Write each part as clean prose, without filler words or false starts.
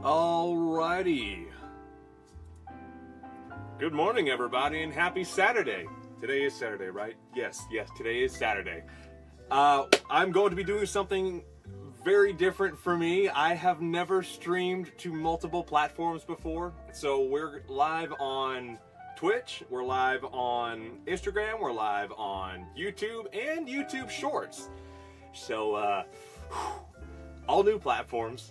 Alrighty. Good morning, everybody, and happy Saturday. Today is Saturday, right? Yes, today is Saturday. I'm going to be doing something very different for me. I have never streamed to multiple platforms before. So we're live on Twitch, we're live on Instagram, we're live on YouTube, and YouTube Shorts. So, all new platforms.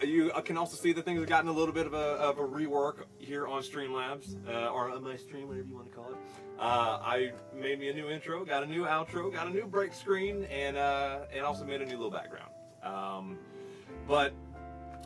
You can also see that things have gotten a little bit of a rework here on Streamlabs, or on my stream, whatever you want to call it. I made me a new intro, got a new outro, got a new break screen, and also made a new little background. But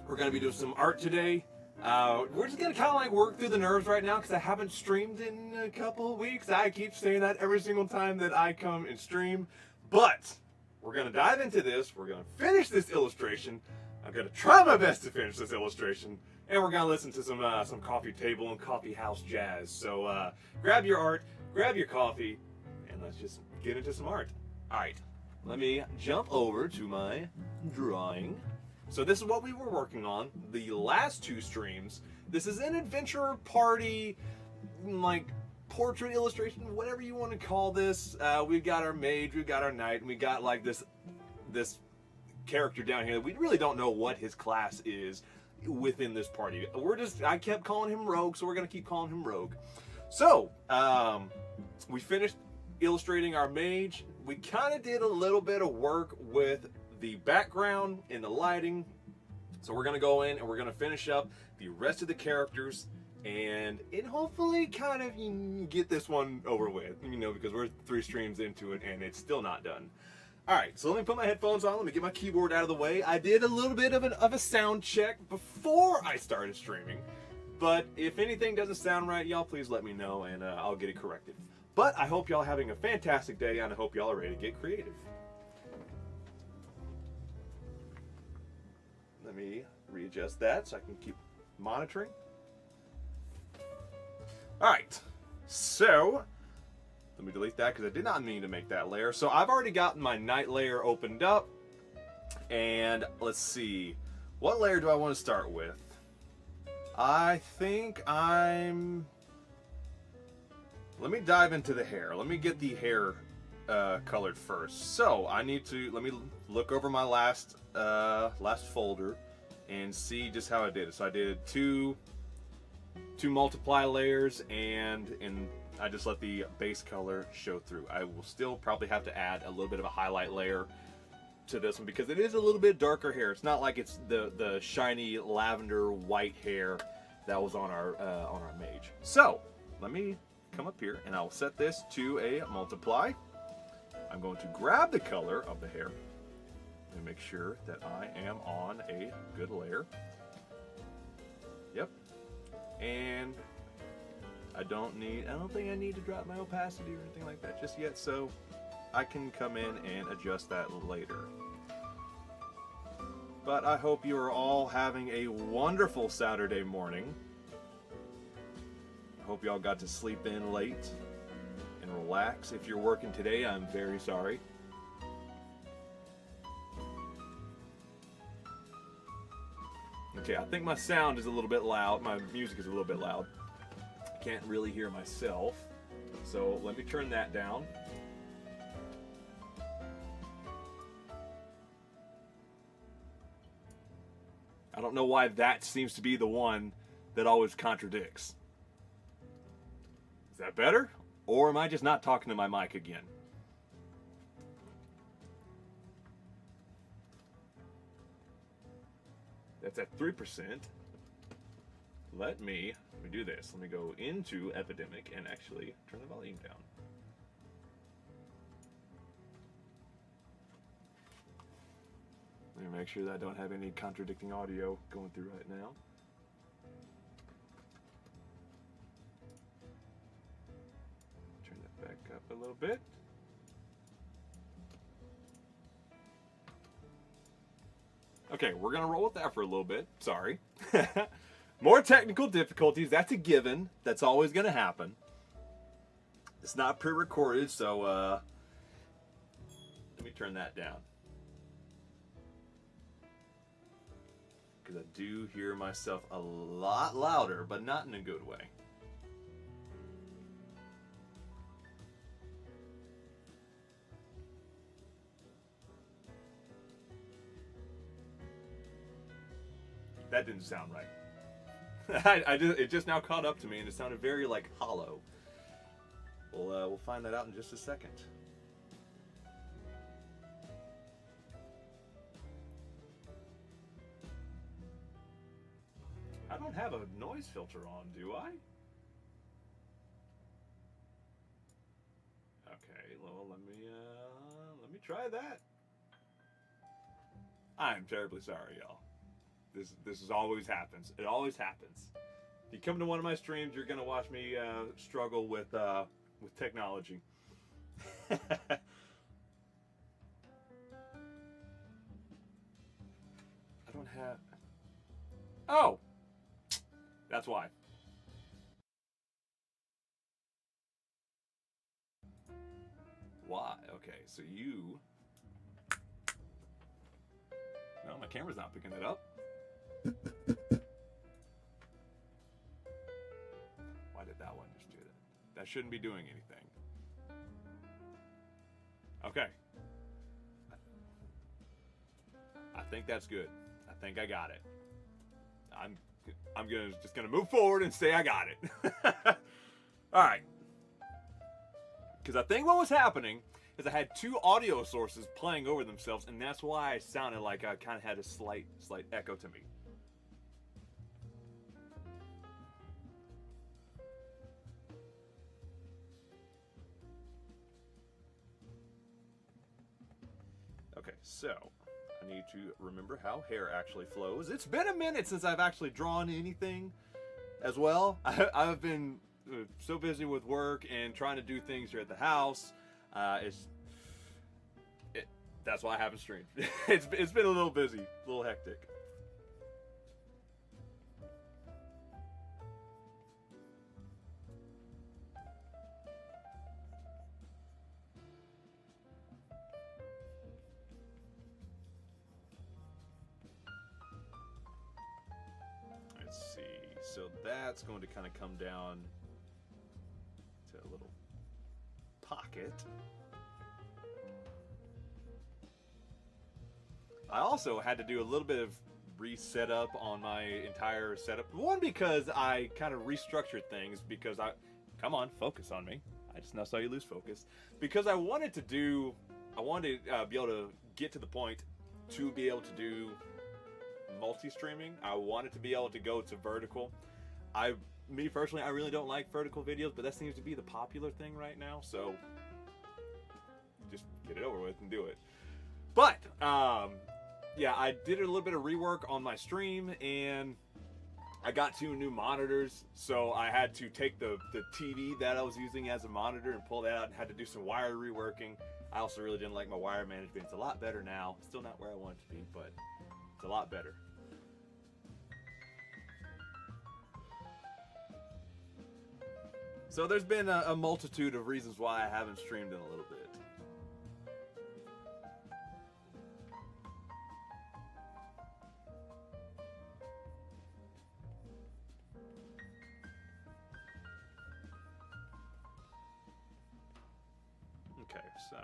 we're going to be doing some art today. We're just going to kind of like work through the nerves right now because I haven't streamed in a couple of weeks. I keep saying that every single time that I come and stream. But we're going to dive into this. We're going to finish this illustration. I'm going to try my best to finish this illustration, and we're going to listen to some coffee table and coffee house jazz. So grab your art, grab your coffee, and let's just get into some art. All right, let me jump over to my drawing. So this is what we were working on the last two streams. This is an adventure party, like portrait illustration, whatever you want to call this. We've got our mage, we've got our knight, and we got like this character down here. We really don't know what his class is within this party. I kept calling him Rogue, so we're gonna keep calling him Rogue. So we finished illustrating our mage. We kind of did a little bit of work with the background and the lighting. So we're gonna go in and we're gonna finish up the rest of the characters and hopefully kind of get this one over with, because we're 3 streams into it and it's still not done. All right, so let me put my headphones on. Let me get my keyboard out of the way. I did a little bit of a sound check before I started streaming, but if anything doesn't sound right, y'all please let me know and I'll get it corrected. But I hope y'all having a fantastic day, and I hope y'all are ready to get creative. Let me readjust that so I can keep monitoring. All right, so let me delete that because I did not mean to make that layer. So I've already gotten my night layer opened up. And let's see. What layer do I want to start with? I think let me dive into the hair. Let me get the hair colored first. So let me look over my last folder and see just how I did it. So I did two multiply layers and I just let the base color show through. I will still probably have to add a little bit of a highlight layer to this one because it is a little bit darker hair. It's not like it's the shiny lavender white hair that was on our mage. So let me come up here and I'll set this to a multiply. I'm going to grab the color of the hair and make sure that I am on a good layer. Yep. And I don't think I need to drop my opacity or anything like that just yet, so I can come in and adjust that later. But I hope you are all having a wonderful Saturday morning. I hope y'all got to sleep in late and relax. If you're working today, I'm very sorry. Okay, I think my sound is a little bit loud. My music is a little bit loud. Can't really hear myself, so let me turn that down. I don't know why that seems to be the one that always contradicts. Is that better? Or am I just not talking to my mic again? That's at 3%. Let me do this. Let me go into Epidemic and actually turn the volume down. Let me make sure that I don't have any contradicting audio going through right now. Turn that back up a little bit. Okay, we're gonna roll with that for a little bit. Sorry. More technical difficulties, that's a given. That's always gonna happen. It's not pre-recorded, so let me turn that down. because I do hear myself a lot louder, but not in a good way. That didn't sound right. It just now caught up to me, and it sounded very like hollow. We'll find that out in just a second. I don't have a noise filter on, do I? Okay, well, let me try that. I'm terribly sorry, y'all. This is always happens. It always happens. If you come to one of my streams, you're gonna watch me struggle with technology. I don't have. Oh, that's why. Why? Okay, so you. No, my camera's not picking it up. Why did that one just do that? That shouldn't be doing anything. Okay. I think that's good. I think I got it. I'm just gonna move forward and say I got it. All right. Because I think what was happening is I had two audio sources playing over themselves, and that's why I sounded like I kind of had a slight echo to me. Okay, so I need to remember how hair actually flows. It's been a minute since I've actually drawn anything as well. I've been so busy with work and trying to do things here at the house. That's why I haven't streamed. It's been a little busy, a little hectic. Let's see. So that's going to kind of come down to a little pocket. I also had to do a little bit of reset up on my entire setup. One, because I kind of restructured things because come on, focus on me. I just now saw you lose focus. Because I wanted to be able to get to the point to be able to do multi-streaming. I wanted to be able to go to vertical. Me personally, I really don't like vertical videos, but that seems to be the popular thing right now. So just get it over with and do it. But yeah, I did a little bit of rework on my stream, and I got 2 new monitors, so I had to take the TV that I was using as a monitor and pull that out and had to do some wire reworking. I also really didn't like my wire management. It's a lot better now. Still not where I want it to be, but it's a lot better. So there's been a multitude of reasons why I haven't streamed in a little bit. Okay, so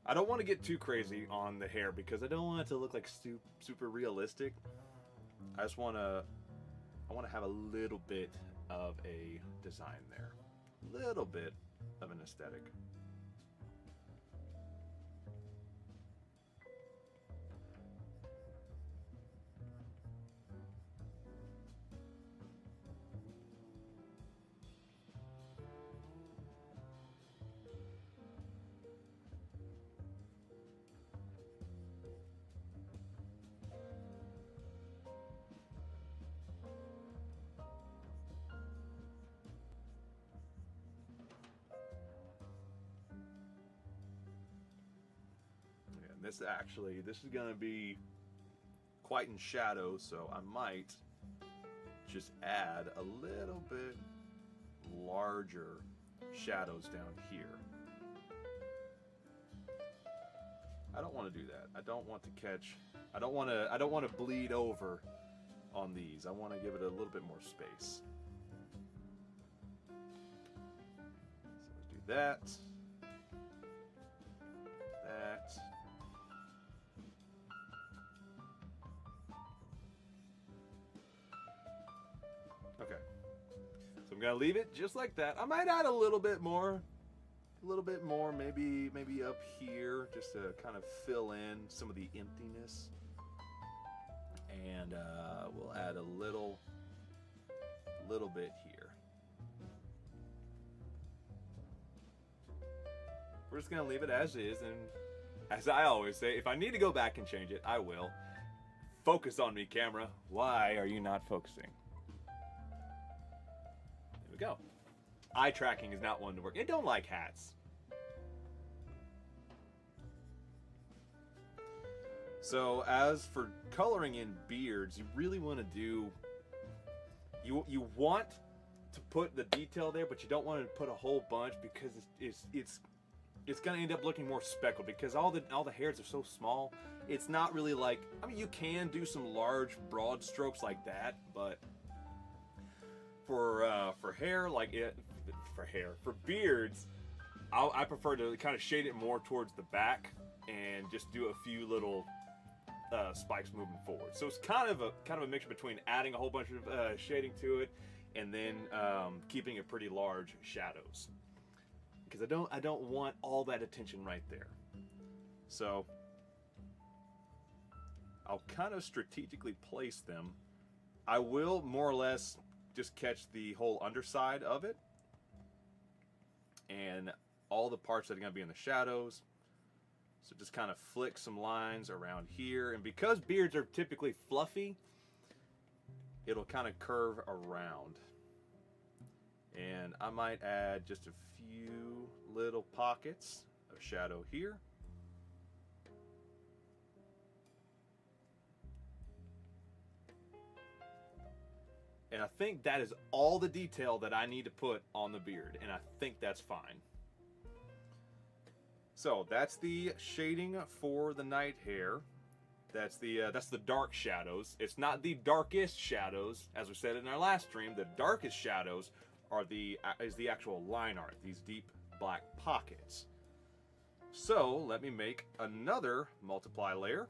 I don't want to get too crazy on the hair because I don't want it to look like super realistic. I want to have a little bit of a design there, a little bit of an aesthetic. This is gonna be quite in shadow, so I might just add a little bit larger shadows down here. I don't want to do that. I don't want to catch, I don't want to bleed over on these. I want to give it a little bit more space. So let's do that. That. Okay. So I'm gonna leave it just like that. I might add a little bit more, maybe up here, just to kind of fill in some of the emptiness. And we'll add a little bit here. We're just gonna leave it as is, and as I always say, if I need to go back and change it, I will. Focus on me, camera. Why are you not focusing? There we go. Eye tracking is not one to work. It don't like hats. So as for coloring in beards, you really want to do, you want to put the detail there, but you don't want to put a whole bunch, because it's going to end up looking more speckled, because all the hairs are so small. It's not really like, I mean, you can do some large broad strokes like that, but for hair, like for beards, I prefer to kind of shade it more towards the back and just do a few little spikes moving forward. So it's kind of a mixture between adding a whole bunch of shading to it and then keeping it pretty large shadows, because I don't want all that attention right there. So I'll kind of strategically place them. I will more or less just catch the whole underside of it and all the parts that are going to be in the shadows. So just kind of flick some lines around here, and because beards are typically fluffy, it'll kind of curve around. And I might add just a few little pockets of shadow here. And I think that is all the detail that I need to put on the beard, and I think that's fine. So that's the shading for the night hair. That's the dark shadows. It's not the darkest shadows, as we said in our last stream. The darkest shadows are is the actual line art, these deep black pockets. So let me make another multiply layer.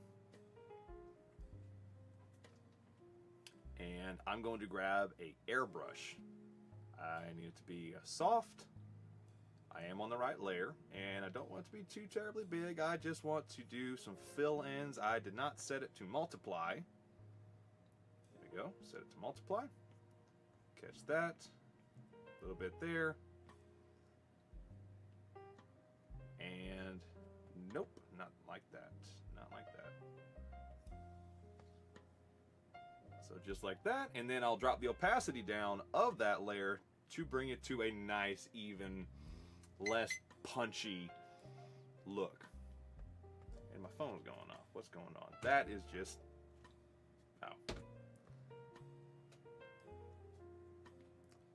And I'm going to grab a airbrush. I need it to be soft. I am on the right layer, and I don't want it to be too terribly big. I just want to do some fill-ins. I did not set it to multiply. There we go, set it to multiply. Catch that, a little bit there. And nope, not like that, not like that. So just like that, and then I'll drop the opacity down of that layer to bring it to a nice, even, less punchy look. And my phone's going off. What's going on? That is just, oh.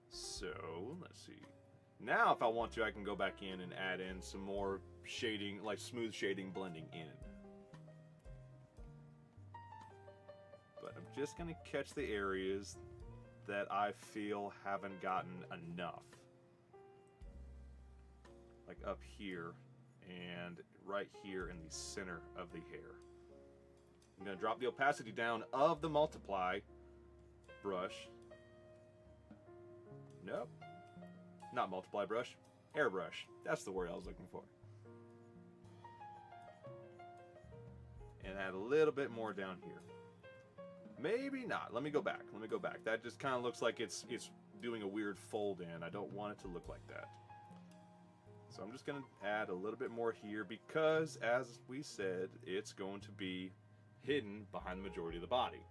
So let's see. Now if I want to, I can go back in and add in some more shading, like smooth shading blending in. But I'm just gonna catch the areas that I feel haven't gotten enough. Like up here and right here in the center of the hair. I'm gonna drop the opacity down of the multiply brush. Nope, not multiply brush, airbrush. That's the word I was looking for. And add a little bit more down here. Maybe not. Let me go back. Let me go back. That just kind of looks like it's doing a weird fold in. I don't want it to look like that. So I'm just going to add a little bit more here because, as we said, it's going to be hidden behind the majority of the body.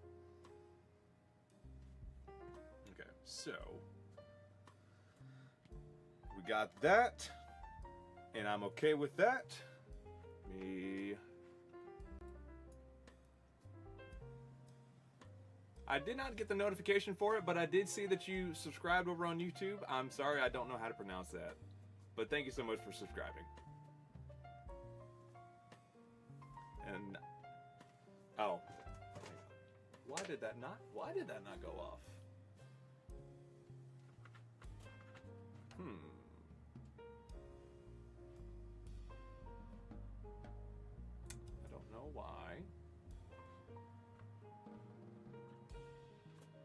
Okay, so we got that, and I'm okay with that. I did not get the notification for it, but I did see that you subscribed over on YouTube. I'm sorry, I don't know how to pronounce that. But thank you so much for subscribing. And oh, why did that not go off? I don't know why.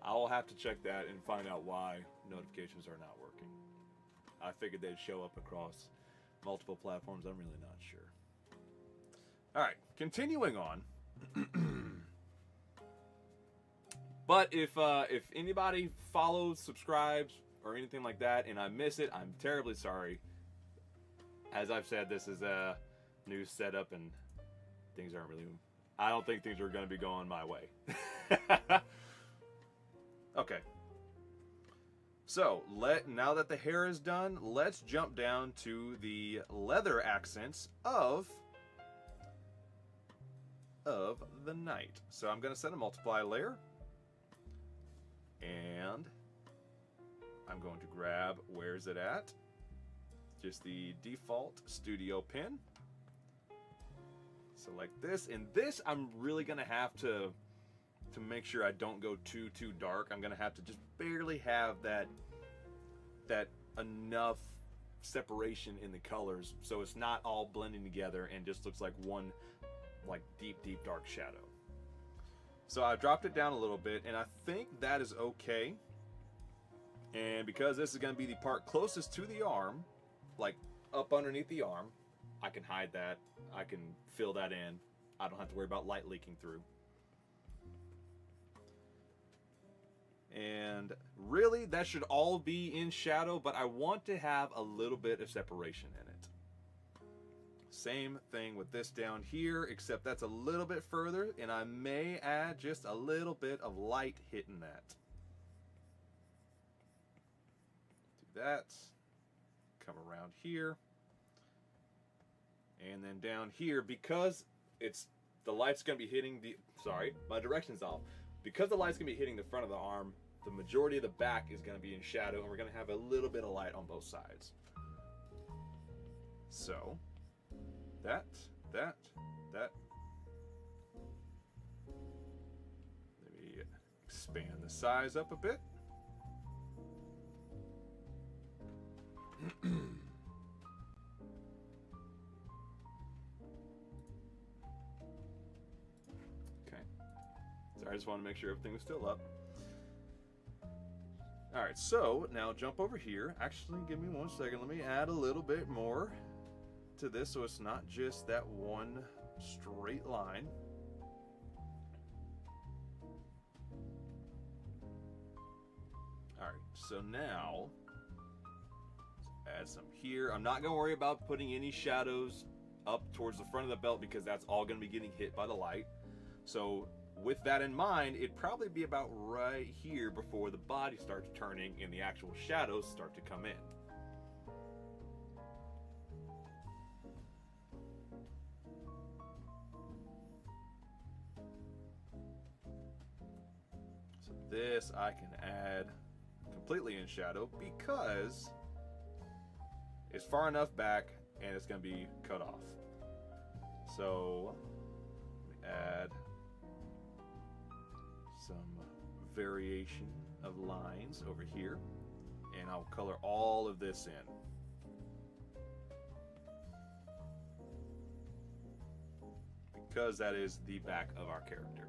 I'll have to check that and find out why notifications are not working. I figured they'd show up across multiple platforms. I'm really not sure. All right, continuing on. But if anybody follows, subscribes, or anything like that, and I miss it, I'm terribly sorry. As I've said, this is a new setup, and things aren't really... I don't think things are going to be going my way. Okay. So, now that the hair is done, let's jump down to the leather accents of the night. So I'm going to set a multiply layer, and I'm going to grab, where's it at? Just the default studio pin. Select this, and this I'm really going to have to make sure I don't go too dark. I'm going to have to just barely have that enough separation in the colors so it's not all blending together and just looks like one deep dark shadow. So I dropped it down a little bit, and I think that is okay. And because this is going to be the part closest to the arm, like up underneath the arm, I can hide that. I can fill that in. I don't have to worry about light leaking through. And really, that should all be in shadow, but I want to have a little bit of separation in it. Same thing with this down here, except that's a little bit further, and I may add just a little bit of light hitting that. Do that. Come around here. And then down here, because the light's going to be hitting the... Sorry, my direction's off. Because the light's going to be hitting the front of the arm, the majority of the back is going to be in shadow, and we're going to have a little bit of light on both sides. So, that. Let me expand the size up a bit. Okay. Sorry, I just want to make sure everything was still up. Alright, so now jump over here. Actually, give me 1 second. Let me add a little bit more to this so it's not just that one straight line. Alright, so now let's add some here. I'm not going to worry about putting any shadows up towards the front of the belt because that's all going to be getting hit by the light. So with that in mind, it'd probably be about right here before the body starts turning and the actual shadows start to come in. So this I can add completely in shadow because it's far enough back and it's going to be cut off. So let me add some variation of lines over here, and I'll color all of this in. Because that is the back of our character.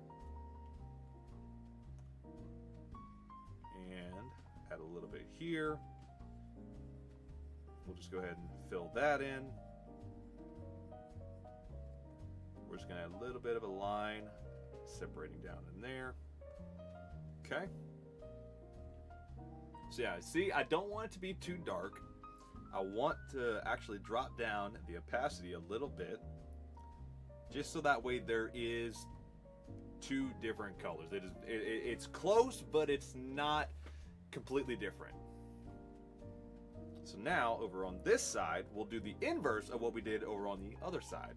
And add a little bit here. We'll just go ahead and fill that in. We're just going to add a little bit of a line separating down in there. Okay. So yeah, see, I don't want it to be too dark. I want to actually drop down the opacity a little bit, just so that way there is two different colors. It's close, but it's not completely different. So now, over on this side, we'll do the inverse of what we did over on the other side.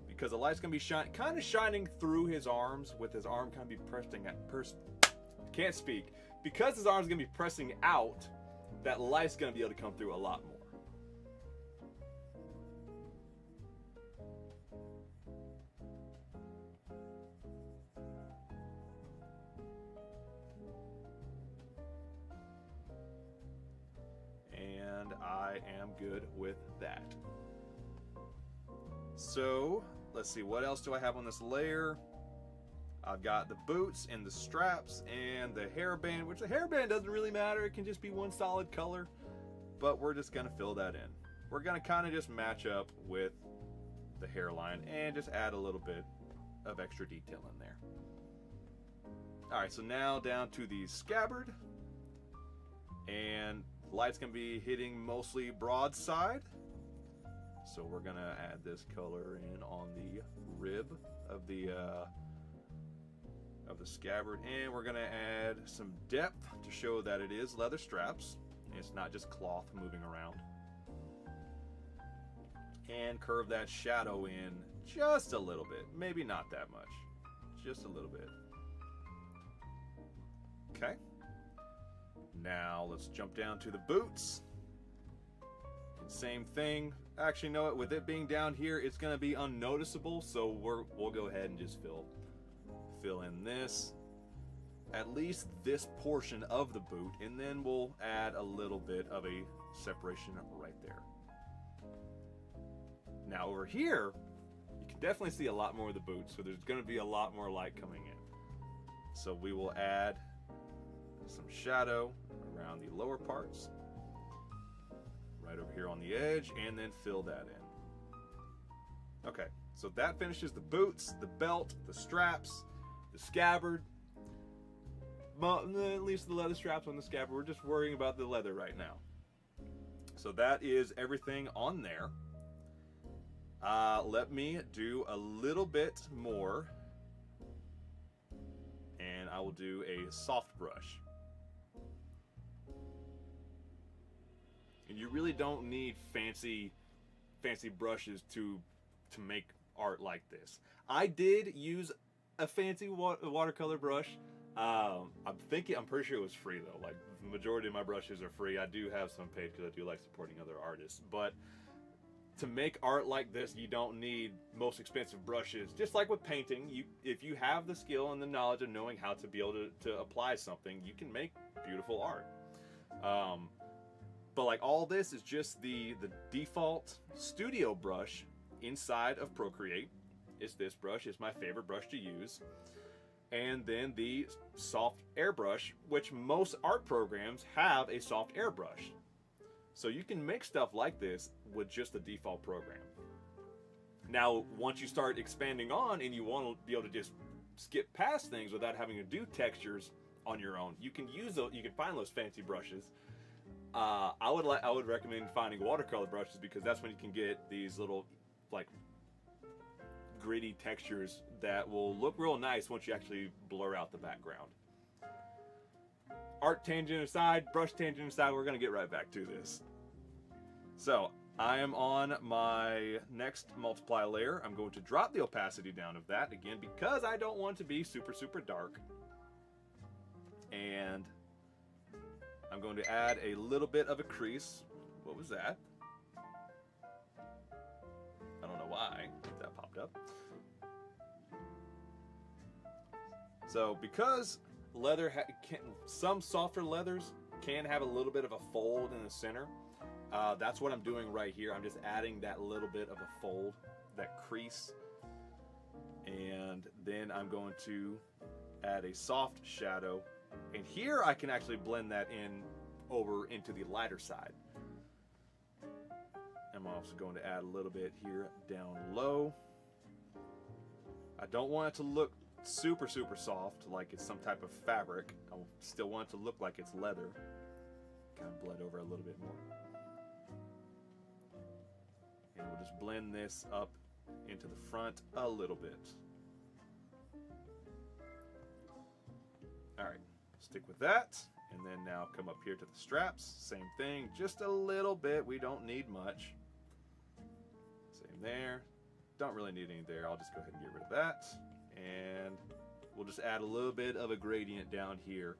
Because the light's going to be kind of shining through his arms, with his arm kind of be pressing at... Can't speak. Because his arm's going to be pressing out, that light's going to be able to come through a lot more. I am good with that. So let's see, what else do I have on this layer? I've got the boots and the straps and the hairband, which the hairband doesn't really matter. It can just be one solid color, but we're just gonna fill that in. We're gonna kind of just match up with the hairline and just add a little bit of extra detail in there. All right, so now down to the scabbard, and the light's gonna be hitting mostly broadside. So we're gonna add this color in on the rib of the scabbard, and we're gonna add some depth to show that it is leather straps. It's not just cloth moving around. And curve that shadow in just a little bit, maybe not that much, just a little bit. Okay. Now let's jump down to the boots. And same thing. Actually, no, with it being down here, it's gonna be unnoticeable, so we'll go ahead and just fill in this, at least this portion of the boot, and then we'll add a little bit of a separation right there. Now over here, you can definitely see a lot more of the boot, so there's going to be a lot more light coming in. So we will add some shadow around the lower parts, right over here on the edge, and then fill that in. Okay, so that finishes the boots, the belt, the straps, the scabbard. Well, at least the leather straps on the scabbard. We're just worrying about the leather right now. So that is everything on there. Let me do a little bit more, and I will do a soft brush. And you really don't need fancy brushes to make art like this. I did use a fancy watercolor brush. I'm pretty sure it was free though. Like the majority of my brushes are free. I do have some paid because I do like supporting other artists, but to make art like this, you don't need most expensive brushes. Just like with painting, if you have the skill and the knowledge of knowing how to be able to apply something, you can make beautiful art. But like all this is just the default studio brush inside of Procreate. It's this brush. It's my favorite brush to use. And then the soft airbrush, which most art programs have a soft airbrush. So you can make stuff like this with just the default program. Now, once you start expanding on and you want to be able to just skip past things without having to do textures on your own, you can use those. You can find those fancy brushes. I would recommend finding watercolor brushes because that's when you can get these little like gritty textures that will look real nice once you actually blur out the background. Art tangent aside, brush tangent aside, we're gonna get right back to this. So I am on my next multiply layer. I'm going to drop the opacity down of that again because I don't want to be super dark. And I'm going to add a little bit of a crease. What was that? I don't know why that popped up. So because leather some softer leathers can have a little bit of a fold in the center, that's what I'm doing right here. I'm just adding that little bit of a fold, that crease, and then I'm going to add a soft shadow, and here I can actually blend that in over into the lighter side. I'm also going to add a little bit here down low. I don't want it to look super soft like it's some type of fabric. I still want it to look like it's leather. Kind of blend over a little bit more. And we'll just blend this up into the front a little bit. Alright, stick with that. And then now come up here to the straps. Same thing, just a little bit. We don't need much. Same there. Don't really need any there. I'll just go ahead and get rid of that. And we'll just add a little bit of a gradient down here.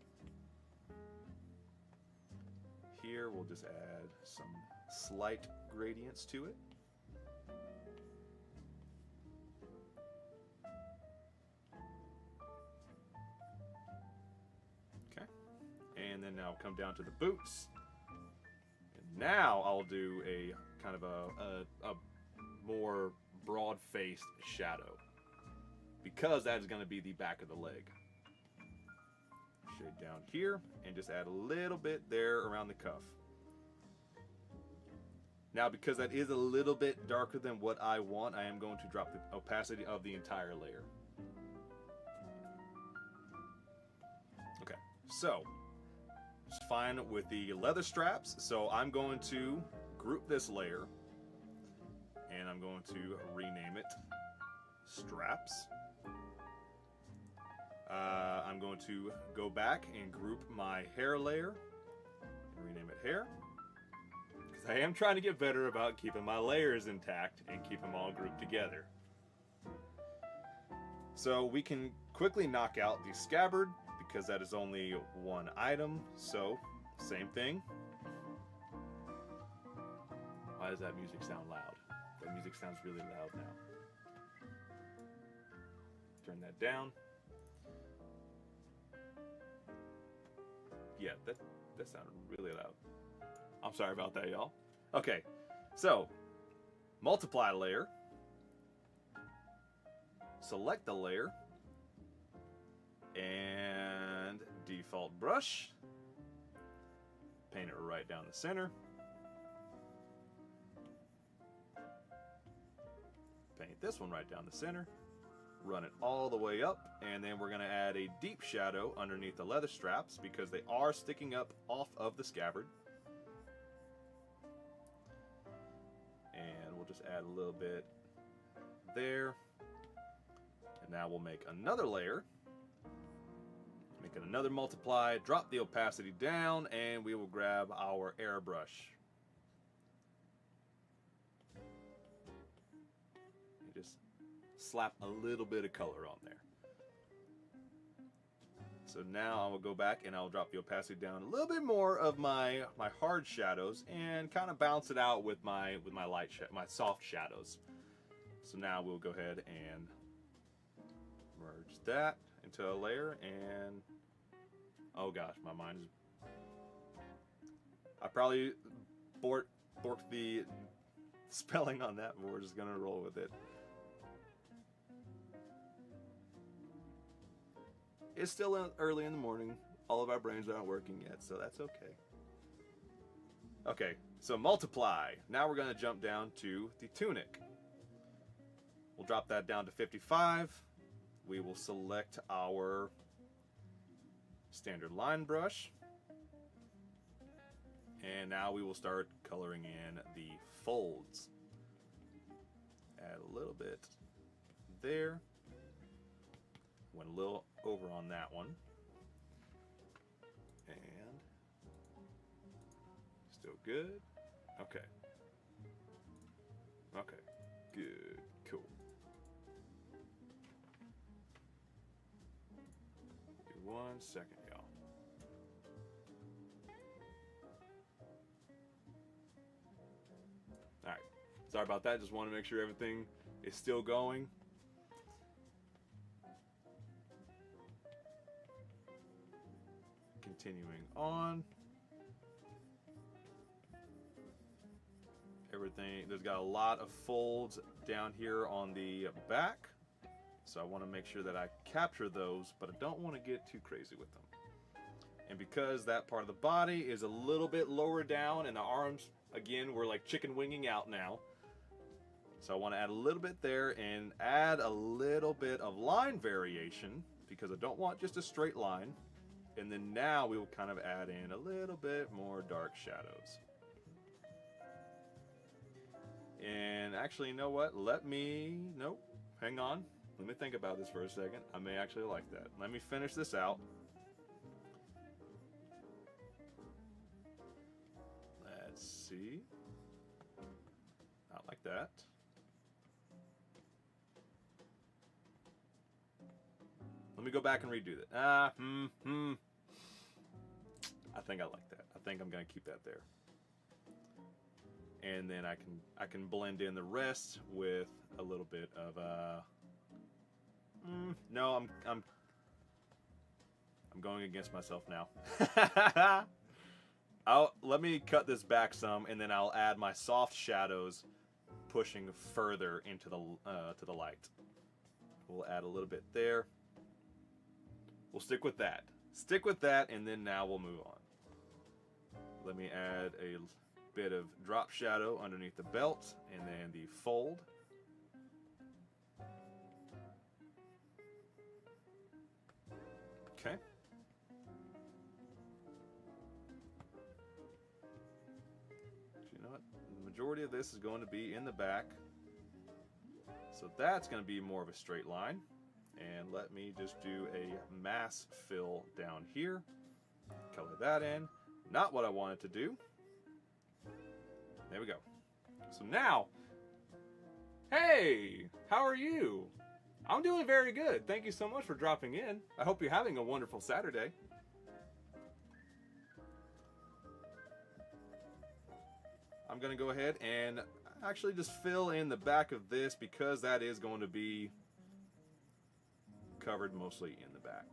Here we'll just add some slight gradients to it. Okay. And then now come down to the boots. And Now I'll do a kind of a more broad-faced shadow, because that is going to be the back of the leg. Shade down here and just add a little bit there around the cuff. Now, because that is a little bit darker than what I want, I am going to drop the opacity of the entire layer. Okay, so it's fine with the leather straps, so I'm going to group this layer and I'm going to rename it straps. I'm going to go back and group my hair layer and rename it hair, because I am trying to get better about keeping my layers intact and keep them all grouped together. So we can quickly knock out the scabbard, because that is only one item. So same thing. Why does that music sound loud? That music sounds really loud now. Turn that down. Yeah, that sounded really loud. I'm sorry about that, y'all. Okay, so multiply layer, select the layer, and default brush, paint it right down the center, paint this one right down the center, run it all the way up, and then we're going to add a deep shadow underneath the leather straps because they are sticking up off of the scabbard. And we'll just add a little bit there. And now we'll make another layer, make it another multiply, drop the opacity down, and we will grab our airbrush. You just slap a little bit of color on there. So now I will go back and I'll drop the opacity down a little bit more of my hard shadows and kind of balance it out with my my soft shadows. So now we'll go ahead and merge that into a layer, and oh gosh, my mind is, I probably borked the spelling on that, but we're just gonna roll with it. It's still early in the morning. All of our brains aren't working yet, so that's okay. Okay, so multiply. Now we're going to jump down to the tunic. We'll drop that down to 55. We will select our standard line brush. And now we will start coloring in the folds. Add a little bit there. Went a little over on that one. And still good. Okay. Okay. Good. Cool. Give 1 second, y'all. Alright. Sorry about that. Just want to make sure everything is still going. Continuing on. Everything, there's got a lot of folds down here on the back, so I want to make sure that I capture those, but I don't want to get too crazy with them. And because that part of the body is a little bit lower down and the arms, again, we're like chicken winging out now, so I want to add a little bit there and add a little bit of line variation because I don't want just a straight line. And then now we will kind of add in a little bit more dark shadows. And actually, you know what? Nope, hang on. Let me think about this for a second. I may actually like that. Let me finish this out. Let's see. Not like that. Let me go back and redo that. I think I like that. I think I'm gonna keep that there. And then I can blend in the rest with a little bit of no, I'm going against myself now. Let me cut this back some, and then I'll add my soft shadows, pushing further into the to the light. We'll add a little bit there. We'll stick with that. Stick with that, and then now we'll move on. Let me add a bit of drop shadow underneath the belt, and then the fold. Okay. You know what? The majority of this is going to be in the back. So that's going to be more of a straight line. And let me just do a mass fill down here. Color that in. Not what I wanted to do. There we go. So now, hey, how are you? I'm doing very good. Thank you so much for dropping in. I hope you're having a wonderful Saturday. I'm going to go ahead and actually just fill in the back of this because that is going to be covered mostly in the back.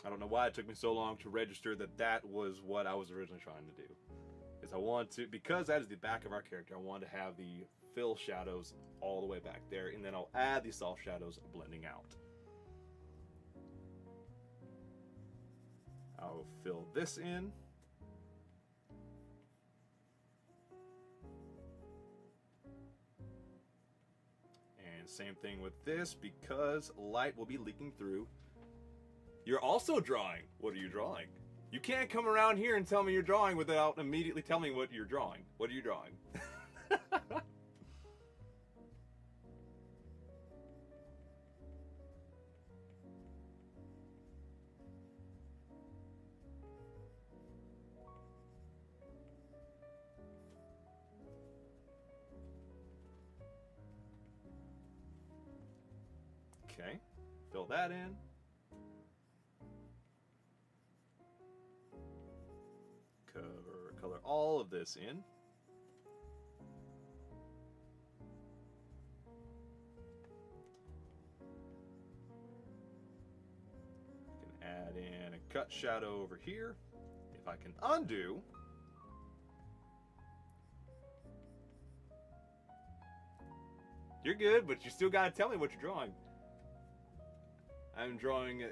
I don't know why it took me so long to register that that was what I was originally trying to do. Is I want to, because that is the back of our character, I wanted to have the fill shadows all the way back there, and then I'll add the soft shadows blending out. I'll fill this in. And same thing with this, because light will be leaking through. You're also drawing. What are you drawing? You can't come around here and tell me you're drawing without immediately telling me what you're drawing. What are you drawing? Okay, fill that in. Color all of this in. I can add in a cut shadow over here. If I can undo, you're good, but you still gotta tell me what you're drawing. I'm drawing,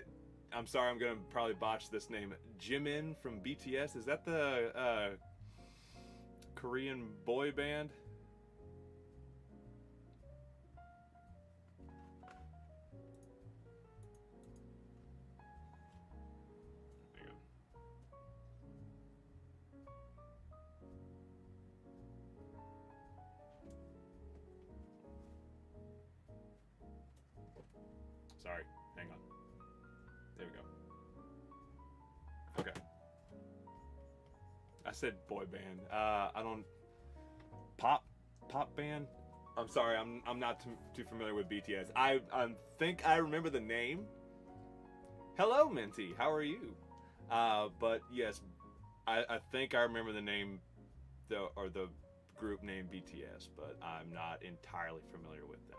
I'm sorry, I'm gonna probably botch this name. Jimin from BTS. Is that the Korean boy band? There you go. Sorry, hang on. There we go. Okay. I said boy band. I don't pop band. I'm sorry. I'm not too familiar with BTS. I think I remember the name. Hello, Minty. How are you? But yes, I think I remember the name, the group name BTS, but I'm not entirely familiar with them.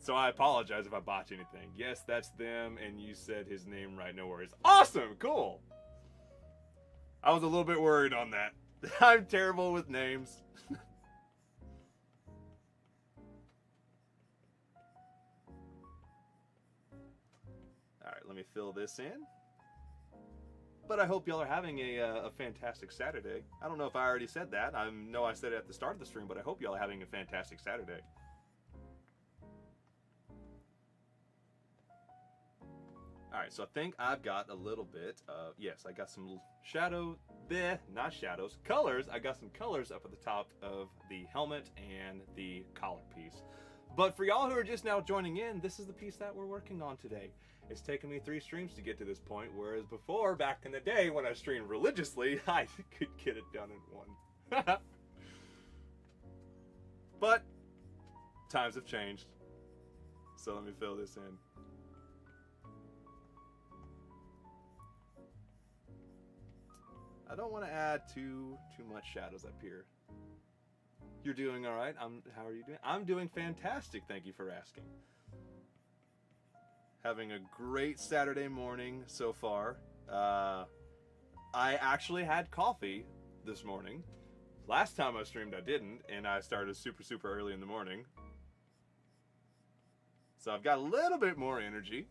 So I apologize if I botch anything. Yes, that's them, and you said his name right. No worries. Awesome, cool. I was a little bit worried on that. I'm terrible with names. Alright, let me fill this in. But I hope y'all are having a fantastic Saturday. I don't know if I already said that. I know I said it at the start of the stream, but I hope y'all are having a fantastic Saturday. Alright, so I think I've got a little bit of, yes, I got some shadow, not shadows, colors. I got some colors up at the top of the helmet and the collar piece. But for y'all who are just now joining in, this is the piece that we're working on today. It's taken me 3 streams to get to this point, whereas before, back in the day when I streamed religiously, I could get it done in 1. But times have changed. So let me fill this in. I don't want to add too much shadows up here. You're doing all right. How are you doing? I'm doing fantastic. Thank you for asking. Having a great Saturday morning so far. I actually had coffee this morning. Last time I streamed, I didn't, and I started super early in the morning. So I've got a little bit more energy.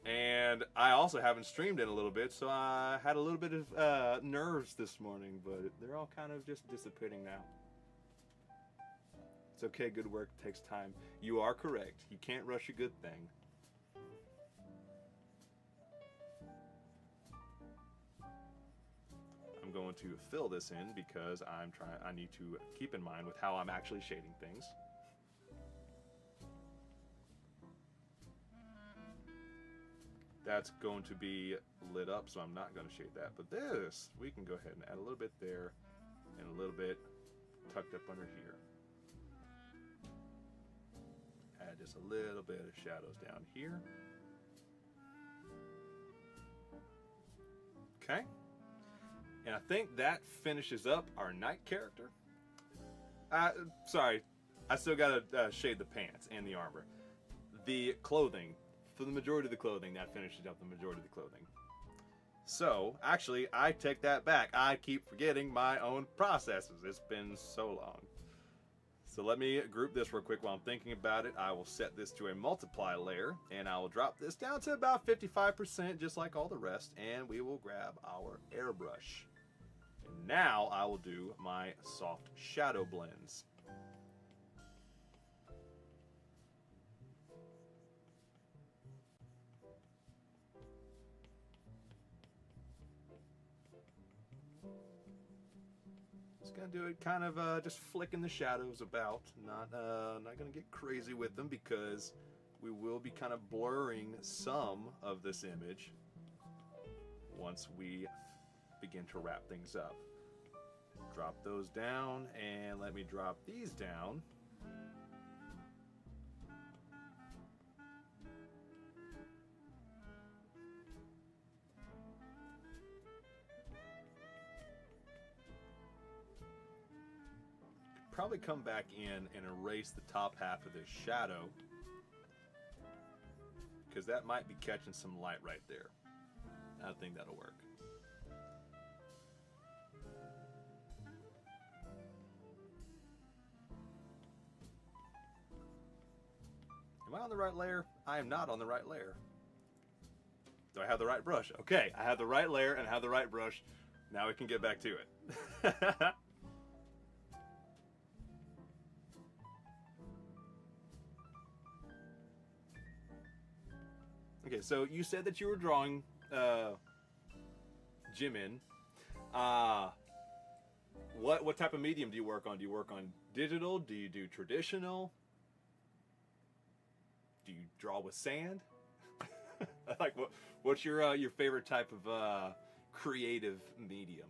And I also haven't streamed in a little bit, so I had a little bit of nerves this morning, but they're all kind of just dissipating now. It's okay, good work takes time. You are correct. You can't rush a good thing. I'm going to fill this in because I need to keep in mind with how I'm actually shading things. That's going to be lit up, so I'm not going to shade that. But this, we can go ahead and add a little bit there and a little bit tucked up under here. Add just a little bit of shadows down here. Okay. And I think that finishes up our night character. Sorry, I still got to shade the pants and the armor. The clothing. For the majority of the clothing, that finishes up the majority of the clothing. So, actually, I take that back. I keep forgetting my own processes. It's been so long. So let me group this real quick while I'm thinking about it. I will set this to a multiply layer, and I will drop this down to about 55%, just like all the rest, and we will grab our airbrush. And now I will do my soft shadow blends. Just gonna do it kind of just flicking the shadows about, not gonna get crazy with them because we will be kind of blurring some of this image once we begin to wrap things up. Drop those down, and let me drop these down. Probably come back in and erase the top half of this shadow because that might be catching some light right there. I think that'll work. Am I on the right layer? I am not on the right layer. Do I have the right brush? Okay, I have the right layer and I have the right brush. Now we can get back to it. Okay, so you said that you were drawing Jimin. What type of medium do you work on? Do you work on digital? Do you do traditional? Do you draw with sand? Like what's your favorite type of creative medium?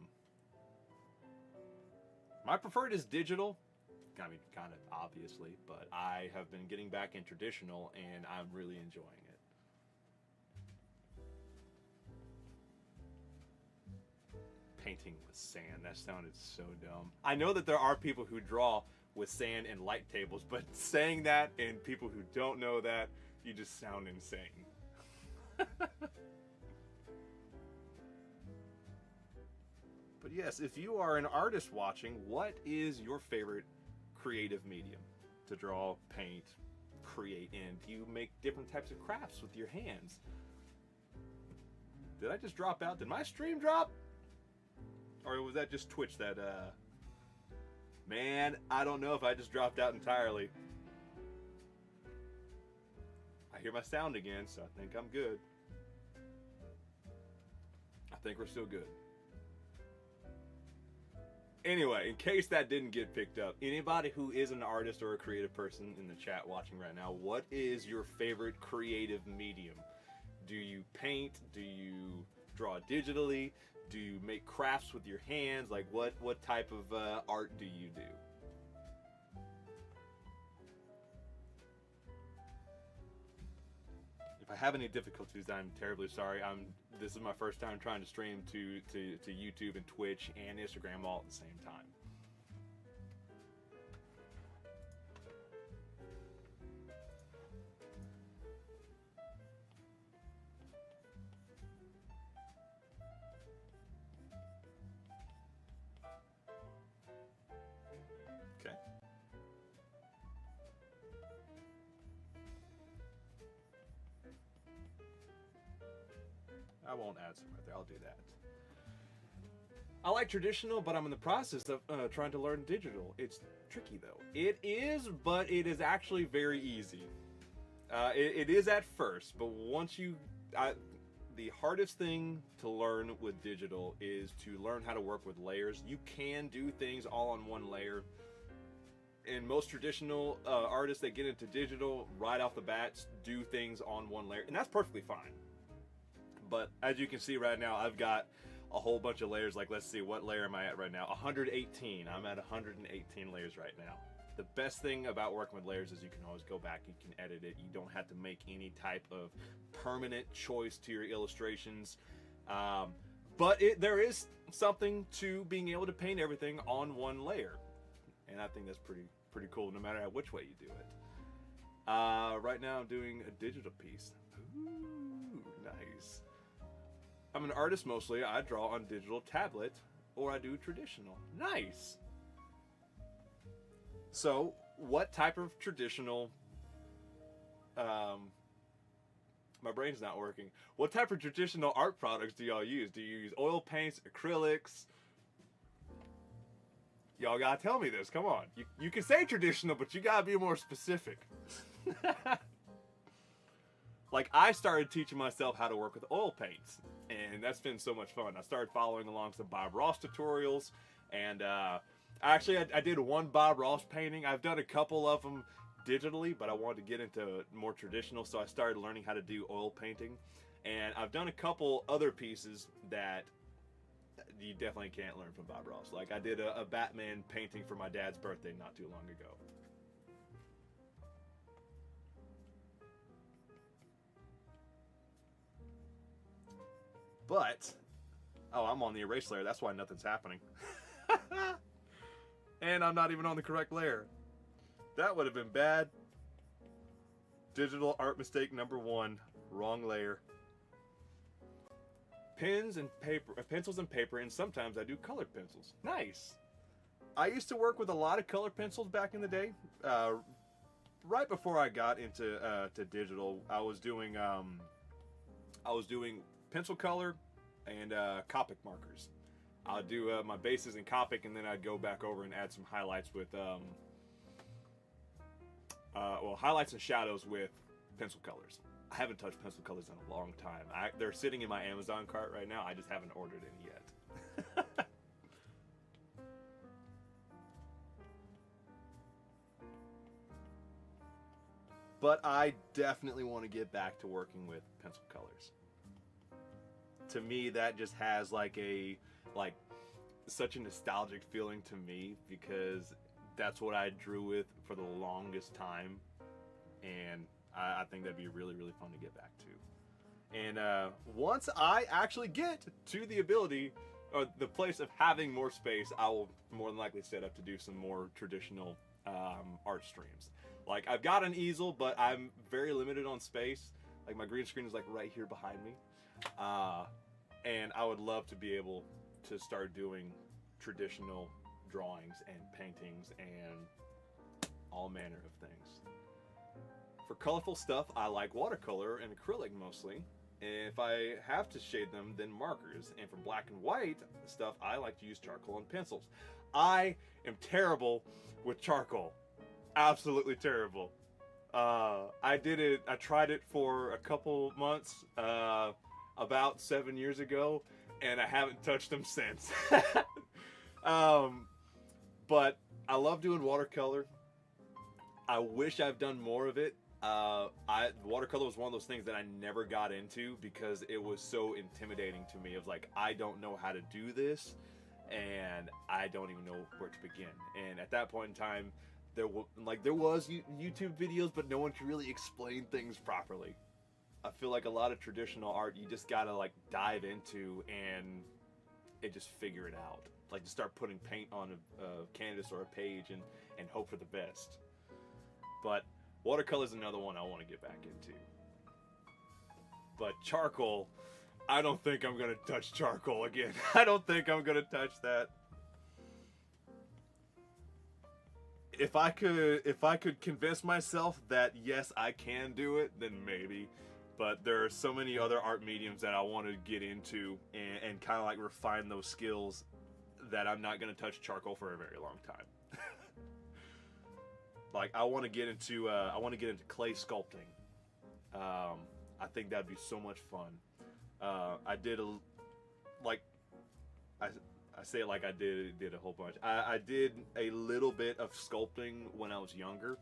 My preferred is digital. I mean, kind of obviously, but I have been getting back in traditional and I'm really enjoying it. Painting with sand, that sounded so dumb. I know that there are people who draw with sand and light tables, but saying that and people who don't know that, you just sound insane. But yes, if you are an artist watching, what is your favorite creative medium to draw, paint, create in? Do you make different types of crafts with your hands? Did I just drop out? Did my stream drop? Or was that just Twitch that, man, I don't know if I just dropped out entirely. I hear my sound again, so I think I'm good. I think we're still good. Anyway, in case that didn't get picked up, anybody who is an artist or a creative person in the chat watching right now, what is your favorite creative medium? Do you paint? Do you draw digitally? Do you make crafts with your hands? Like what type of art do you do? If I have any difficulties, I'm terribly sorry. This is my first time trying to stream to YouTube and Twitch and Instagram all at the same time. I won't add some right there. I'll do that. I like traditional, but I'm in the process of trying to learn digital. It's tricky though. It is, but it is actually very easy. It is at first, but once you... the hardest thing to learn with digital is to learn how to work with layers. You can do things all on one layer. And most traditional artists that get into digital right off the bat do things on one layer, and that's perfectly fine. But as you can see right now, I've got a whole bunch of layers. Like, let's see, what layer am I at right now? 118. I'm at 118 layers right now. The best thing about working with layers is you can always go back, you can edit it. You don't have to make any type of permanent choice to your illustrations. But there is something to being able to paint everything on one layer. And I think that's pretty cool, no matter which way you do it. Right now I'm doing a digital piece. Ooh, nice. I'm an artist mostly. I draw on digital tablet, or I do traditional. Nice. So, what type of traditional... my brain's not working. What type of traditional art products do y'all use? Do you use oil paints, acrylics? Y'all gotta tell me this, come on. You can say traditional, but you gotta be more specific. Like, I started teaching myself how to work with oil paints, and that's been so much fun. I started following along some Bob Ross tutorials, and actually I did one Bob Ross painting. I've done a couple of them digitally, but I wanted to get into more traditional, so I started learning how to do oil painting. And I've done a couple other pieces that you definitely can't learn from Bob Ross. Like, I did a Batman painting for my dad's birthday not too long ago. But, oh, I'm on the erase layer. That's why nothing's happening. And I'm not even on the correct layer. That would have been bad. Digital art mistake number 1. Wrong layer. Pens and paper, pencils and paper, and sometimes I do colored pencils. Nice. I used to work with a lot of colored pencils back in the day. Right before I got into to digital, I was doing pencil color and Copic markers. I'll do my bases in Copic, and then I'd go back over and add some highlights with highlights and shadows with pencil colors. I haven't touched pencil colors in a long time. They're sitting in my Amazon cart right now. I just haven't ordered any yet. But I definitely want to get back to working with pencil colors. To me, that just has like such a nostalgic feeling to me, because that's what I drew with for the longest time, and I think that'd be really, really fun to get back to. And once I actually get to the ability, or the place of having more space, I will more than likely set up to do some more traditional art streams. Like, I've got an easel, but I'm very limited on space. Like, my green screen is like right here behind me. And I would love to be able to start doing traditional drawings and paintings and all manner of things. For colorful stuff, I like watercolor and acrylic mostly. And if I have to shade them, then markers. And for black and white stuff, I like to use charcoal and pencils. I am terrible with charcoal. Absolutely terrible. I tried it for a couple months, about 7 years ago, and I haven't touched them since. But I love doing watercolor. I wish I've done more of it. Watercolor was one of those things that I never got into because it was so intimidating to me. It was like, I don't know how to do this, and I don't even know where to begin. And at that point in time, there was YouTube videos, but no one could really explain things properly. I feel like a lot of traditional art, you just gotta like dive into and just figure it out. Like, to start putting paint on a canvas or a page and hope for the best. But watercolor is another one I want to get back into. But charcoal, I don't think I'm gonna touch charcoal again. I don't think I'm gonna touch that. If I could convince myself that yes, I can do it, then maybe. But there are so many other art mediums that I want to get into and kind of like refine those skills that I'm not going to touch charcoal for a very long time. Like I want to get into clay sculpting. I think that'd be so much fun. I did I say it like I did a whole bunch. I did a little bit of sculpting when I was younger,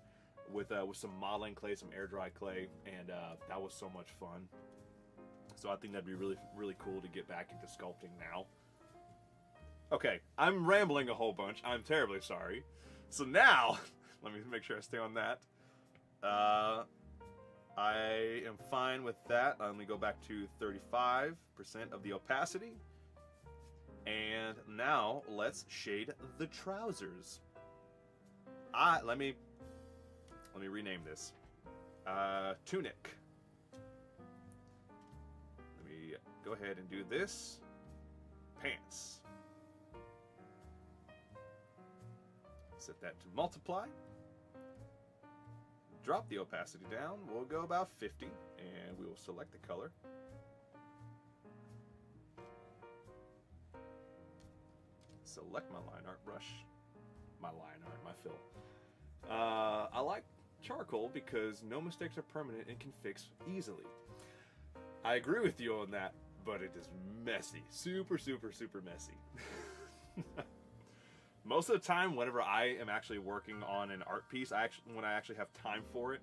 with some modeling clay, some air dry clay, and that was so much fun. So I think that'd be really cool to get back into sculpting now. Okay, I'm rambling a whole bunch. I'm terribly sorry. So now, let me make sure I stay on that. I am fine with that. Let me go back to 35% of the opacity. And now let's shade the trousers. Let me rename this. Tunic. Let me go ahead and do this. Pants. Set that to multiply. Drop the opacity down. We'll go about 50, and we will select the color. Select my line art brush. My fill. I like charcoal because no mistakes are permanent and can fix easily. I agree with you on that, but it is messy. Super messy. Most of the time, whenever I am actually working on an art piece, when I actually have time for it,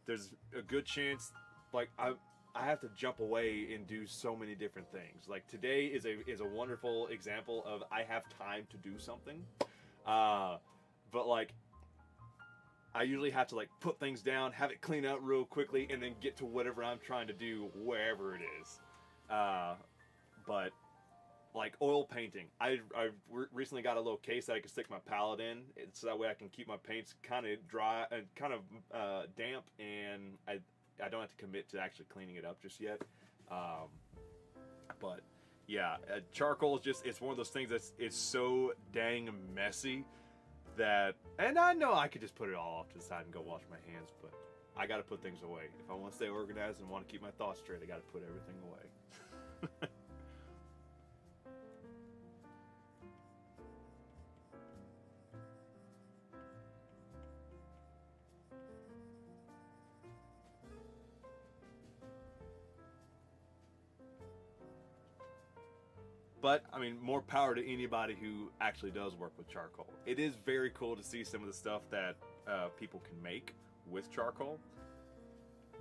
there's a good chance, like I have to jump away and do so many different things. Like today is a wonderful example of I have time to do something, but like I usually have to like put things down, have it clean out real quickly, and then get to whatever I'm trying to do wherever it is. But like oil painting, I recently got a little case that I can stick my palette in, so that way I can keep my paints kind of dry and kind of damp, and I don't have to commit to actually cleaning it up just yet. But yeah, charcoal is just, it's one of those things it's so dang messy that, and I know I could just put it all off to the side and go wash my hands, but I got to put things away. If I want to stay organized and want to keep my thoughts straight, I got to put everything away. But, I mean, more power to anybody who actually does work with charcoal. It is very cool to see some of the stuff that people can make with charcoal.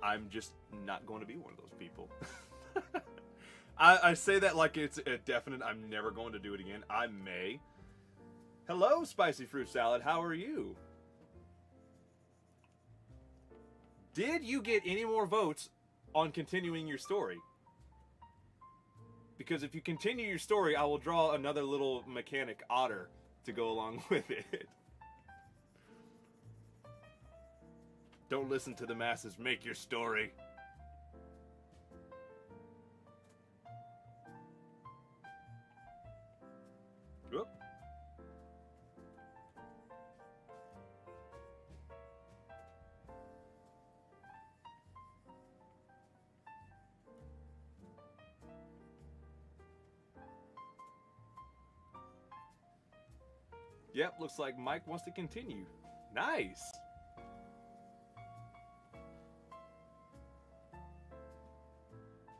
I'm just not going to be one of those people. I say that like it's a definite, I'm never going to do it again. I may. Hello, Spicy Fruit Salad. How are you? Did you get any more votes on continuing your story? Because if you continue your story, I will draw another little mechanic otter to go along with it. Don't listen to the masses, make your story. Whoop. Yep, looks like Mike wants to continue. Nice.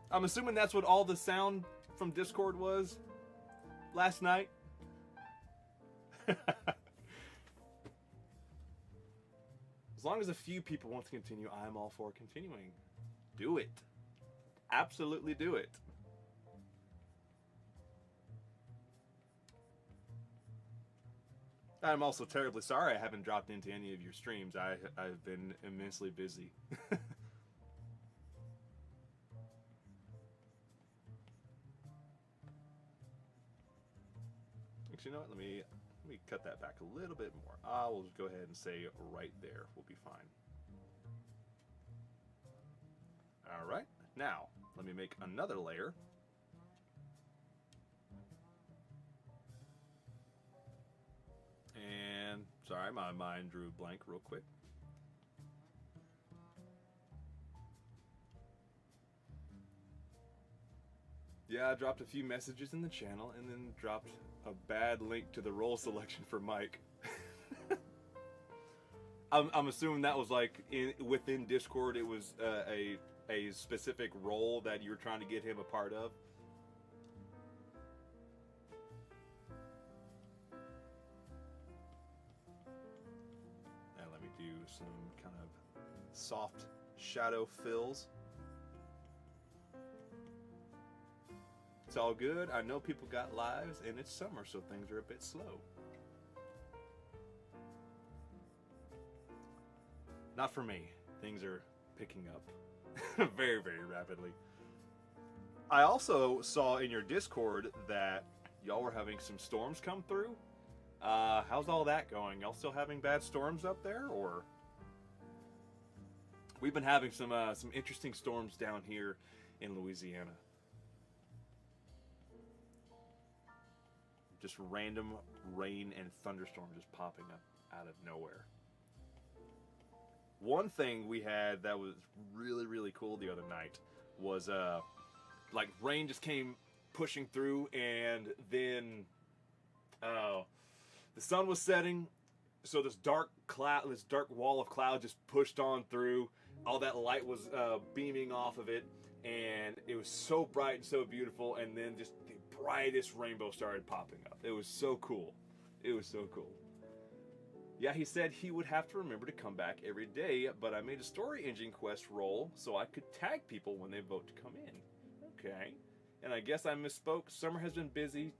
I'm assuming that's what all the sound from Discord was last night. As long as a few people want to continue, I am all for continuing. Do it. Absolutely do it. I'm also terribly sorry I haven't dropped into any of your streams. I've been immensely busy. Actually, you know what? Let me cut that back a little bit more. I will go ahead and say right there. We'll be fine. All right. Now, let me make another layer. And, sorry, my mind drew blank real quick. Yeah, I dropped a few messages in the channel and then dropped a bad link to the roll selection for Mike. I'm assuming that was like within Discord. It was a specific role that you were trying to get him a part of. Now let me do some kind of soft shadow fills. It's all good. I know people got lives and it's summer, so things are a bit slow. Not for me. Things are picking up very, very rapidly. I also saw in your Discord that y'all were having some storms come through. How's all that going? Y'all still having bad storms up there, or? We've been having some interesting storms down here in Louisiana. Just random rain and thunderstorms just popping up out of nowhere. One thing we had that was really, really cool the other night was like rain just came pushing through, and then the sun was setting, so this dark wall of cloud just pushed on through. All that light was beaming off of it, and it was so bright and so beautiful, and then just the brightest rainbow started popping up. It was so cool. It was so cool. Yeah, he said he would have to remember to come back every day, but I made a story engine quest role so I could tag people when they vote to come in. Okay. And I guess I misspoke. Summer has been busy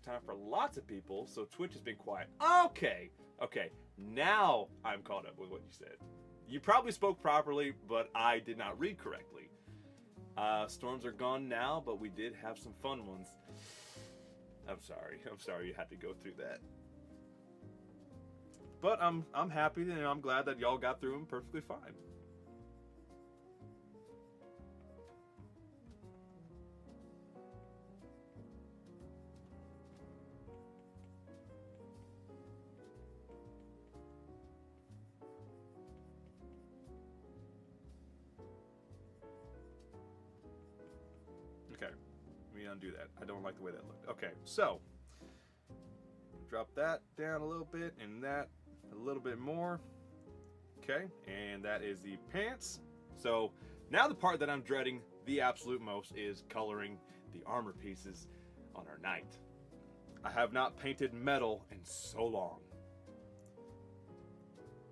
time for lots of people, so Twitch has been quiet. Okay. Okay. Now I'm caught up with what you said. You probably spoke properly, but I did not read correctly. Storms are gone now, but we did have some fun ones. I'm sorry you had to go through that. But I'm happy and I'm glad that y'all got through them perfectly fine. Okay, let me undo that. I don't like the way that looked. Okay, so drop that down a little bit and that a little bit more. Okay, and that is the pants. So now the part that I'm dreading the absolute most is coloring the armor pieces on our knight. I have not painted metal in so long.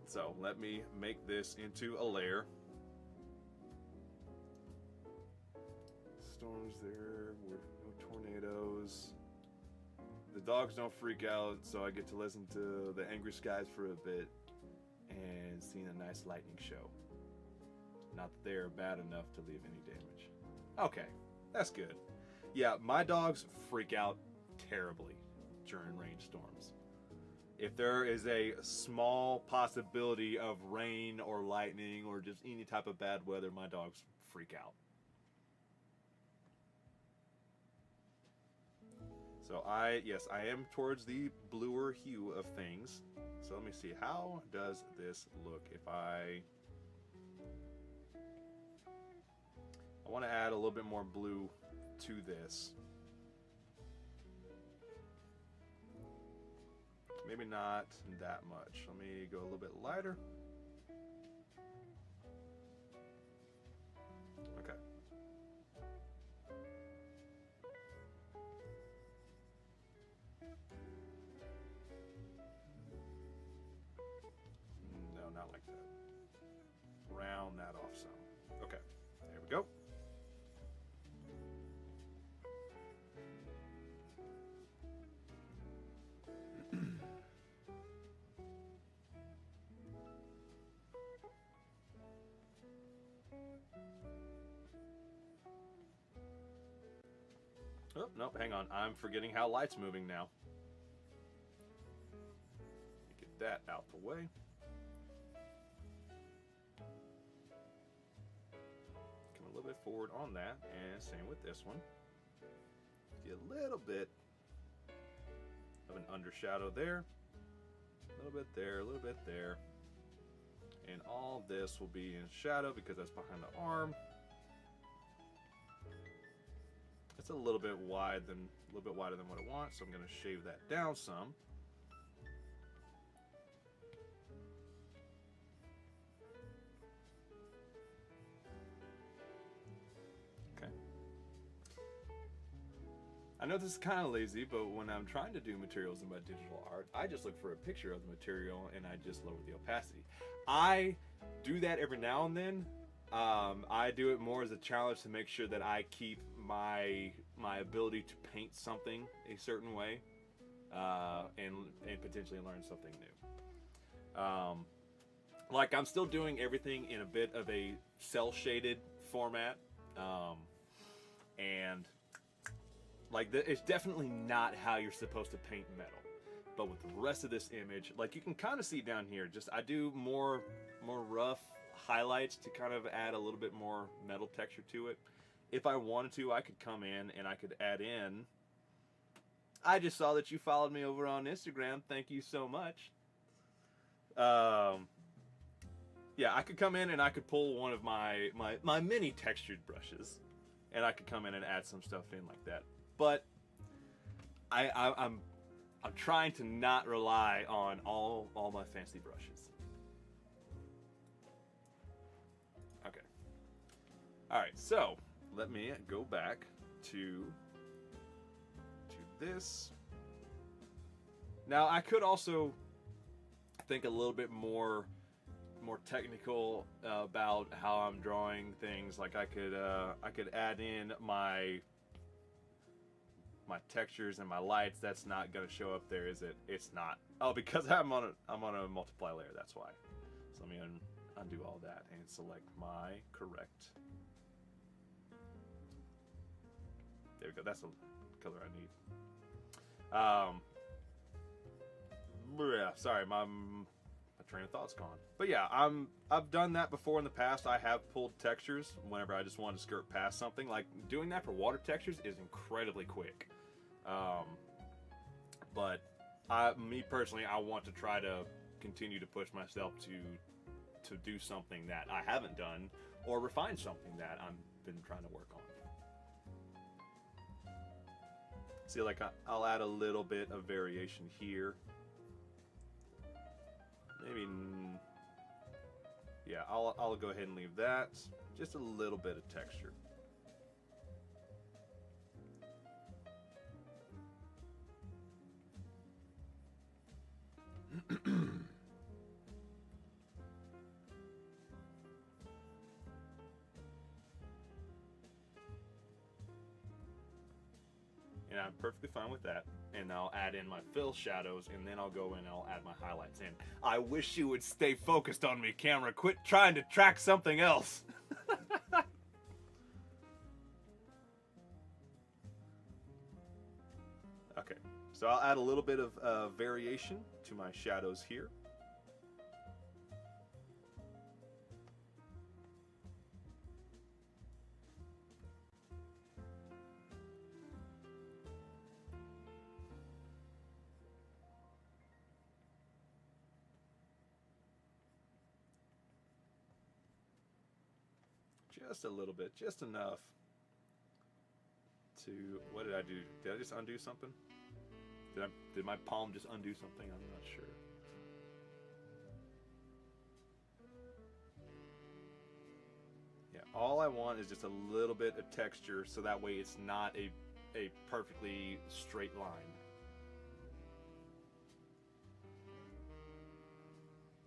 So let me make this into a layer. Storms there, no tornadoes. The dogs don't freak out, so I get to listen to the angry skies for a bit and seeing a nice lightning show. Not that they are bad enough to leave any damage. Okay, that's good. Yeah, my dogs freak out terribly during rainstorms. If there is a small possibility of rain or lightning or just any type of bad weather, my dogs freak out. So yes, I am towards the bluer hue of things. So let me see, how does this look if I want to add a little bit more blue to this. Maybe not that much. Let me go a little bit lighter. Okay. No, not like that. Round that off some. Okay, there we go. Oh, nope, hang on. I'm forgetting how light's moving now. Get that out the way. Come a little bit forward on that, and same with this one. Get a little bit of an undershadow there. A little bit there, a little bit there. And all this will be in shadow because that's behind the arm. It's a little bit wider than what I want, so I'm going to shave that down some. Okay. I know this is kind of lazy, but when I'm trying to do materials in my digital art, I just look for a picture of the material and I just lower the opacity. I do that every now and then. I do it more as a challenge to make sure that I keep my ability to paint something a certain way, and potentially learn something new. Like I'm still doing everything in a bit of a cell shaded format, and like it's definitely not how you're supposed to paint metal. But with the rest of this image, like you can kind of see down here, just I do more rough highlights to kind of add a little bit more metal texture to it. If I wanted to, I could come in and I could add in. I just saw that you followed me over on Instagram. Thank you so much. Yeah, I could come in and I could pull one of my mini textured brushes, and I could come in and add some stuff in like that. But I'm trying to not rely on all my fancy brushes. Okay. All right, so let me go back to this. Now I could also think a little bit more technical about how I'm drawing things. Like I could add in my textures and my lights. That's not going to show up there, is it? It's not. Oh, because I'm on a multiply layer. That's why. So let me undo all that and select my correct. There we go. That's the color I need. Yeah, sorry, my train of thought's gone. But yeah, I've done that before in the past. I have pulled textures whenever I just wanted to skirt past something. Like doing that for water textures is incredibly quick. But me personally, I want to try to continue to push myself to do something that I haven't done, or refine something that I've been trying to work on. See, like I'll add a little bit of variation here. Maybe, yeah, I'll go ahead and leave that. Just a little bit of texture. And I'm perfectly fine with that. And I'll add in my fill shadows, and then I'll go in and I'll add my highlights in. I wish you would stay focused on me, camera. Quit trying to track something else. Okay, so I'll add a little bit of variation to my shadows here. Just a little bit, just enough to, what did I do? Did I just undo something? Did my palm just undo something? I'm not sure. Yeah, all I want is just a little bit of texture, so that way it's not a perfectly straight line.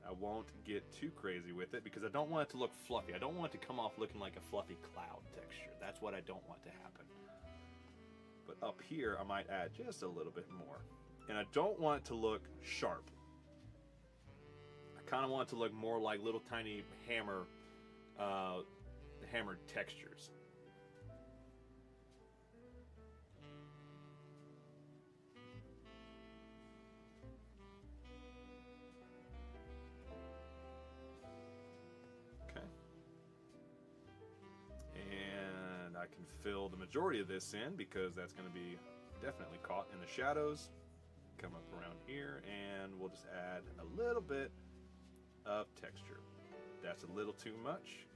I won't get too crazy with it because I don't want it to look fluffy. I don't want it to come off looking like a fluffy cloud texture. That's what I don't want to happen. But up here, I might add just a little bit more. And I don't want it to look sharp. I kind of want it to look more like little tiny hammered textures. And I can fill the majority of this in because that's going to be definitely caught in the shadows. Come up around here and we'll just add a little bit of texture. That's a little too much.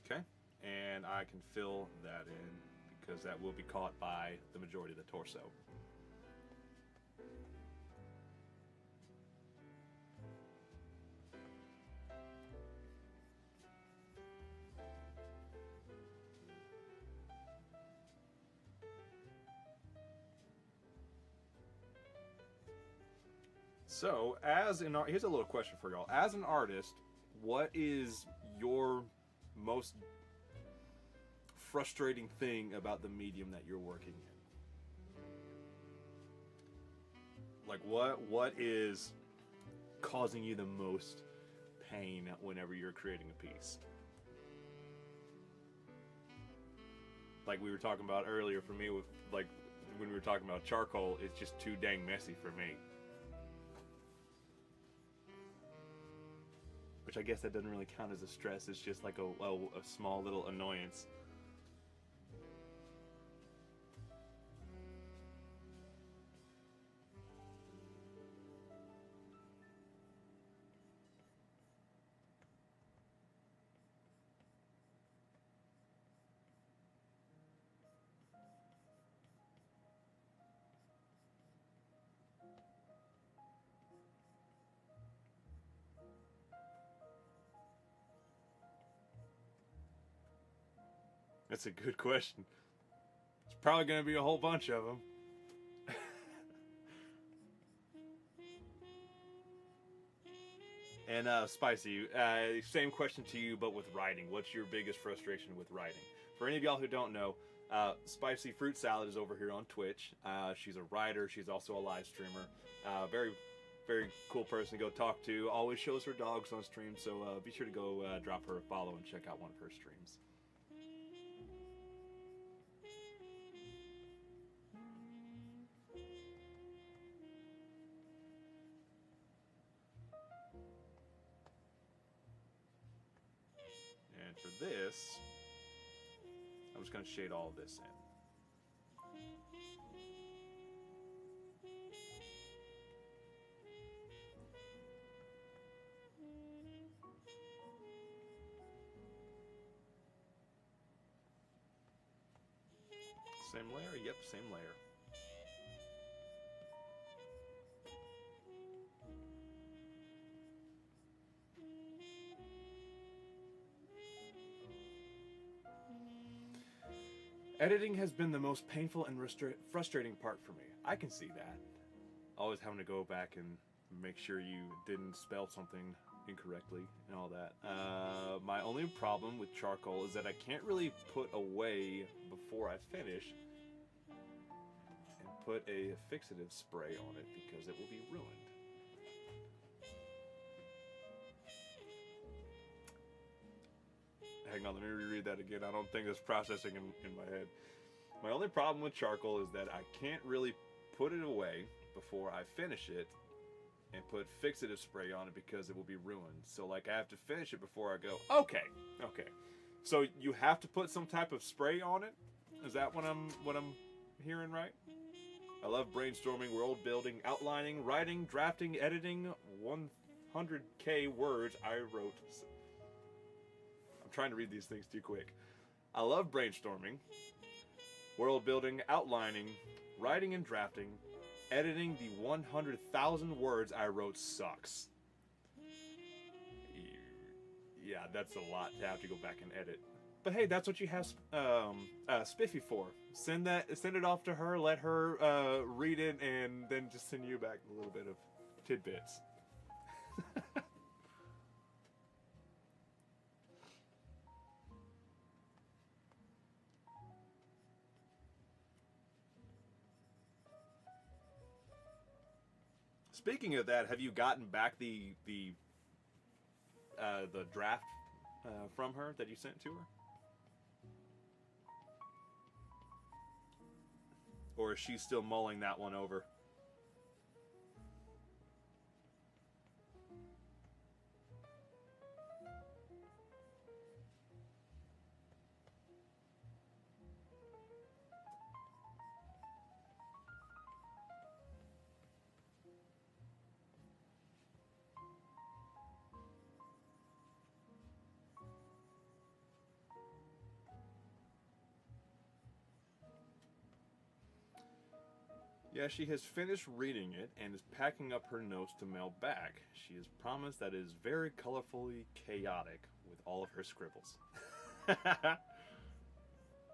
Okay, and I can fill that in because that will be caught by the majority of the torso. So, here's a little question for y'all. As an artist, what is your most frustrating thing about the medium that you're working in? Like, what is causing you the most pain whenever you're creating a piece? Like we were talking about earlier, for me, with like when we were talking about charcoal, it's just too dang messy for me. Which I guess that doesn't really count as a stress. It's just like a small little annoyance. That's a good question. It's probably going to be a whole bunch of them. And Spicy, same question to you, but with writing. What's your biggest frustration with writing? For any of y'all who don't know, Spicy Fruit Salad is over here on Twitch. She's a writer. She's also a live streamer. Very, very cool person to go talk to. Always shows her dogs on stream, so be sure to go drop her a follow and check out one of her streams. And for this, I'm just going to shade all of this in. Same layer? Yep, same layer. Editing has been the most painful and frustrating part for me. I can see that. Always having to go back and make sure you didn't spell something incorrectly and all that. My only problem with charcoal is that I can't really put away before I finish and put a fixative spray on it because it will be ruined. Hang on, let me reread that again. I don't think it's processing in my head. My only problem with charcoal is that I can't really put it away before I finish it and put fixative spray on it because it will be ruined. So like I have to finish it before I go, okay. So you have to put some type of spray on it? Is that what I'm hearing right? I love brainstorming, world building, outlining, writing, drafting, editing, 100K words I wrote. I'm trying to read these things too quick. I love brainstorming, world building, outlining, writing and drafting, editing. The 100,000 words I wrote sucks. Yeah, that's a lot to have to go back and edit. But hey, that's what you have Spiffy for. Send it off to her, let her read it, and then just send you back a little bit of tidbits. Speaking of that, have you gotten back the draft from her that you sent to her? Or is she still mulling that one over? Yeah, she has finished reading it and is packing up her notes to mail back. She has promised that it is very colorfully chaotic with all of her scribbles.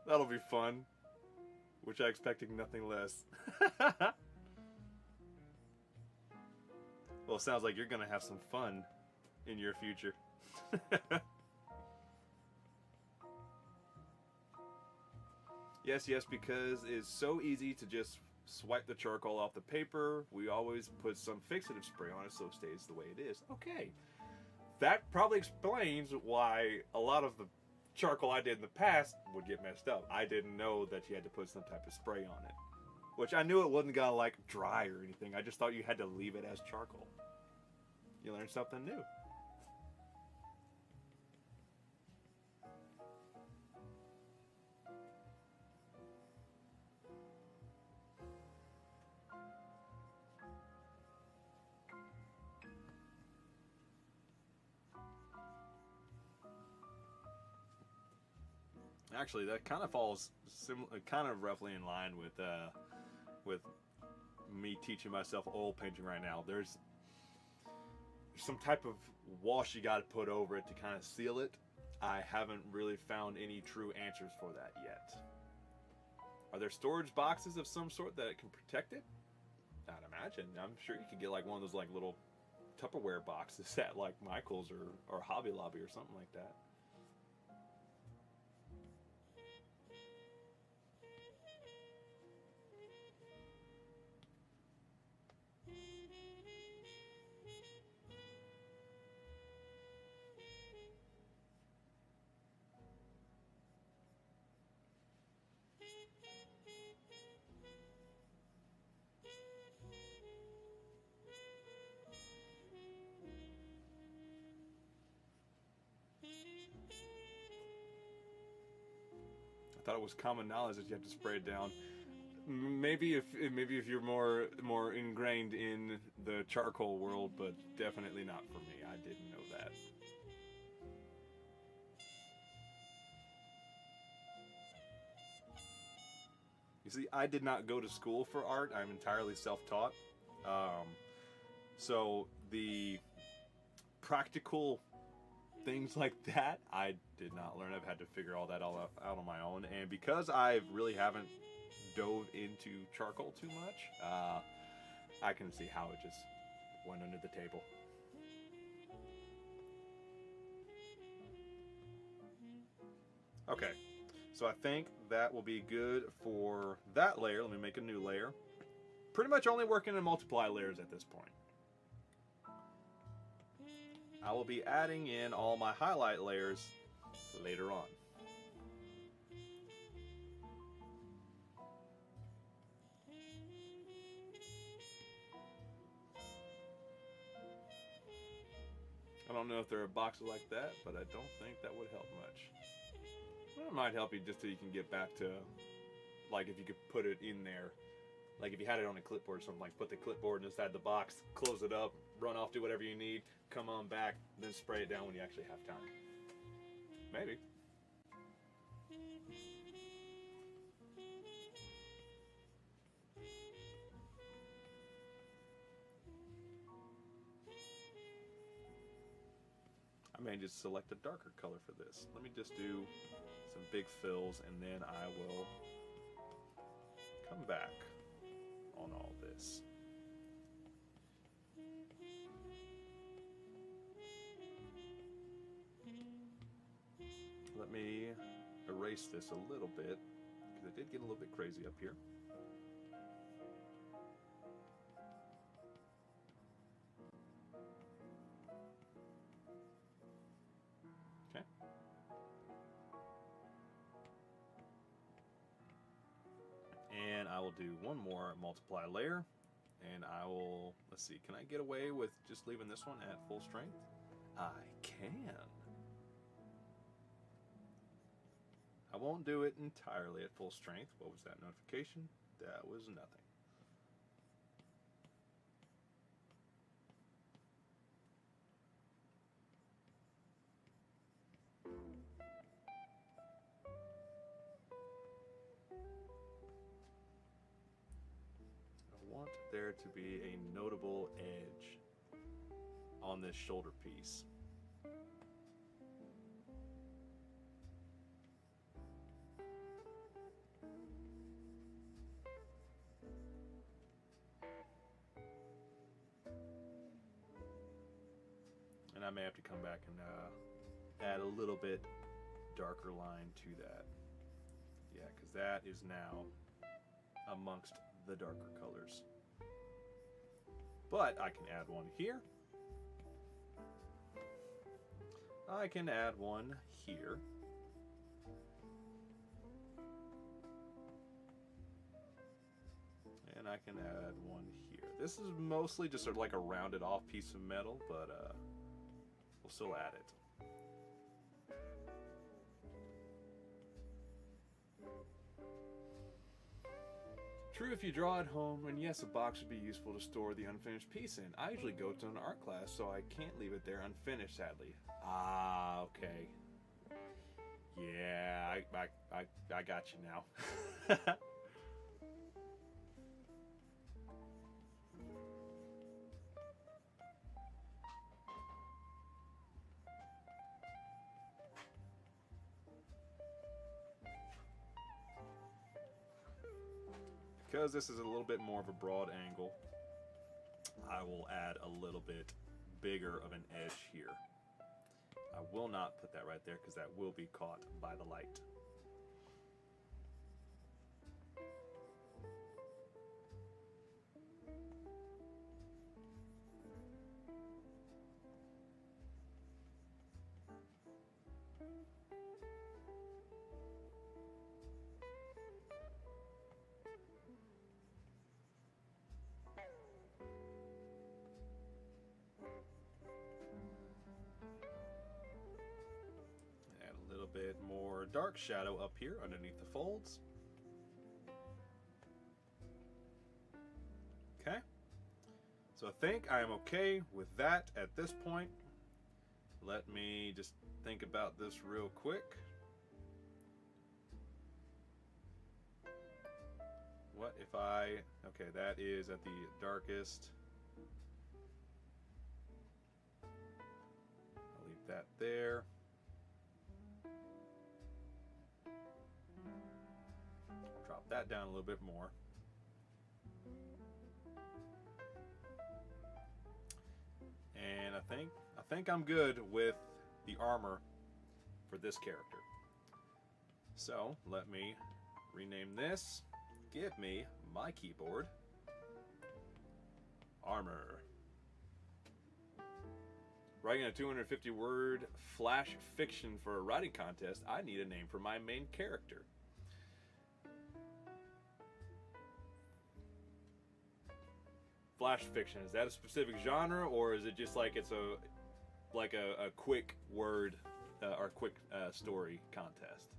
That'll be fun. Which I expected nothing less. Well, it sounds like you're gonna have some fun in your future. Yes, because it's so easy to just swipe the charcoal off the paper. We always put some fixative spray on it so it stays the way it is. Okay, that probably explains why a lot of the charcoal I did in the past would get messed up. I didn't know that you had to put some type of spray on it. Which I knew it wasn't gonna like dry or anything. I just thought you had to leave it as charcoal. You learn something new. Actually, that kind of falls kind of roughly in line with me teaching myself oil painting right now. There's some type of wash you got to put over it to kind of seal it. I haven't really found any true answers for that yet. Are there storage boxes of some sort that can protect it? I'd imagine. I'm sure you could get like one of those like little Tupperware boxes at like Michael's or Hobby Lobby or something like that. I thought it was common knowledge that you have to spray it down. Maybe if you're more ingrained in the charcoal world, but definitely not for me. I didn't know that. You see, I did not go to school for art. I'm entirely self-taught. So the practical things like that, I did not learn. I've had to figure all that out on my own. And because I really haven't dove into charcoal too much, I can see how it just went under the table. Okay, so I think that will be good for that layer. Let me make a new layer. Pretty much only working in multiply layers at this point. I will be adding in all my highlight layers later on. I don't know if there are boxes like that, but I don't think that would help much. Well, it might help you just so you can get back to, like if you could put it in there. Like if you had it on a clipboard or something, like put the clipboard inside the box, close it up, run off, do whatever you need, come on back, then spray it down when you actually have time. Maybe. I may just select a darker color for this. Let me just do some big fills and then I will come back on all this. Let me erase this a little bit because it did get a little bit crazy up here. Okay. And I will do one more multiply layer, and I will, let's see, can I get away with just leaving this one at full strength? I can. I won't do it entirely at full strength. What was that notification? That was nothing. there to be a notable edge on this shoulder piece. And I may have to come back and add a little bit darker line to that. Yeah, because that is now amongst the darker colors. But I can add one here. I can add one here. And I can add one here. This is mostly just sort of like a rounded off piece of metal, but we'll still add it. True if you draw at home, and yes, a box would be useful to store the unfinished piece in. I usually go to an art class, so I can't leave it there unfinished, sadly. Ah, okay. Yeah, I got you now. Because this is a little bit more of a broad angle, I will add a little bit bigger of an edge here. I will not put that right there because that will be caught by the light. Bit more dark shadow up here underneath the folds. Okay, so I think I am okay with that at this point. Let me just think about this real quick. What if I, okay, that is at the darkest. I'll leave that there. Drop that down a little bit more. And I think I'm good with the armor for this character. So let me rename this. Give me my keyboard. Armor. Writing a 250 word flash fiction for a writing contest, I need a name for my main character. Flash fiction, is that a specific genre, or is it just like it's a quick word or quick story contest?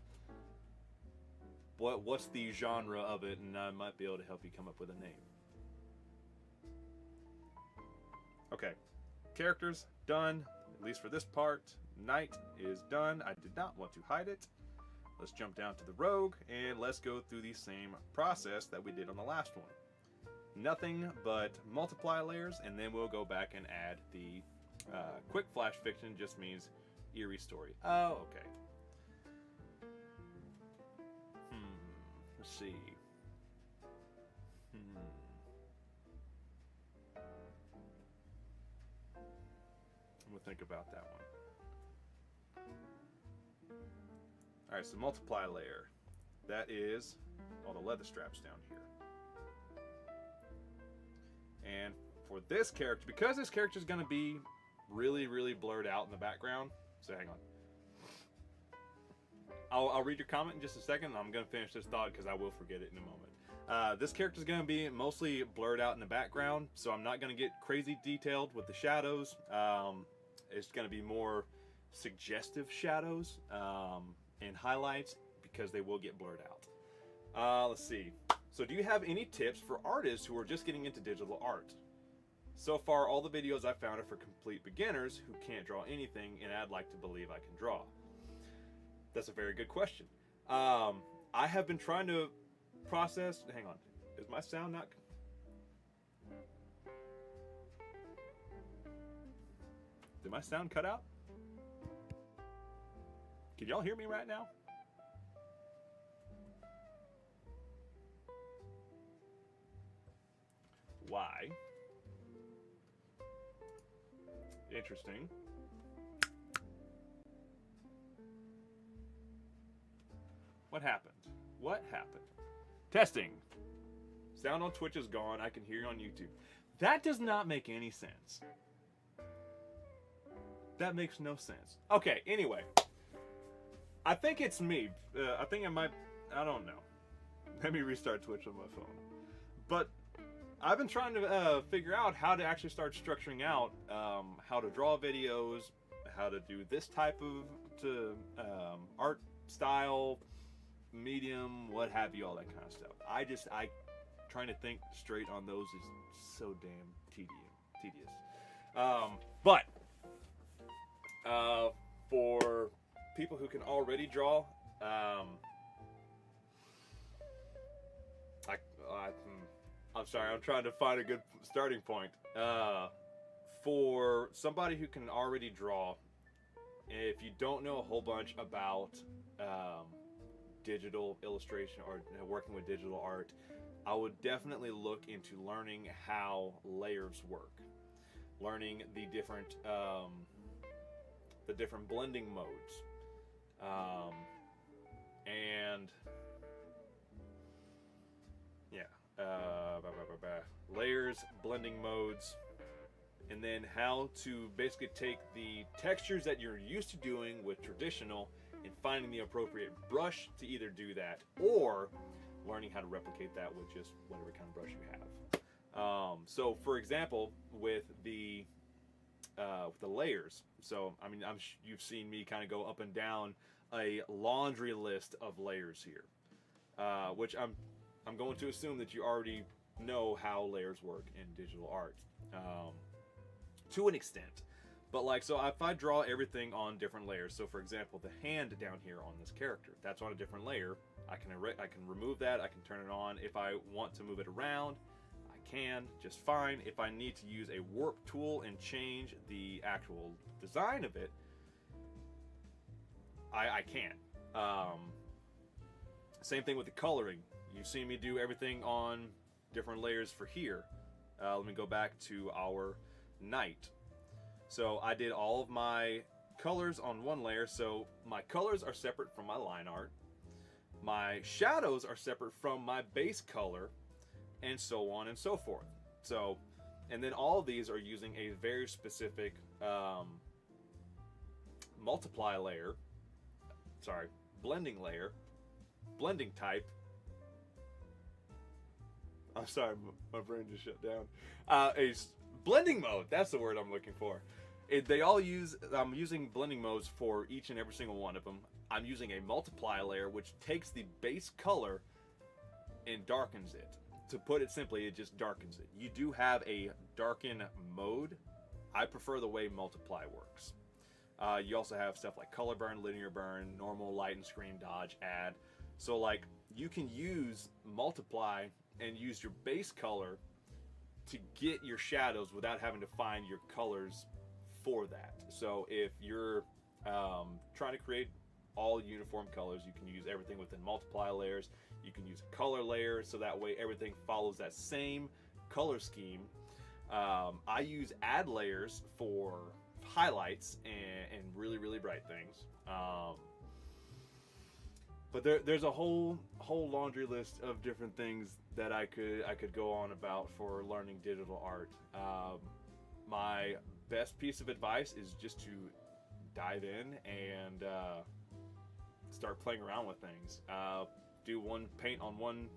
What's the genre of it, and I might be able to help you come up with a name. Okay, characters done, at least for this part. Night is done. I did not want to hide it. Let's jump down to the rogue and let's go through the same process that we did on the last one. Nothing but multiply layers, and then we'll go back and add the quick flash fiction. Just means eerie story. Oh, okay. Let's see. I'm gonna think about that one. All right, so multiply layer. That is all the leather straps down here. And for this character, because this character is going to be really, really blurred out in the background, so hang on. I'll read your comment in just a second, and I'm going to finish this thought because I will forget it in a moment. This character is going to be mostly blurred out in the background, so I'm not going to get crazy detailed with the shadows. It's going to be more suggestive shadows and highlights because they will get blurred out. Let's see. So do you have any tips for artists who are just getting into digital art? So far, all the videos I've found are for complete beginners who can't draw anything, and I'd like to believe I can draw. That's a very good question. I have been trying to process, hang on, is my sound not? Did my sound cut out? Can y'all hear me right now? Why? Interesting. What happened? What happened? Testing. Sound on Twitch is gone. I can hear you on YouTube. That does not make any sense. That makes no sense. Okay, anyway. I think it's me. I think I might... I don't know. Let me restart Twitch on my phone. But I've been trying to figure out how to actually start structuring out how to draw videos, how to do this type of art style, medium, what have you, all that kind of stuff. I trying to think straight on those is so damn tedious. But for people who can already draw, I'm sorry, I'm trying to find a good starting point. For somebody who can already draw, if you don't know a whole bunch about digital illustration or working with digital art, I would definitely look into learning how layers work, learning the different blending modes, and yeah, layers, blending modes, and then how to basically take the textures that you're used to doing with traditional and finding the appropriate brush to either do that, or learning how to replicate that with just whatever kind of brush you have. So for example, with the layers, so I mean, you've seen me kind of go up and down a laundry list of layers here, which I'm going to assume that you already know how layers work in digital art, to an extent. But like, so if I draw everything on different layers, so for example, the hand down here on this character, that's on a different layer. I can remove that, I can turn it on. If I want to move it around, I can just fine. If I need to use a warp tool and change the actual design of it, I can. Same thing with the coloring. You've seen me do everything on different layers for here. Let me go back to our night. So I did all of my colors on one layer, so my colors are separate from my line art. My shadows are separate from my base color, and so on and so forth. So, and then all of these are using a very specific multiply layer, sorry, blending layer, blending type. I'm sorry, my brain just shut down. A blending mode, that's the word I'm looking for. They all use, I'm using blending modes for each and every single one of them. I'm using a multiply layer, which takes the base color and darkens it. To put it simply, it just darkens it. You do have a darken mode. I prefer the way multiply works. You also have stuff like color burn, linear burn, normal, light and screen, dodge, add. So like, you can use multiply and use your base color to get your shadows without having to find your colors for that. So if you're trying to create all uniform colors, you can use everything within multiply layers. You can use a color layer, so that way everything follows that same color scheme. I use add layers for highlights and really, really bright things. But there's a whole laundry list of different things that I could go on about for learning digital art. My best piece of advice is just to dive in and start playing around with things. Do one paint on one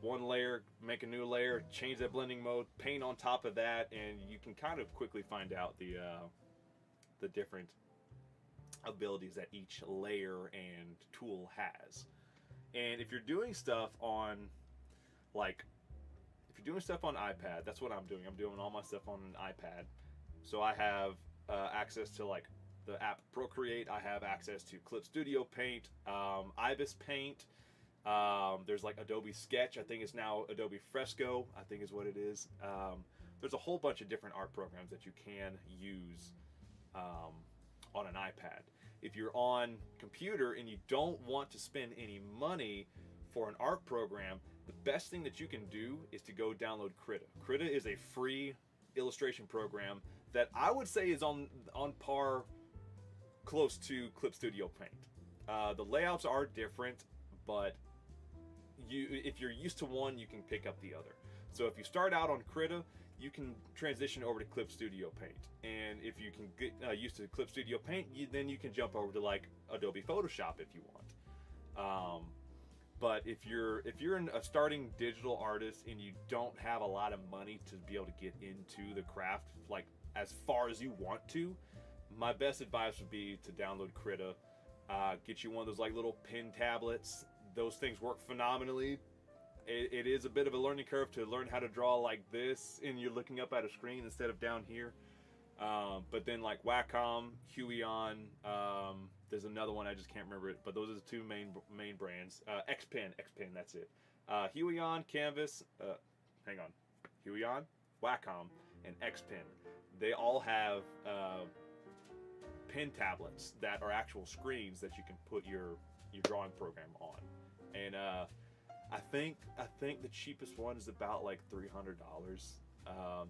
layer, make a new layer, change that blending mode, paint on top of that, and you can kind of quickly find out the different abilities that each layer and tool has. And if you're doing stuff on, like, if you're doing stuff on iPad, that's what I'm doing. I'm doing all my stuff on an iPad. So I have access to like the app Procreate. I have access to Clip Studio Paint, Ibis Paint. There's like Adobe Sketch. I think it's now Adobe Fresco, I think is what it is. There's a whole bunch of different art programs that you can use on an iPad. If you're on computer and you don't want to spend any money for an art program, the best thing that you can do is to go download Krita. Krita is a free illustration program that I would say is on par, close to Clip Studio Paint. The layouts are different, but if you're used to one, you can pick up the other. So if you start out on Krita, you can transition over to Clip Studio Paint, and if you can get used to Clip Studio Paint, then you can jump over to like Adobe Photoshop if you want. But if you're a starting digital artist and you don't have a lot of money to be able to get into the craft like as far as you want to, my best advice would be to download Krita. Get you one of those like little pen tablets. Those things work phenomenally. It is a bit of a learning curve to learn how to draw like this and you're looking up at a screen instead of down here. But then like Wacom, Huion, there's another one I just can't remember it, but those are the two main brands. Xpen, that's it. Huion, Canvas, Huion, Wacom, and Xpen. They all have pen tablets that are actual screens that you can put your drawing program on. And I think the cheapest one is about like $300.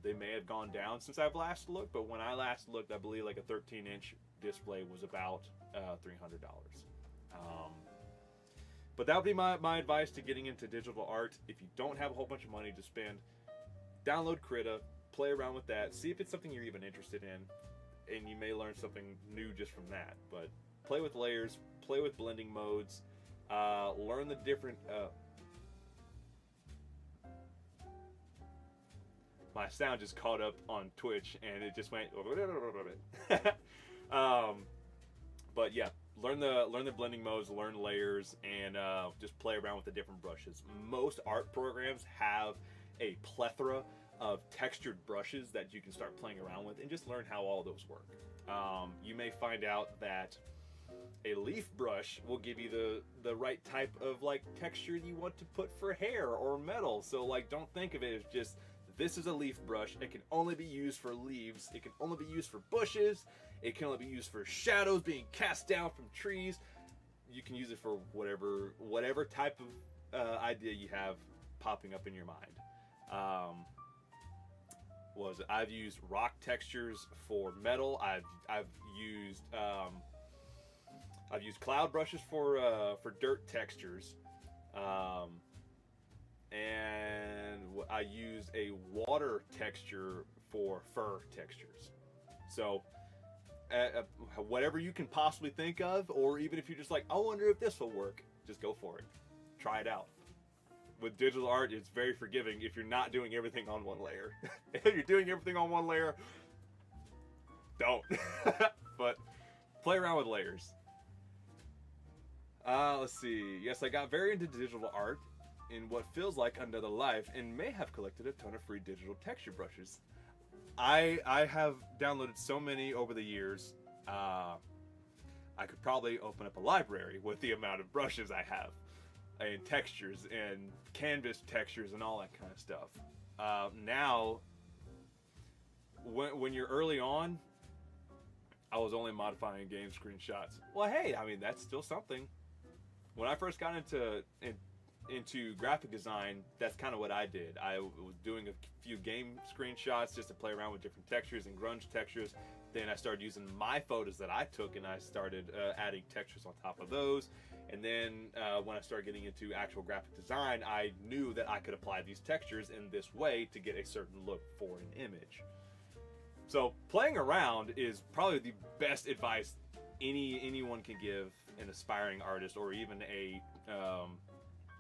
They may have gone down since I've last looked, but when I last looked, I believe like a 13-inch display was about $300. But that would be my advice to getting into digital art. If you don't have a whole bunch of money to spend, download Krita, play around with that, see if it's something you're even interested in, and you may learn something new just from that. But play with layers, play with blending modes, learn the different my sound just caught up on Twitch and it just went but yeah, learn the blending modes, learn layers, and just play around with the different brushes. Most art programs have a plethora of textured brushes that you can start playing around with and just learn how all those work. You may find out that a leaf brush will give you the right type of like texture you want to put for hair or metal. So like, don't think of it as just, this is a leaf brush. It can only be used for leaves. It can only be used for bushes. It can only be used for shadows being cast down from trees. You can use it for whatever type of idea you have popping up in your mind. I've used rock textures for metal. I've used cloud brushes for dirt textures. And I used a water texture for fur textures. So whatever you can possibly think of, or even if you're just like, I wonder if this will work, just go for it. Try it out. With digital art, it's very forgiving if you're not doing everything on one layer. If you're doing everything on one layer, don't. But play around with layers. Let's see. Yes, I got very into digital art in what feels like another life, and may have collected a ton of free digital texture brushes. I have downloaded so many over the years. I could probably open up a library with the amount of brushes I have, and textures and canvas textures and all that kind of stuff. Now, when you're early on, I was only modifying game screenshots. Well, hey, I mean, that's still something. When I first got into graphic design, that's kind of what I did. I was doing a few game screenshots just to play around with different textures and grunge textures. Then I started using my photos that I took and I started adding textures on top of those. And then when I started getting into actual graphic design, I knew that I could apply these textures in this way to get a certain look for an image. So playing around is probably the best advice anyone can give an aspiring artist, or even a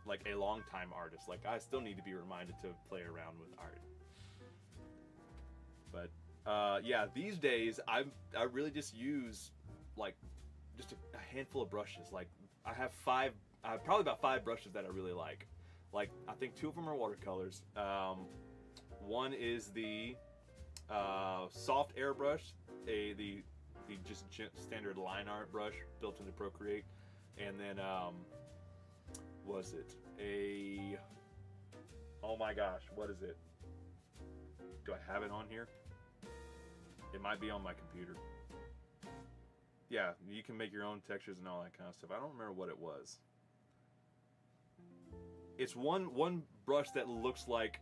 like a long-time artist. Like, I still need to be reminded to play around with art. But yeah, these days I really just use like just a handful of brushes. Like, I have probably about 5 brushes that I really like. Like, I think 2 of them are watercolors. One is the soft airbrush, the just standard line art brush built into Procreate, and then was it a, oh my gosh, what is it? Do I have it on here? It might be on my computer. yeah, you can make your own textures and all that kind of stuff. I don't remember what it was. It's one brush that looks like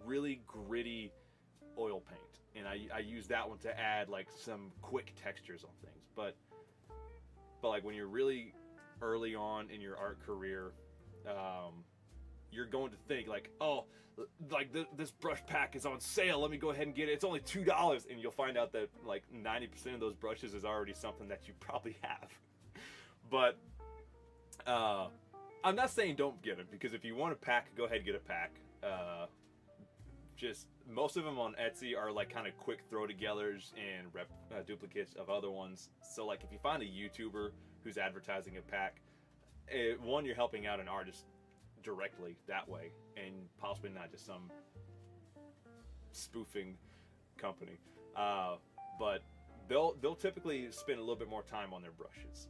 really gritty oil paint, and I use that one to add like some quick textures on things. But like when you're really early on in your art career, you're going to think like, oh, like this brush pack is on sale, let me go ahead and get it, it's only $2, and you'll find out that like 90% of those brushes is already something that you probably have. But I'm not saying don't get it, because if you want a pack, go ahead and get a pack. Just most of them on Etsy are like kind of quick throw togethers and duplicates of other ones. So like if you find a YouTuber who's advertising a pack, one, you're helping out an artist directly that way, and possibly not just some spoofing company. But they'll typically spend a little bit more time on their brushes,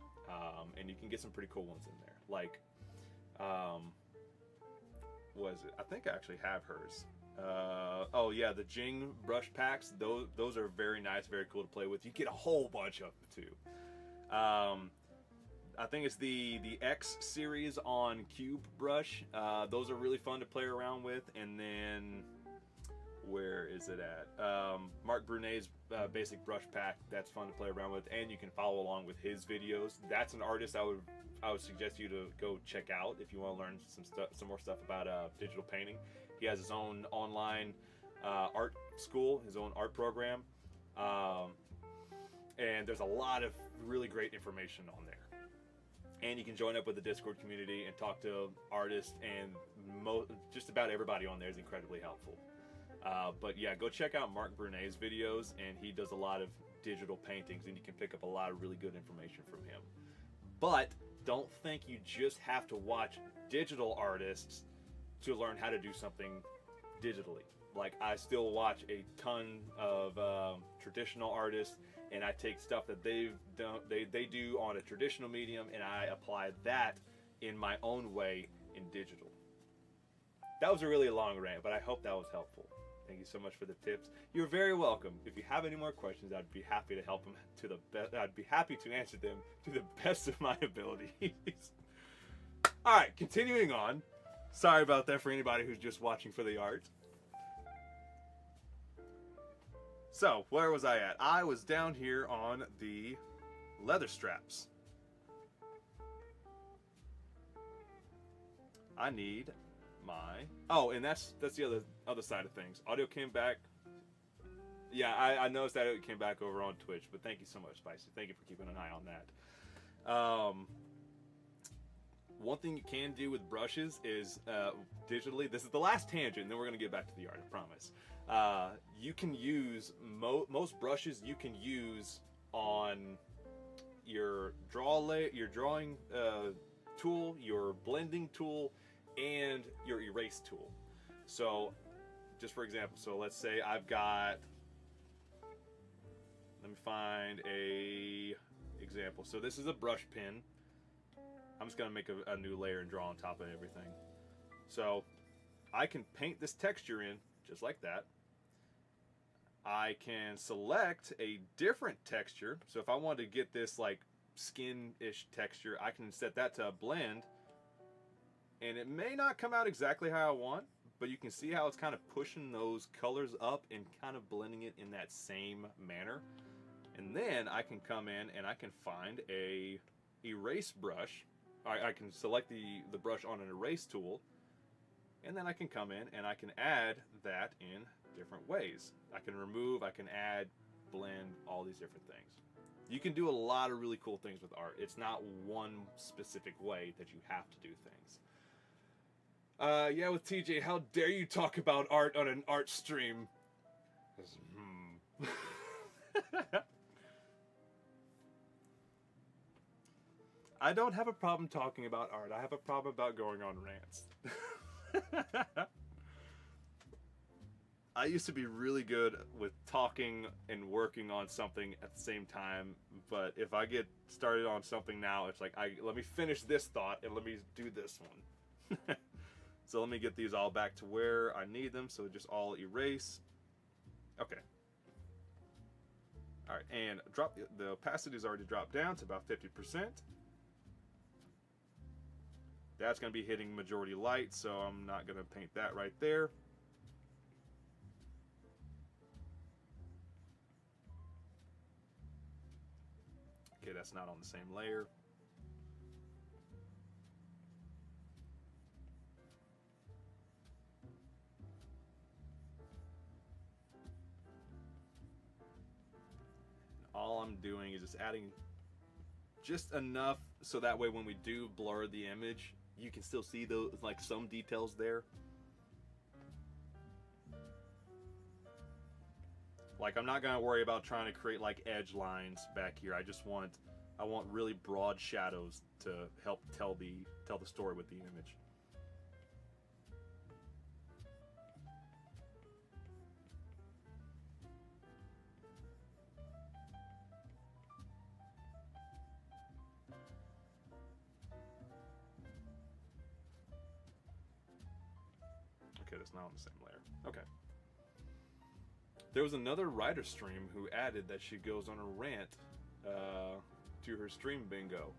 and you can get some pretty cool ones in there. Like, was it? I think I actually have hers. Oh yeah, the Jing brush packs. Those are very nice, very cool to play with. You get a whole bunch of them too. I think it's the X series on Cube brush. Those are really fun to play around with. And then, where is it at? Mark Brunet's basic brush pack. That's fun to play around with, and you can follow along with his videos. That's an artist I would suggest you to go check out if you want to learn some more stuff about digital painting. He has his own online art school, his own art program, and there's a lot of really great information on there. And you can join up with the Discord community and talk to artists, and just about everybody on there is incredibly helpful. But yeah, go check out Mark Brunet's videos, and he does a lot of digital paintings, and you can pick up a lot of really good information from him. But don't think you just have to watch digital artists to learn how to do something digitally. Like, I still watch a ton of traditional artists, and I take stuff that they do on a traditional medium, and I apply that in my own way in digital. That was a really long rant, but I hope that was helpful. Thank you so much for the tips. You're very welcome. If you have any more questions, I'd be happy to help them to the best. I'd be happy to answer them to the best of my abilities. All right, continuing on. Sorry about that for anybody who's just watching for the art. So, where was I at? I was down here on the leather straps. I need my... Oh, and that's the other side of things. Audio came back. Yeah, I noticed that it came back over on Twitch, but thank you so much, Spicy. Thank you for keeping an eye on that. One thing you can do with brushes is digitally, this is the last tangent, and then we're going to get back to the art, I promise. You can use, most brushes you can use on your drawing tool, your blending tool, and your erase tool. So, just for example, so let's say I've got, let me find a example. So this is a brush pen. I'm just gonna make a new layer and draw on top of everything. So I can paint this texture in just like that. I can select a different texture. So if I want to get this like skin-ish texture, I can set that to a blend. And it may not come out exactly how I want, but you can see how it's kind of pushing those colors up and kind of blending it in that same manner. And then I can come in and I can find a erase brush. I can select the brush on an erase tool, and then I can come in and I can add that in different ways. I can remove, I can add, blend, all these different things. You can do a lot of really cool things with art. It's not one specific way that you have to do things. Yeah, with TJ, how dare you talk about art on an art stream? I don't have a problem talking about art. I have a problem about going on rants. I used to be really good with talking and working on something at the same time, but if I get started on something now, it's like, let me finish this thought and let me do this one. So let me get these all back to where I need them, so just all erase. Okay. All right, and drop the opacity is already dropped down to about 50%. That's going to be hitting majority light, so I'm not going to paint that right there. Okay, that's not on the same layer. And all I'm doing is just adding just enough so that way when we do blur the image, you can still see those, like, some details there. Like, I'm not gonna worry about trying to create like edge lines back here. I want really broad shadows to help tell the story with the image. Okay, that's not on the same layer. Okay. There was another writer stream who added that she goes on a rant to her stream bingo.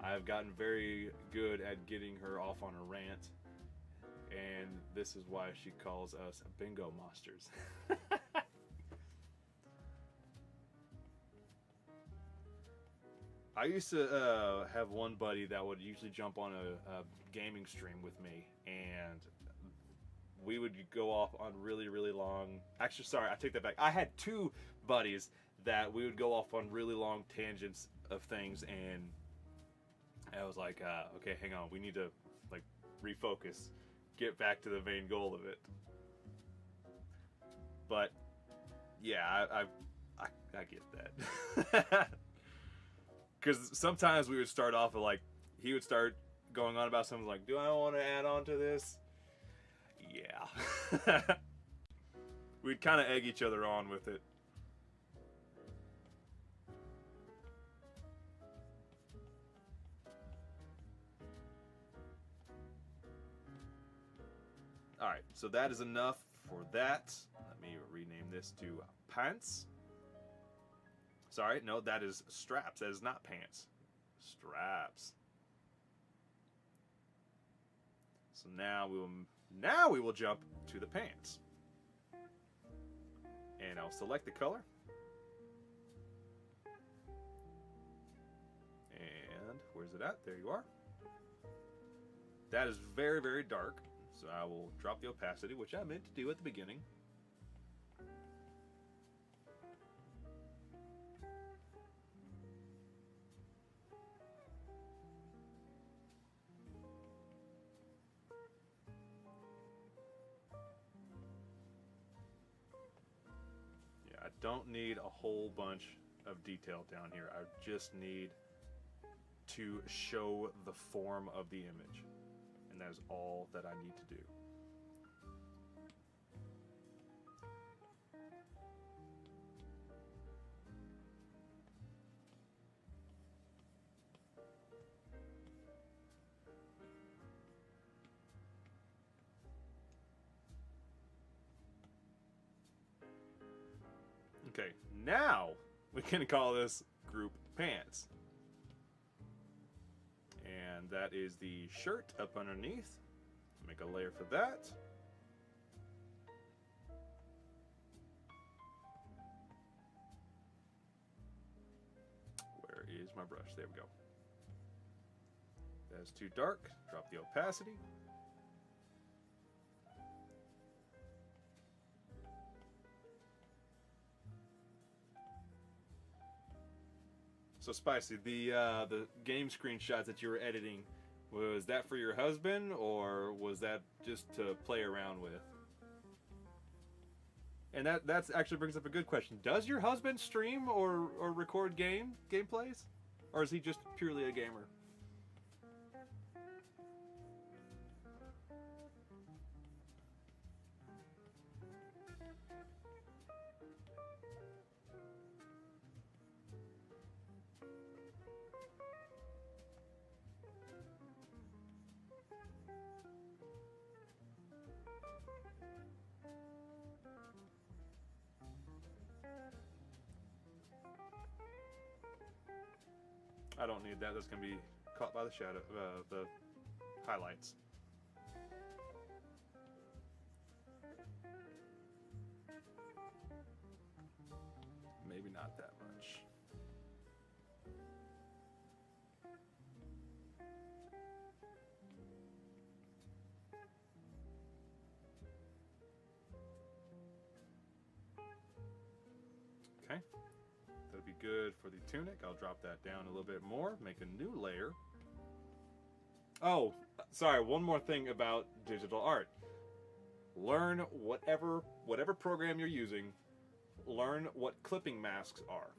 I've gotten very good at getting her off on a rant, and this is why she calls us bingo monsters. I used to have one buddy that would usually jump on a gaming stream with me, and we would go off on really, really long... Actually, sorry, I take that back. I had two buddies that we would go off on really long tangents of things, and I was like, okay, hang on, we need to like refocus, get back to the main goal of it. But yeah, I get that. Because sometimes we would start off with, like, he would start going on about something like, do I want to add on to this? Yeah. We'd kind of egg each other on with it. Alright, so that is enough for that. Let me rename this to pants. Sorry, no, that is straps. That is not pants. Straps. So now we will jump to the pants. And I'll select the color. And where's it at? There you are. That is very, very dark. So I will drop the opacity, which I meant to do at the beginning. Yeah, I don't need a whole bunch of detail down here. I just need to show the form of the image. And that is all that I need to do. Okay, now we can call this group pants. And that is the shirt up underneath. Make a layer for that. Where is my brush? There we go. That's too dark. Drop the opacity. So Spicy, the game screenshots that you were editing, was that for your husband, or was that just to play around with? And that actually brings up a good question. Does your husband stream or record gameplays? Or is he just purely a gamer? I don't need that. That's going to be caught by the shadow, the highlights. Maybe not that much. Okay, that'll be good for the tunic. I'll drop that down a little bit more, make a new layer. Oh, sorry, one more thing about digital art. Learn whatever program you're using, learn what clipping masks are.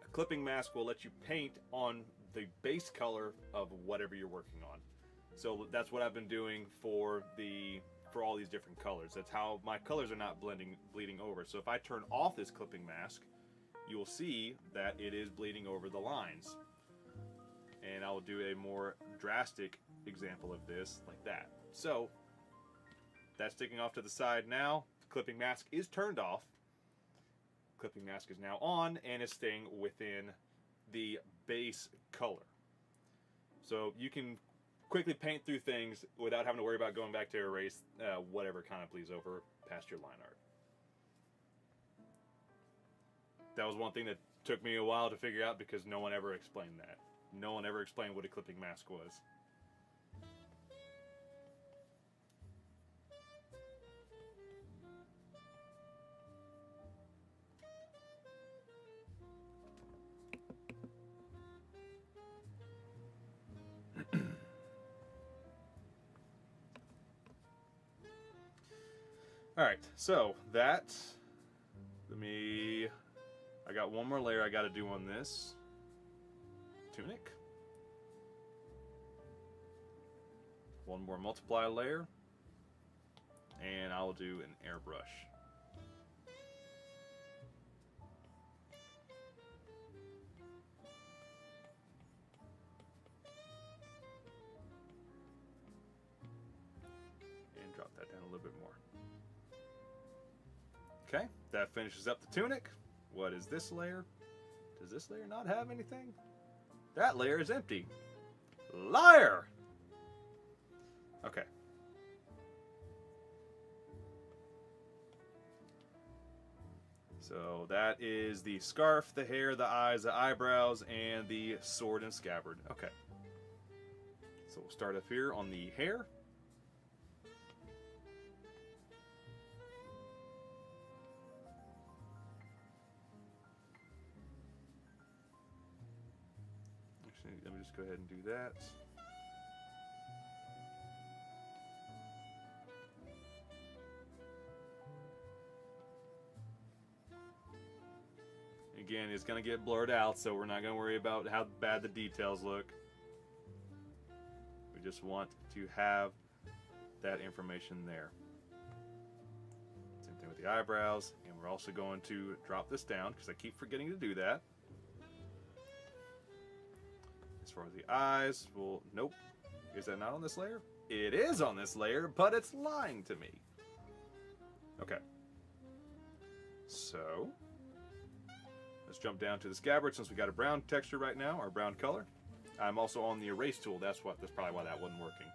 A clipping mask will let you paint on the base color of whatever you're working on. So that's what I've been doing for all these different colors. That's how my colors are not bleeding over. So if I turn off this clipping mask, you will see that it is bleeding over the lines. And I will do a more drastic example of this like that. So that's sticking off to the side now. The clipping mask is turned off. Clipping mask is now on and is staying within the base color. So you can quickly paint through things without having to worry about going back to erase whatever kind of bleeds over past your line art. That was one thing that took me a while to figure out because no one ever explained that. No one ever explained what a clipping mask was. Alright, so that, I got one more layer I got to do on this tunic. One more multiply layer, and I'll do an airbrush. And drop that down a little bit more. Okay, that finishes up the tunic. What is this layer? Does this layer not have anything? That layer is empty. Liar! Okay. So that is the scarf, the hair, the eyes, the eyebrows, and the sword and scabbard. Okay. So we'll start up here on the hair. Actually, let me just go ahead and do that. Again, it's going to get blurred out, so we're not going to worry about how bad the details look. We just want to have that information there. Same thing with the eyebrows, and we're also going to drop this down because I keep forgetting to do that. As far as the eyes, well, nope. Is that not on this layer? It is on this layer, but it's lying to me. Okay. So let's jump down to the scabbard since we got a brown texture right now, or brown color. I'm also on the erase tool. That's probably why that wasn't working.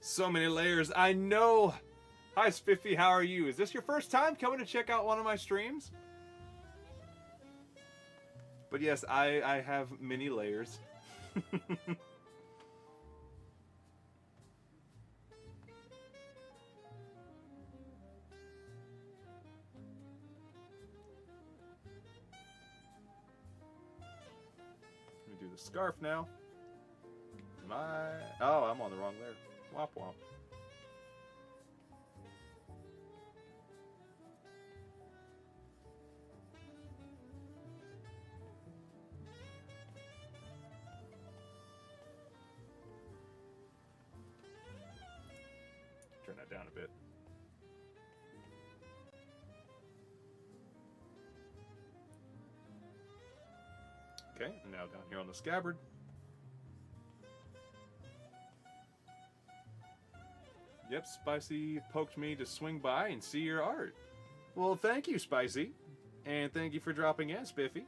So many layers. I know. Hi Spiffy, how are you? Is this your first time coming to check out one of my streams? But yes, I have many layers. Let me do the scarf now. Oh, I'm on the wrong layer. Womp womp. Turn that down a bit. Okay, and now down here on the scabbard. Yep, Spicy poked me to swing by and see your art. Well, thank you, Spicy. And thank you for dropping in, Spiffy.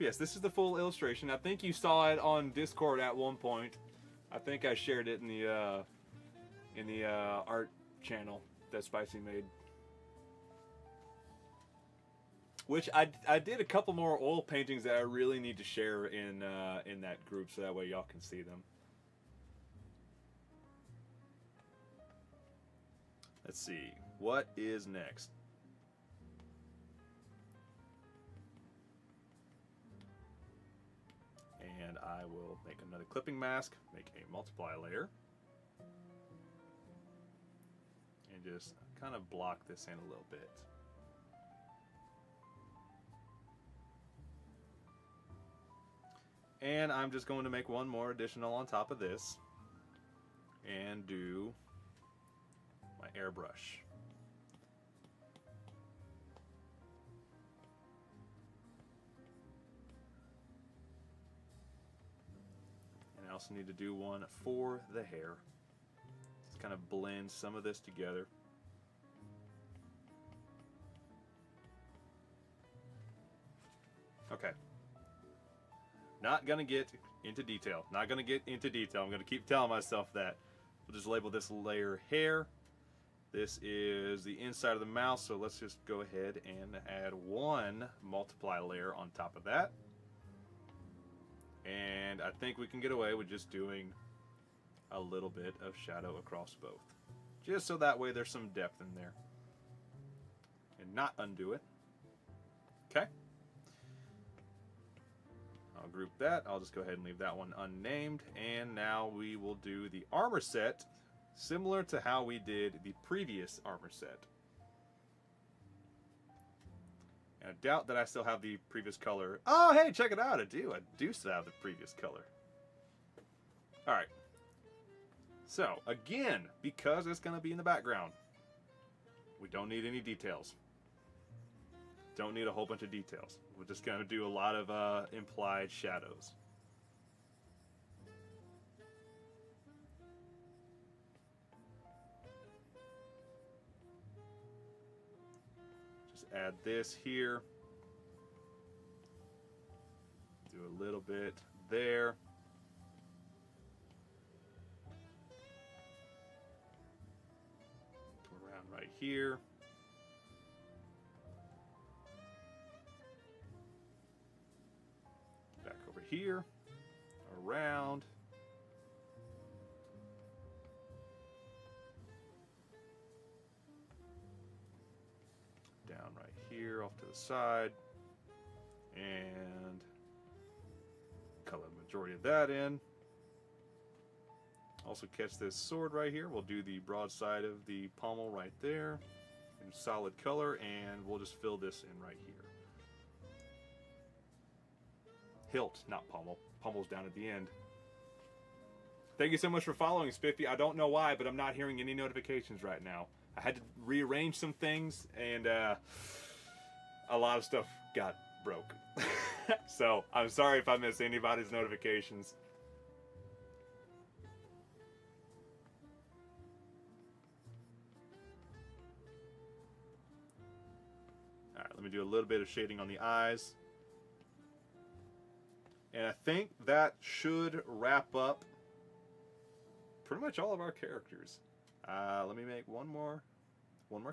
Yes, this is the full illustration. I think you saw it on Discord at one point. I think I shared it in the art channel that Spicy made. Which I did a couple more oil paintings that I really need to share in that group, so that way y'all can see them. Let's see, what is next? And I will make another clipping mask, make a multiply layer, and just kind of block this in a little bit. And I'm just going to make one more additional on top of this and do my airbrush. And I also need to do one for the hair. Just kind of blend some of this together. Okay. Not gonna get into detail. Not gonna get into detail. I'm gonna keep telling myself that. We'll just label this layer hair. This is the inside of the mouth, so let's just go ahead and add one multiply layer on top of that. And I think we can get away with just doing a little bit of shadow across both. Just so that way there's some depth in there. And not undo it. Okay? I'll group that. I'll just go ahead and leave that one unnamed. And now we will do the armor set similar to how we did the previous armor set. And I doubt that I still have the previous color. Oh, hey, check it out. I do still have the previous color. All right. So, again, because it's going to be in the background, we don't need any details. Don't need a whole bunch of details. We're just going to do a lot of implied shadows. Just add this here. Do a little bit there. Around right here. Here, around, down right here off to the side, and color the majority of that in. Also catch this sword right here. We'll do the broad side of the pommel right there in solid color, and we'll just fill this in right here. Hilt, not pommel. Pommel's down at the end. Thank you so much for following, Spiffy. I don't know why, but I'm not hearing any notifications right now. I had to rearrange some things, and a lot of stuff got broke. So I'm sorry if I miss anybody's notifications. All right, let me do a little bit of shading on the eyes. And I think that should wrap up pretty much all of our characters. Let me make one more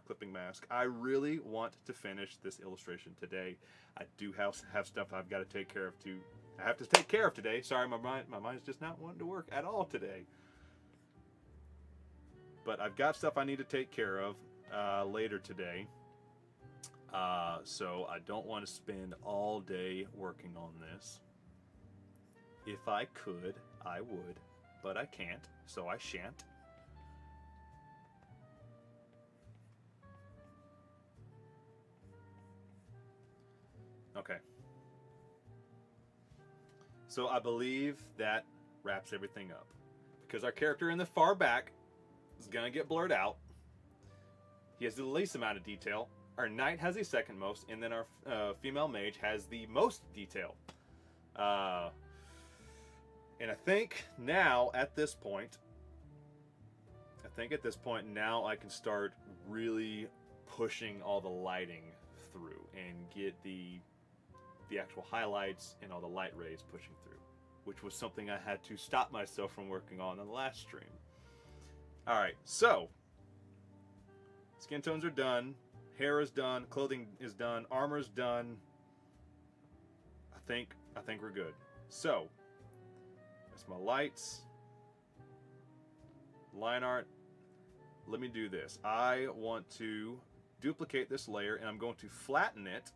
clipping mask. I really want to finish this illustration today. I do have stuff I've got to take care of too. I have to take care of today. Sorry, my mind's just not wanting to work at all today. But I've got stuff I need to take care of later today. So I don't want to spend all day working on this. If I could, I would, but I can't, so I shan't. Okay. So I believe that wraps everything up. Because our character in the far back is going to get blurred out. He has the least amount of detail. Our knight has the second most, and then our female mage has the most detail. And I think now, at this point, I think at this point now I can start really pushing all the lighting through and get the actual highlights and all the light rays pushing through, which was something I had to stop myself from working on in the last stream. Alright, so skin tones are done, hair is done, clothing is done, armor is done. I think we're good. So that's my lights, line art. Let me do this. I want to duplicate this layer and I'm going to flatten it.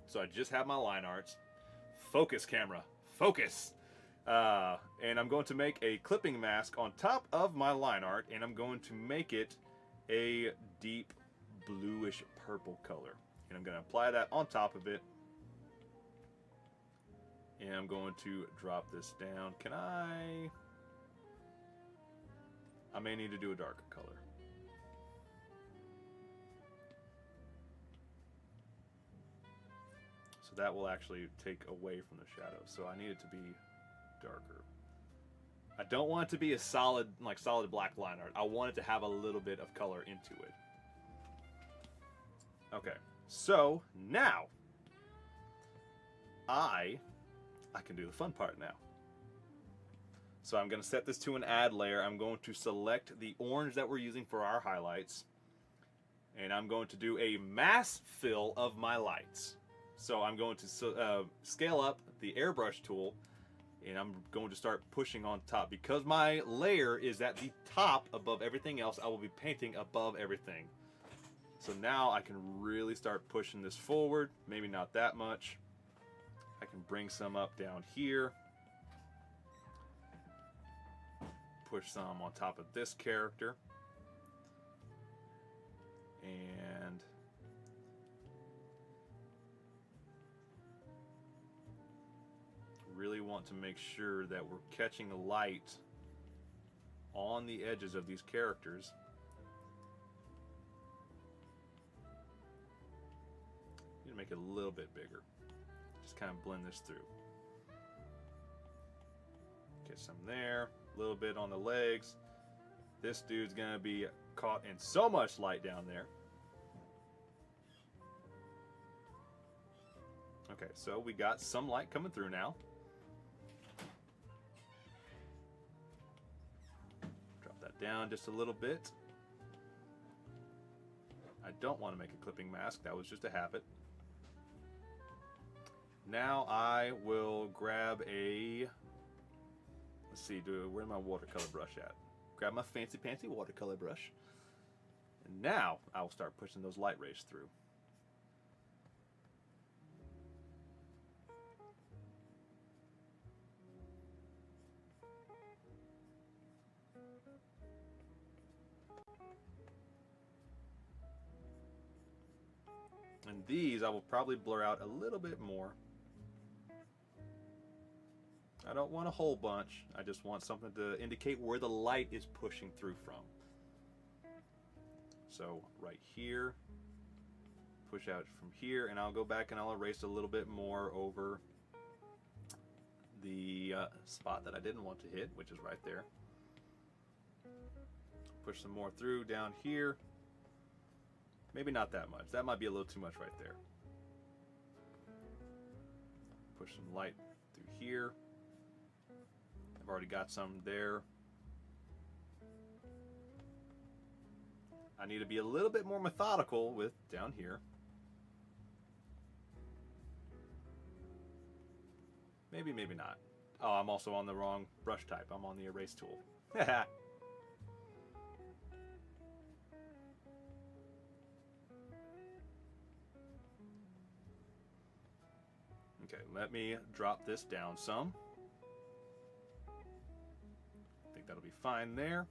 So I just have my line arts. Focus, camera, focus. And I'm going to make a clipping mask on top of my line art, and I'm going to make it a deep bluish purple color. And I'm going to apply that on top of it. And I'm going to drop this down. I may need to do a darker color. So that will actually take away from the shadows. So I need it to be darker. I don't want it to be a solid black line art. I want it to have a little bit of color into it. Okay, so now I can do the fun part now. So I'm going to set this to an add layer. I'm going to select the orange that we're using for our highlights, and I'm going to do a mass fill of my lights. So I'm going to scale up the airbrush tool, and I'm going to start pushing on top. Because my layer is at the top above everything else, I will be painting above everything. So now I can really start pushing this forward. Maybe not that much. I can bring some up down here. Push some on top of this character. And really want to make sure that we're catching the light on the edges of these characters. Need to make it a little bit bigger. Just kind of blend this through. Get some there, a little bit on the legs. This dude's gonna be caught in so much light down there. Okay, so we got some light coming through now. Drop that down just a little bit. I don't want to make a clipping mask, that was just a habit. Now I will grab a, let's see, where's my watercolor brush at? Grab my fancy pantsy watercolor brush. And now I will start pushing those light rays through. And these I will probably blur out a little bit more. I don't want a whole bunch. I just want something to indicate where the light is pushing through from. So right here, push out from here, and I'll go back and I'll erase a little bit more over the spot that I didn't want to hit, which is right there. Push some more through down here. Maybe not that much. That might be a little too much right there. Push some light through here. I've already got some there. I need to be a little bit more methodical with down here. Maybe, maybe not. Oh, I'm also on the wrong brush type. I'm on the erase tool. Okay, let me drop this down some. I think that'll be fine there.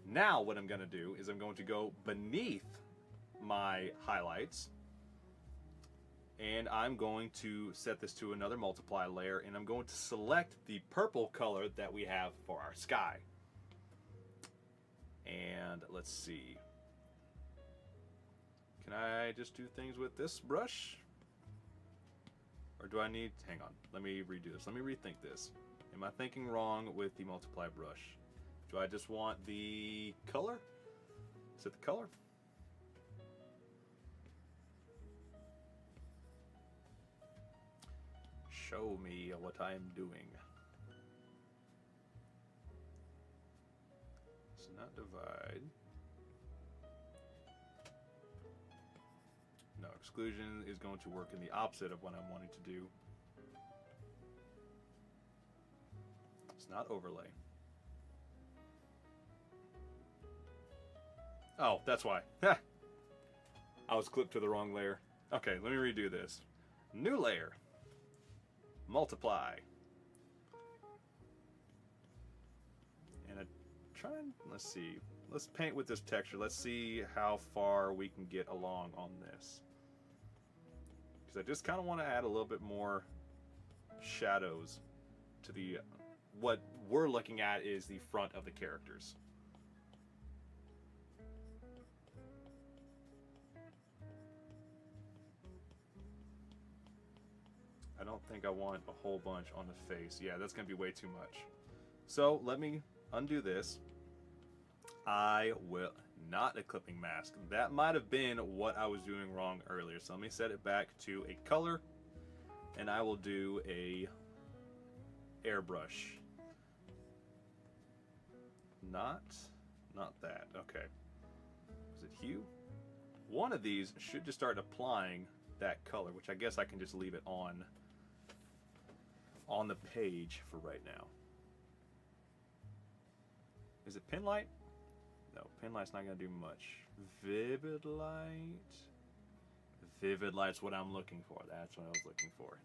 Now what I'm going to do is I'm going to go beneath my highlights, and I'm going to set this to another multiply layer, and I'm going to select the purple color that we have for our sky. And let's see. Can I just do things with this brush? Or do I need, hang on, let me redo this. Let me rethink this. Am I thinking wrong with the multiply brush? Do I just want the color? Is it the color? Show me what I'm doing. It's not divide. No, exclusion is going to work in the opposite of what I'm wanting to do. It's not overlay. Oh, that's why. I was clipped to the wrong layer. Okay, let me redo this. New layer. Multiply. And let's see. Let's paint with this texture. Let's see how far we can get along on this. Because I just kind of want to add a little bit more shadows to the... What we're looking at is the front of the characters. I don't think I want a whole bunch on the face. Yeah, that's going to be way too much. So let me undo this. I will not a clipping mask. That might have been what I was doing wrong earlier. So let me set it back to a color, and I will do a airbrush. Not that. Okay. Is it hue? One of these should just start applying that color, which I guess I can just leave it on the page for right now. Is it pin light? No, pin light's not gonna do much. Vivid light. Vivid light's what I'm looking for. That's what I was looking for.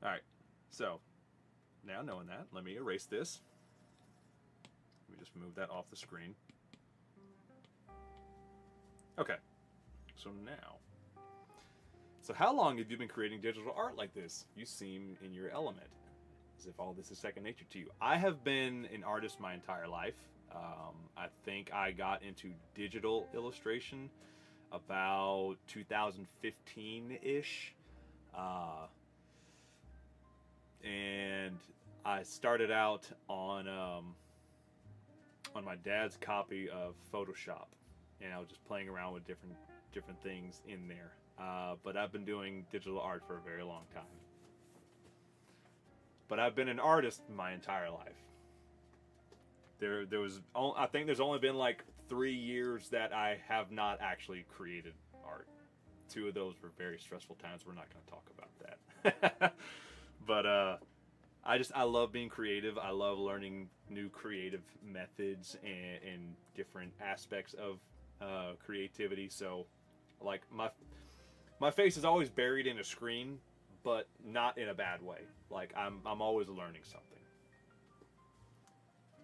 Alright, so now knowing that, let me erase this. Let me just move that off the screen. Okay, so now, how long have you been creating digital art like this? You seem in your element, as if all this is second nature to you. I have been an artist my entire life. I think I got into digital illustration about 2015-ish. And I started out on my dad's copy of Photoshop, and I was just playing around with different things in there. But I've been doing digital art for a very long time. But I've been an artist my entire life. I think there's only been like 3 years that I have not actually created art. 2 of those were very stressful times. We're not going to talk about that. But I love being creative. I love learning new creative methods and different aspects of creativity. So, like my face is always buried in a screen, but not in a bad way. Like I'm always learning something.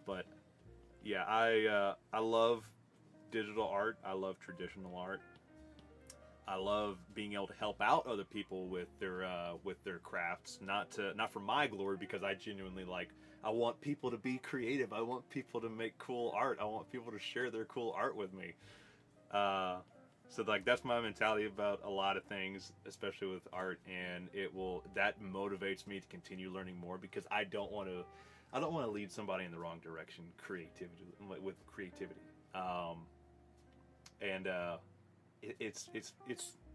But yeah, I love digital art. I love traditional art. I love being able to help out other people with their crafts, not for my glory, because I genuinely I want people to be creative. I want people to make cool art. I want people to share their cool art with me. So that's my mentality about a lot of things, especially with art, and that motivates me to continue learning more, because I don't want to lead somebody in the wrong direction with creativity. It's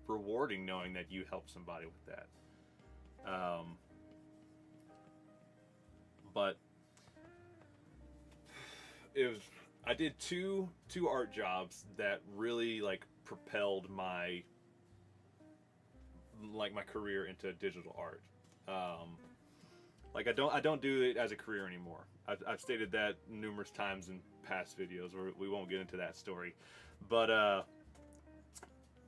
rewarding knowing that you help somebody with that. But I did two art jobs that really propelled my career into digital art. I don't do it as a career anymore. I've stated that numerous times in past videos, or we won't get into that story. But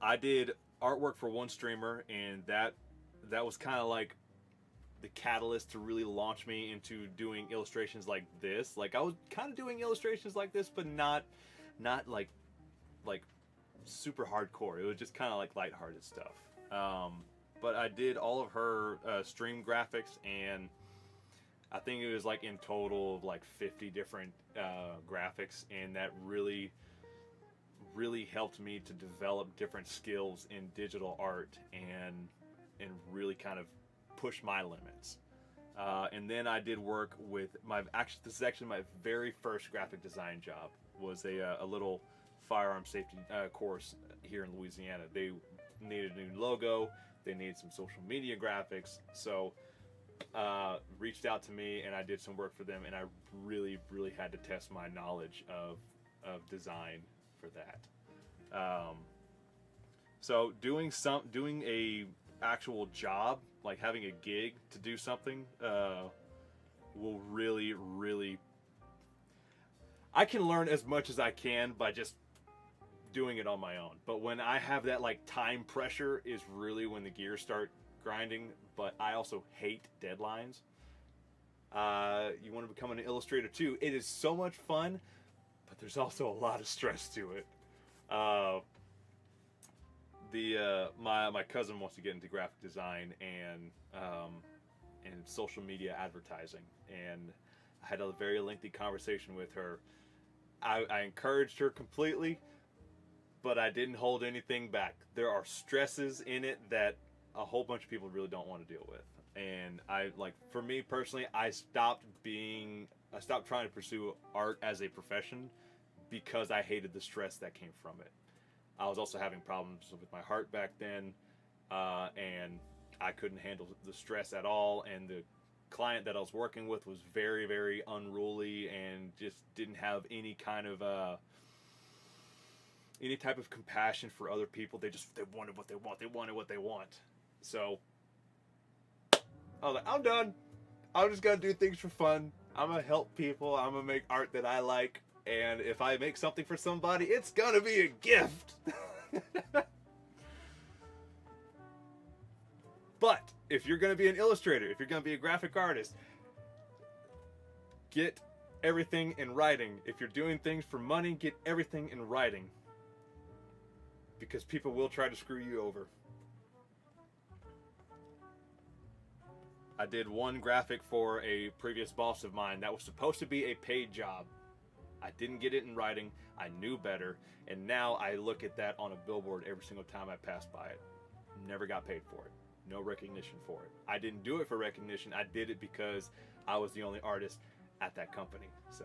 I did artwork for one streamer, and that was kind of like the catalyst to really launch me into doing illustrations like this. I was kind of doing illustrations like this, but not like super hardcore. It was just kind of like lighthearted stuff. But I did all of her stream graphics, and I think it was in total of 50 different graphics, and that really helped me to develop different skills in digital art and really kind of push my limits. And then I did work with this is actually my very first graphic design job. Was a little firearm safety course here in Louisiana. They needed a new logo. They needed some social media graphics. So reached out to me, and I did some work for them. And I really had to test my knowledge of design for that. So doing a actual job, like having a gig to do something, will really. I can learn as much as I can by just doing it on my own. But when I have that like time pressure is really when the gears start grinding. But I also hate deadlines. You want to become an illustrator too. It is so much fun, but there's also a lot of stress to it. My cousin wants to get into graphic design and social media advertising, and I had a very lengthy conversation with her. I encouraged her completely, but I didn't hold anything back. There are stresses in it that a whole bunch of people really don't want to deal with. And for me personally, I stopped trying to pursue art as a profession because I hated the stress that came from it. I was also having problems with my heart back then, and I couldn't handle the stress at all. And the client that I was working with was very unruly and just didn't have any kind of any type of compassion for other people. They wanted what they want. They wanted what they want. So I was like, I'm done. I'm just gonna do things for fun. I'm gonna help people. I'm gonna make art that I like. And if I make something for somebody, it's gonna be a gift. But if you're gonna be an illustrator, if you're gonna be a graphic artist, get everything in writing. If you're doing things for money, get everything in writing. Because people will try to screw you over. I did one graphic for a previous boss of mine that was supposed to be a paid job. I didn't get it in writing. I knew better. And now I look at that on a billboard every single time I pass by it. Never got paid for it. No recognition for it. I didn't do it for recognition. I did it because I was the only artist at that company. So,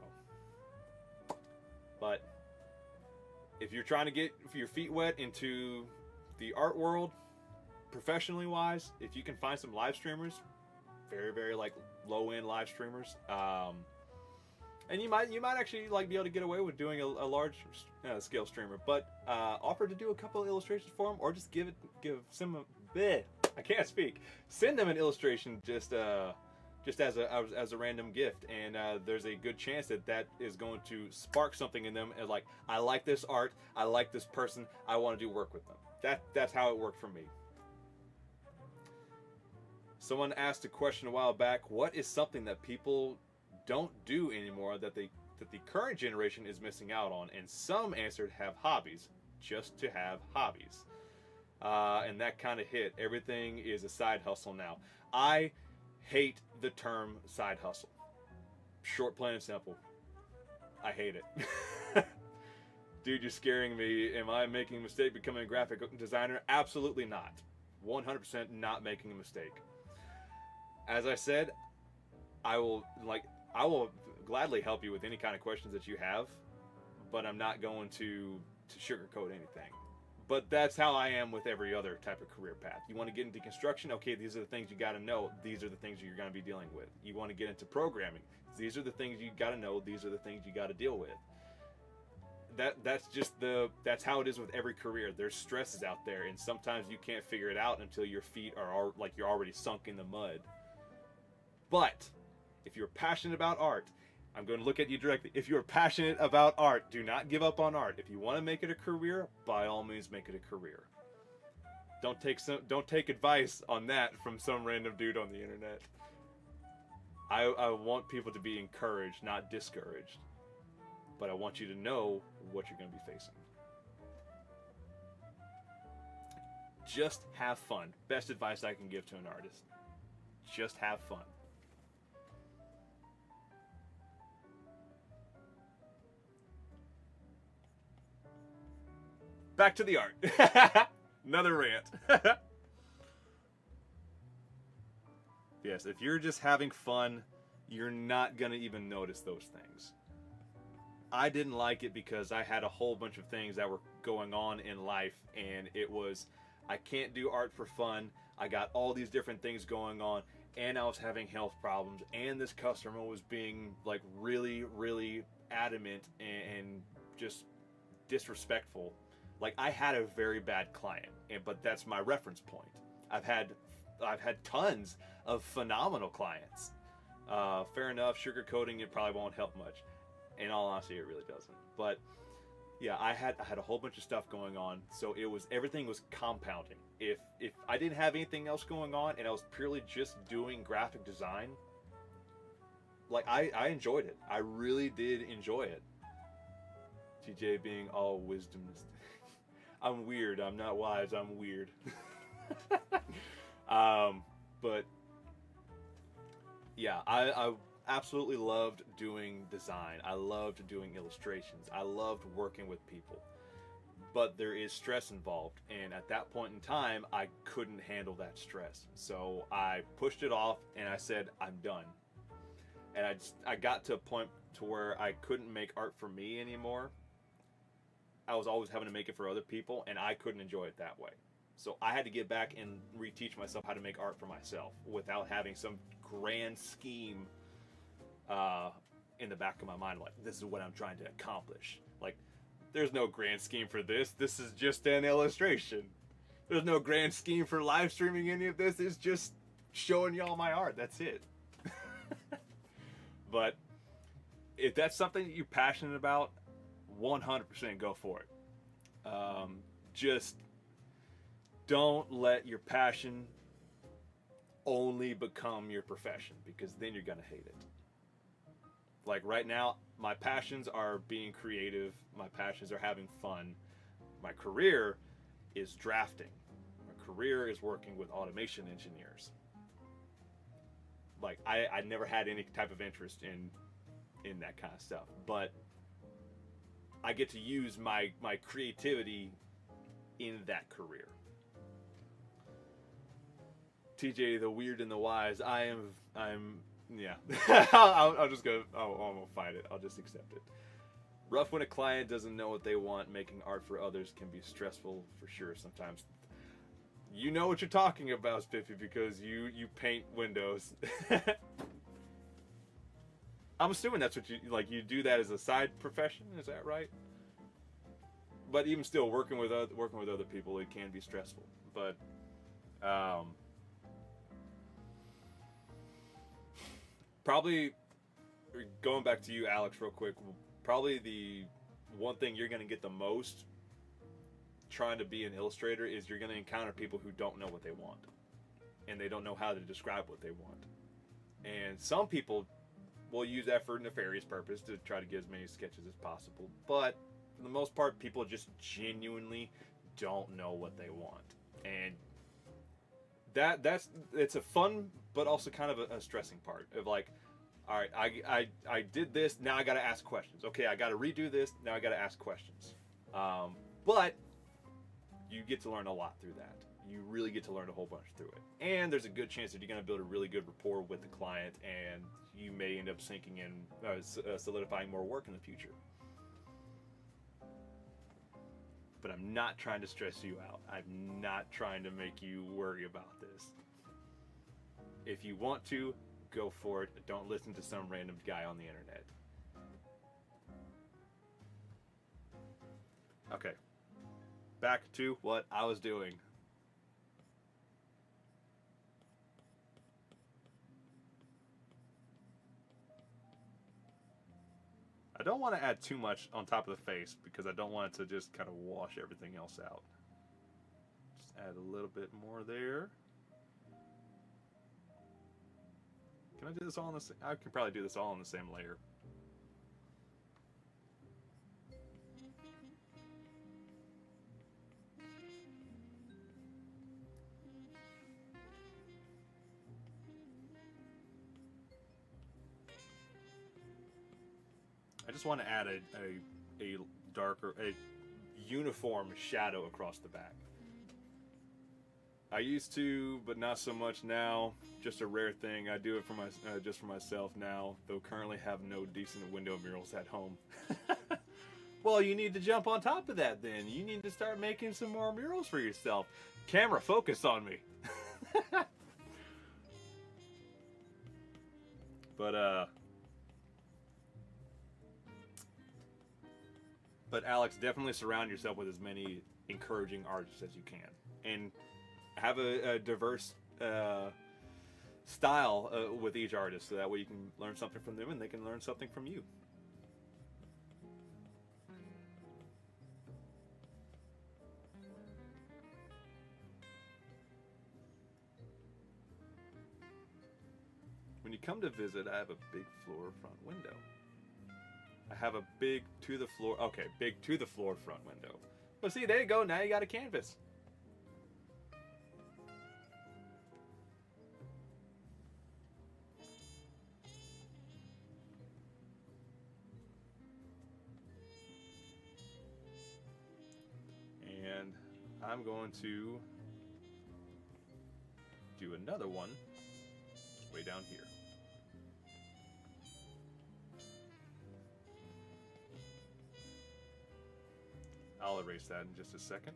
but if you're trying to get your feet wet into the art world, professionally wise, if you can find some live streamers, very like low end live streamers, and you might actually like be able to get away with doing a large scale streamer, but offer to do a couple of illustrations for them, or just send them an illustration just as a random gift, and there's a good chance that is going to spark something in them, as like, I like this art, I like this person, I want to do work with them. That's how it worked for me. Someone asked a question a while back, what is something that people don't do anymore that the current generation is missing out on? And some answered have hobbies, just to have hobbies. And that kind of hit. Everything is a side hustle now. I hate the term side hustle. Short, plain and simple. I hate it. Dude, you're scaring me. Am I making a mistake becoming a graphic designer? Absolutely not. 100% not making a mistake. As I said, I will gladly help you with any kind of questions that you have, but I'm not going to sugarcoat anything. But that's how I am with every other type of career path. You want to get into construction? Okay, these are the things you got to know. These are the things you're going to be dealing with. You want to get into programming? These are the things you got to know. These are the things you got to deal with. That's how it is with every career. There's stresses out there, and sometimes you can't figure it out until your feet are like you're already sunk in the mud. But if you're passionate about art, I'm going to look at you directly. If you're passionate about art, do not give up on art. If you want to make it a career, by all means make it a career. Don't take advice on that from some random dude on the internet. I want people to be encouraged, not discouraged. But I want you to know what you're going to be facing. Just have fun. Best advice I can give to an artist. Just have fun. Back to the art. Another rant. Yeah, Yes, if you're just having fun, you're not gonna even notice those things. I didn't like it because I had a whole bunch of things that were going on in life, and it was, I can't do art for fun. I got all these different things going on, and I was having health problems, and this customer was being like really, really adamant and just disrespectful. Like, I had a very bad client, but that's my reference point. I've had tons of phenomenal clients. Fair enough, sugarcoating it probably won't help much. In all honesty, it really doesn't. But yeah, I had a whole bunch of stuff going on, so everything was compounding. If I didn't have anything else going on and I was purely just doing graphic design, like, I enjoyed it. I really did enjoy it. TJ being all wisdom. I'm weird. I'm not wise. I'm weird. But yeah, I absolutely loved doing design. I loved doing illustrations. I loved working with people. But there is stress involved, and at that point in time, I couldn't handle that stress. So I pushed it off, and I said, I'm done. And I got to a point to where I couldn't make art for me anymore. I was always having to make it for other people, and I couldn't enjoy it that way. So I had to get back and reteach myself how to make art for myself without having some grand scheme in the back of my mind, like, this is what I'm trying to accomplish. Like, there's no grand scheme for this. This is just an illustration. There's no grand scheme for live streaming any of this. It's just showing y'all my art. That's it. But if that's something that you're passionate about, 100% go for it. Just don't let your passion only become your profession, because then you're gonna hate it. Like right now, my passions are being creative. My passions are having fun. My career is drafting. My career is working with automation engineers. Like, I never had any type of interest in that kind of stuff, but I get to use my creativity in that career. TJ, the weird and the wise. I'm yeah. I'll just go. I won't fight it. I'll just accept it. Rough when a client doesn't know what they want. Making art for others can be stressful for sure sometimes. You know what you're talking about, Spiffy, because you paint windows. I'm assuming that's what you do that as a side profession. Is that right? But even still, working with other people, it can be stressful. But probably going back to you, Alex, real quick. Probably the one thing you're going to get the most trying to be an illustrator is you're going to encounter people who don't know what they want, and they don't know how to describe what they want. And some people will use that for nefarious purpose to try to get as many sketches as possible, but for the most part, people just genuinely don't know what they want. And it's a fun but also kind of a stressing part of, like, all right, I did this, now I got to ask questions. Okay, I got to redo this, now I got to ask questions. But you get to learn a lot through that. You really get to learn a whole bunch through it. And there's a good chance that you're going to build a really good rapport with the client, and you may end up sinking in, solidifying more work in the future. But I'm not trying to stress you out. I'm not trying to make you worry about this. If you want to, go for it. Don't listen to some random guy on the internet. Okay. Back to what I was doing. I don't want to add too much on top of the face because I don't want it to just kind of wash everything else out. Just add a little bit more there. Can I do this all in the same? I can probably do this all in the same layer. I just want to add a darker, a uniform shadow across the back. I used to, but not so much now. Just a rare thing. I do it for just for myself now, though currently have no decent window murals at home. Well, you need to jump on top of that then. You need to start making some more murals for yourself. Camera, focus on me. But Alex, definitely surround yourself with as many encouraging artists as you can, and have a diverse style with each artist, so that way you can learn something from them and they can learn something from you. When you come to visit, I have a big floor front window. I have a big to the floor, okay, big to the floor front window. Well, see, there you go. Now you got a canvas. And I'm going to do another one way down here. I'll erase that in just a second.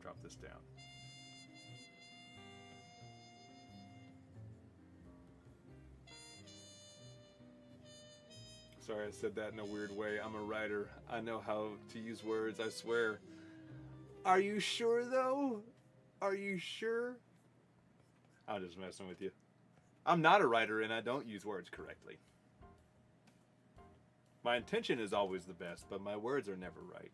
Drop this down. Sorry I said that in a weird way. I'm a writer. I know how to use words, I swear. Are you sure though? Are you sure? I'm just messing with you. I'm not a writer and I don't use words correctly. My intention is always the best, but my words are never right.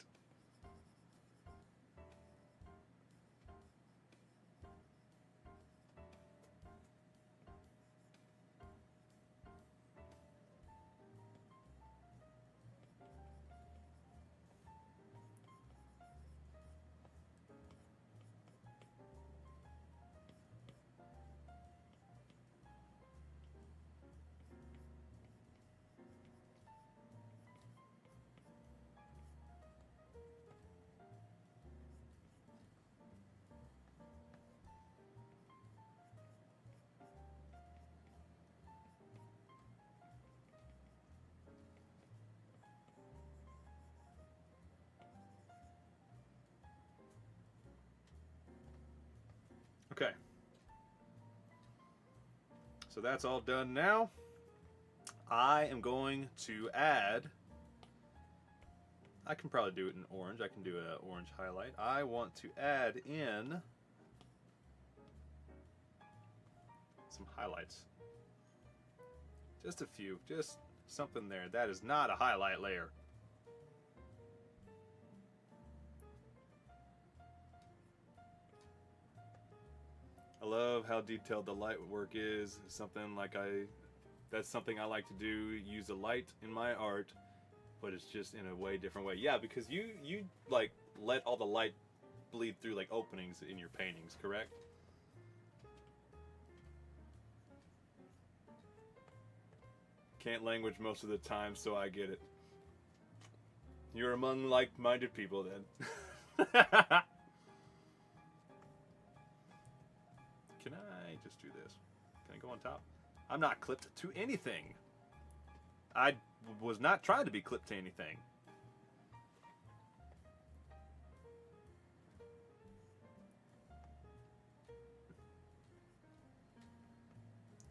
Okay. So that's all done now. I am going to add, I can probably do it in orange. I can do an orange highlight. I want to add in some highlights. Just a few, just something there. That is not a highlight layer. I love how detailed the light work is. Something like that's something I like to do. Use a light in my art, but it's just in a way different way. Yeah, because you like let all the light bleed through like openings in your paintings, correct? Can't language most of the time, so I get it. You're among like-minded people then. Can I just do this? Can I go on top? I'm not clipped to anything. I was not trying to be clipped to anything.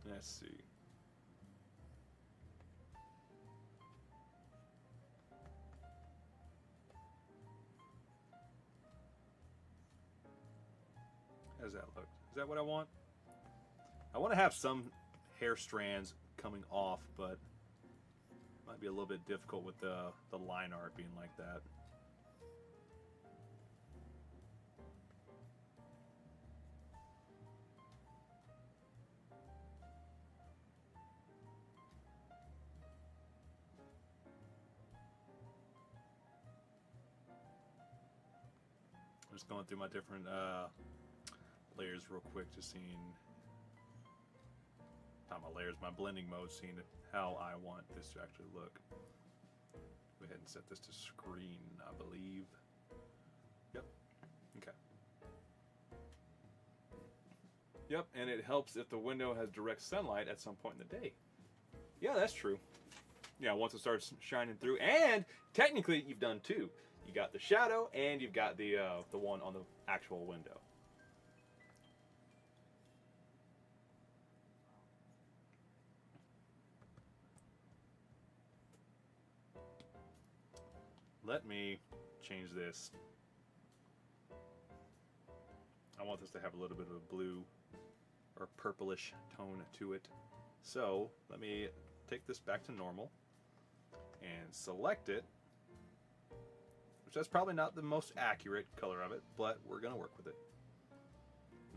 Let's see. How does that look? Is that what I want? I want to have some hair strands coming off, but it might be a little bit difficult with the line art being like that. I'm just going through my different layers real quick, just seeing, not my layers, my blending mode, seeing how I want this to actually look. Go ahead and set this to screen, I believe. Yep, Yep, and it helps if the window has direct sunlight at some point in the day. Yeah, that's true. Yeah, once it starts shining through, and technically you've done two. You got the shadow, and you've got the one on the actual window. Let me change this. I want this to have a little bit of a blue or purplish tone to it. So let me take this back to normal and select it, which that's probably not the most accurate color of it, but we're gonna work with it.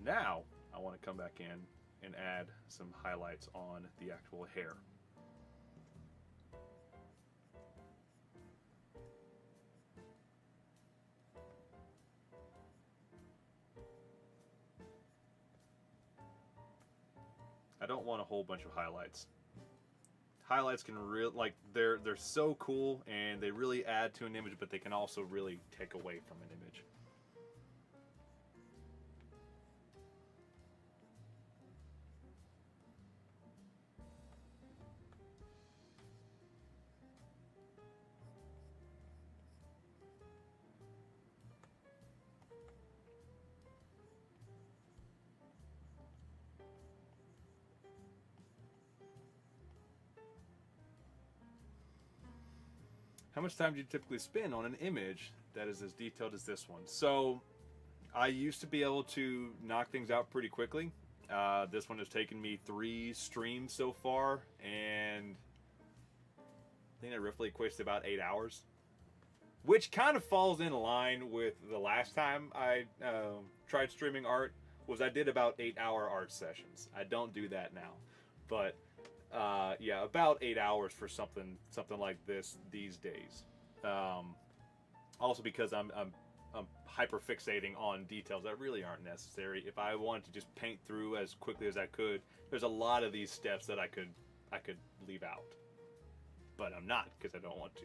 Now I want to come back in and add some highlights on the actual hair. I don't want a whole bunch of highlights. Highlights can they're so cool and they really add to an image, but they can also really take away from an image. How much time do you typically spend on an image that is as detailed as this one? So I used to be able to knock things out pretty quickly. This one has taken me 3 streams so far, and I think that roughly equates to about 8 hours, which kind of falls in line with the last time I tried streaming art. Was I did about 8-hour art sessions. I don't do that now, but yeah, about 8 hours for something like this these days. Also because I'm hyper fixating on details that really aren't necessary. If I wanted to just paint through as quickly as I could, there's a lot of these steps that I could leave out, but I'm not, because I don't want to.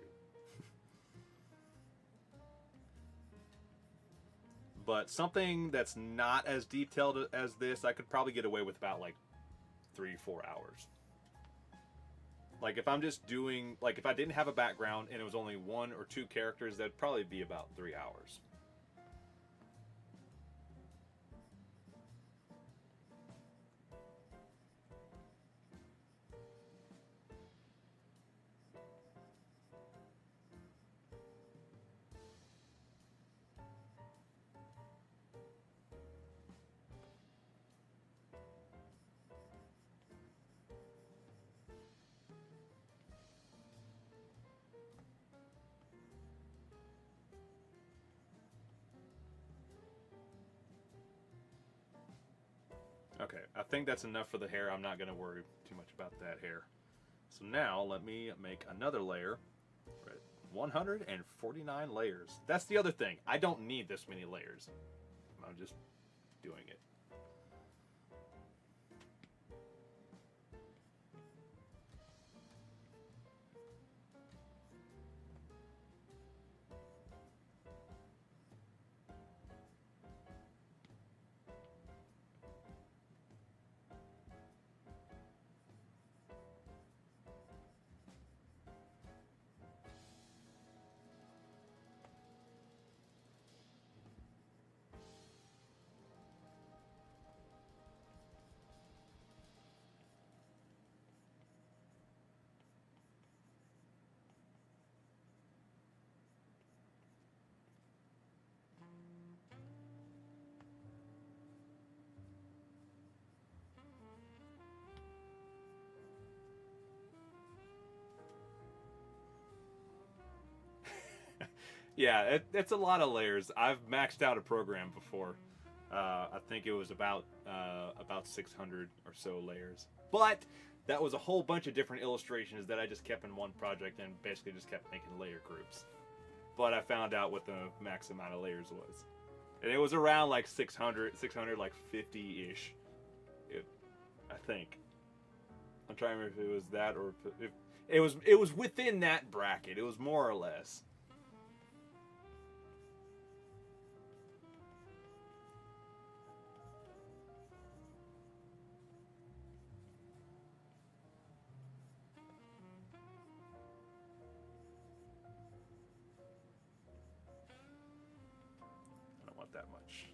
But something that's not as detailed as this, I could probably get away with about like 3-4 hours. Like if I'm just doing, like if I didn't have a background and it was only 1 or 2 characters, that'd probably be about 3 hours. Okay, I think that's enough for the hair. I'm not going to worry too much about that hair. So now let me make another layer. We're at 149 layers. That's the other thing. I don't need this many layers. I'm just doing it. Yeah, it's a lot of layers. I've maxed out a program before. I think it was about 600 or so layers. But that was a whole bunch of different illustrations that I just kept in one project and basically just kept making layer groups. But I found out what the max amount of layers was. And it was around like 600 like 50-ish. I think. I'm trying to remember if it was that or if it was within that bracket. It was more or less. that much.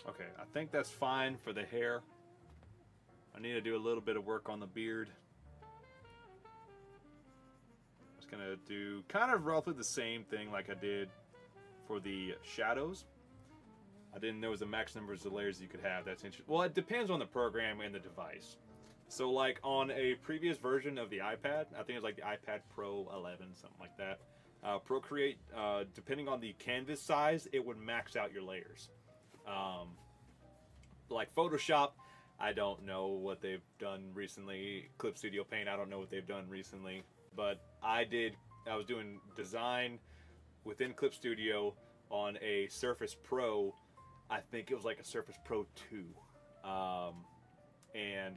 Okay, I think that's fine for the hair. I need to do a little bit of work on the beard. I'm just gonna do kind of roughly the same thing like I did for the shadows. I didn't know it was the max numbers of layers you could have. That's interesting. Well, it depends on the program and the device. So like on a previous version of the iPad, I think it was like the iPad Pro 11, something like that. Procreate, depending on the canvas size, it would max out your layers. Like Photoshop, I don't know what they've done recently. Clip Studio Paint, I don't know what they've done recently. But I was doing design within Clip Studio on a Surface Pro. I think it was like a Surface Pro 2. And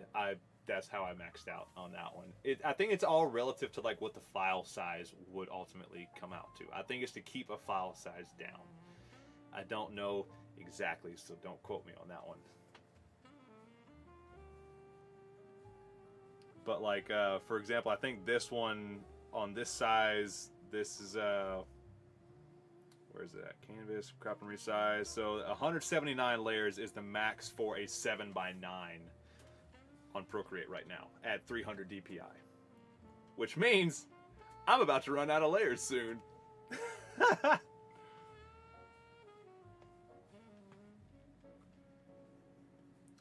that's how I maxed out on that one. I think it's all relative to like what the file size would ultimately come out to. I think it's to keep a file size down. I don't know exactly, so don't quote me on that one. But like, for example, I think this one on this size, this is, where is it at? Canvas, crop and resize. So 179 layers is the max for a 7:9 on Procreate right now at 300 DPI. Which means I'm about to run out of layers soon.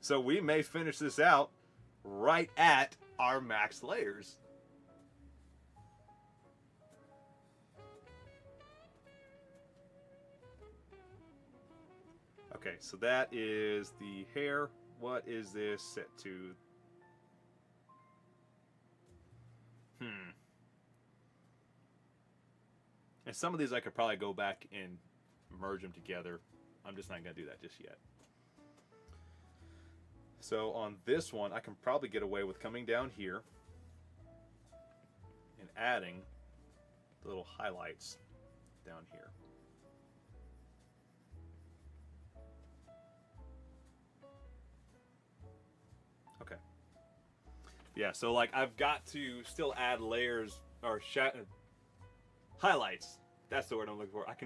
So we may finish this out right at our max layers. Okay, so that is the hair. What is this set to? And some of these I could probably go back and merge them together. I'm just not going to do that just yet. So on this one, I can probably get away with coming down here and adding the little highlights down here. Okay. Yeah, so like I've got to still add layers or highlights. That's the word I'm looking for. I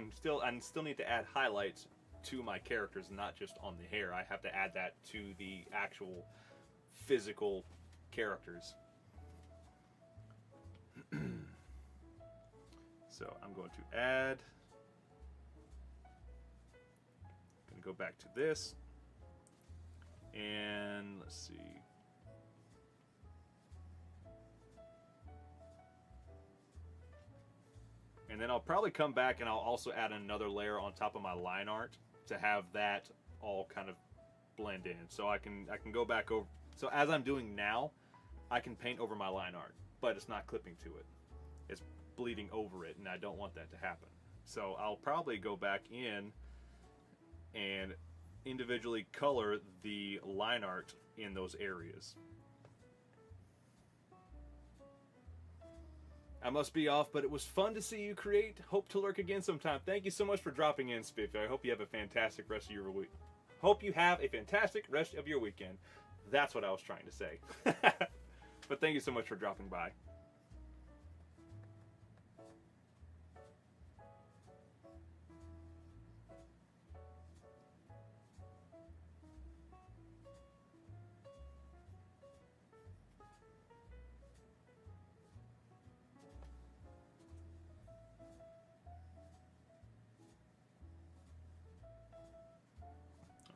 still need to add highlights to my characters, not just on the hair. I have to add that to the actual physical characters. So I'm going to add. I'm going to go back to this. And let's see. And then I'll probably come back and I'll also add another layer on top of my line art to have that all kind of blend in. So I can go back over. So as I'm doing now, I can paint over my line art, but it's not clipping to it. It's bleeding over it, and I don't want that to happen. So I'll probably go back in and individually color the line art in those areas. I must be off, but it was fun to see you create. Hope to lurk again sometime. Thank you so much for dropping in, Spiffy. I hope you have a fantastic rest of your week. Hope you have a fantastic rest of your weekend. That's what I was trying to say. But thank you so much for dropping by.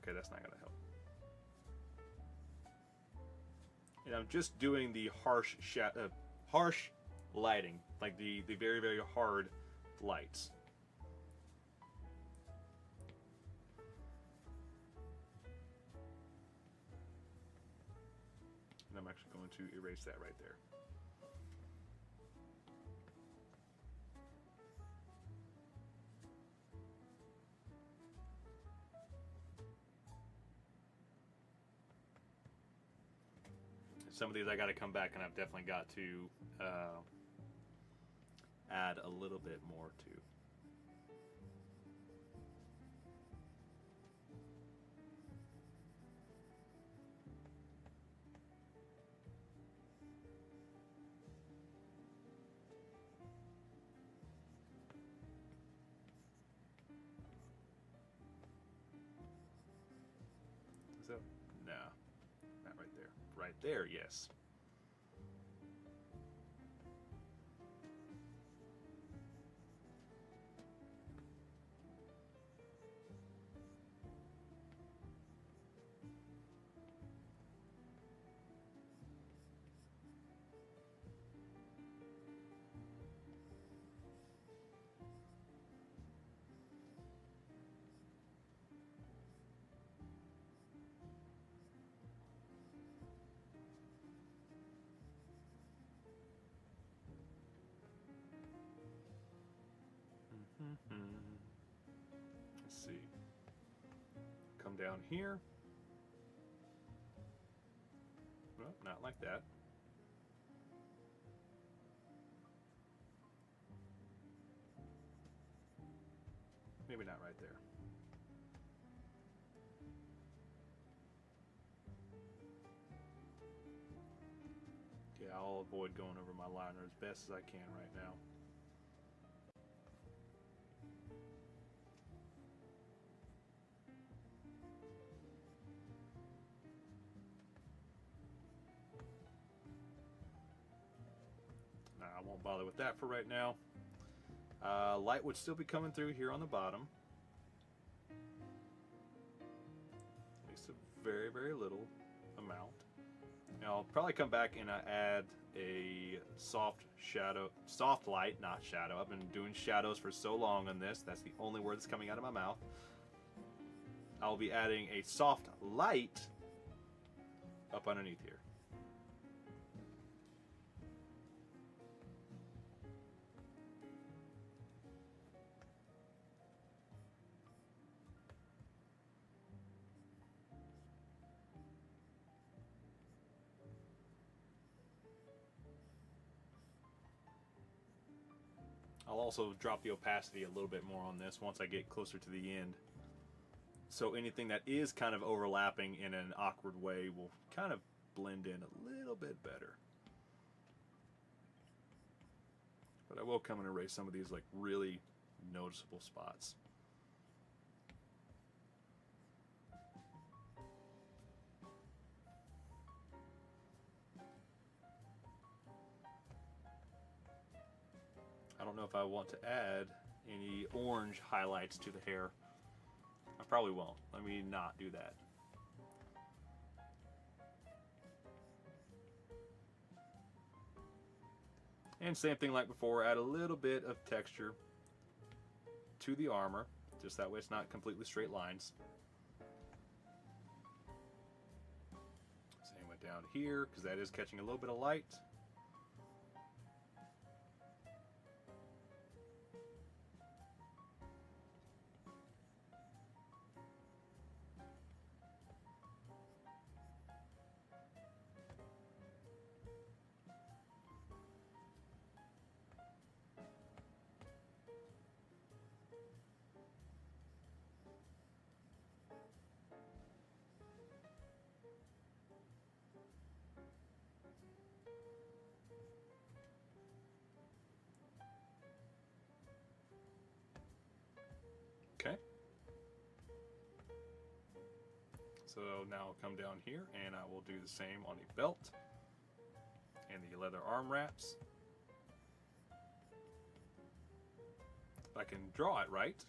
Okay, that's not going to help. And I'm just doing the harsh lighting, like the very, very hard lights. And I'm actually going to erase that right there. some of these I got to come back and I've definitely got to add a little bit more to. So, no, not right there. Right there, yes. Let's see. Come down here. Well, not like that. Maybe not right there. Yeah, I'll avoid going over my liner as best as I can right now. I won't bother with that for right now. Light would still be coming through here on the bottom. At least a very, very little amount. Now I'll probably come back and add a soft light, not shadow. I've been doing shadows for so long on this. That's the only word that's coming out of my mouth. I'll be adding a soft light up underneath here. I'll also drop the opacity a little bit more on this once I get closer to the end. So anything that is kind of overlapping in an awkward way will kind of blend in a little bit better. But I will come and erase some of these like really noticeable spots. I don't know if I want to add any orange highlights to the hair. I probably won't. Let me not do that. And same thing like before, add a little bit of texture to the armor, just that way it's not completely straight lines. Same way down here, because that is catching a little bit of light. Okay. So now I'll come down here and I will do the same on the belt and the leather arm wraps. If I can draw it right.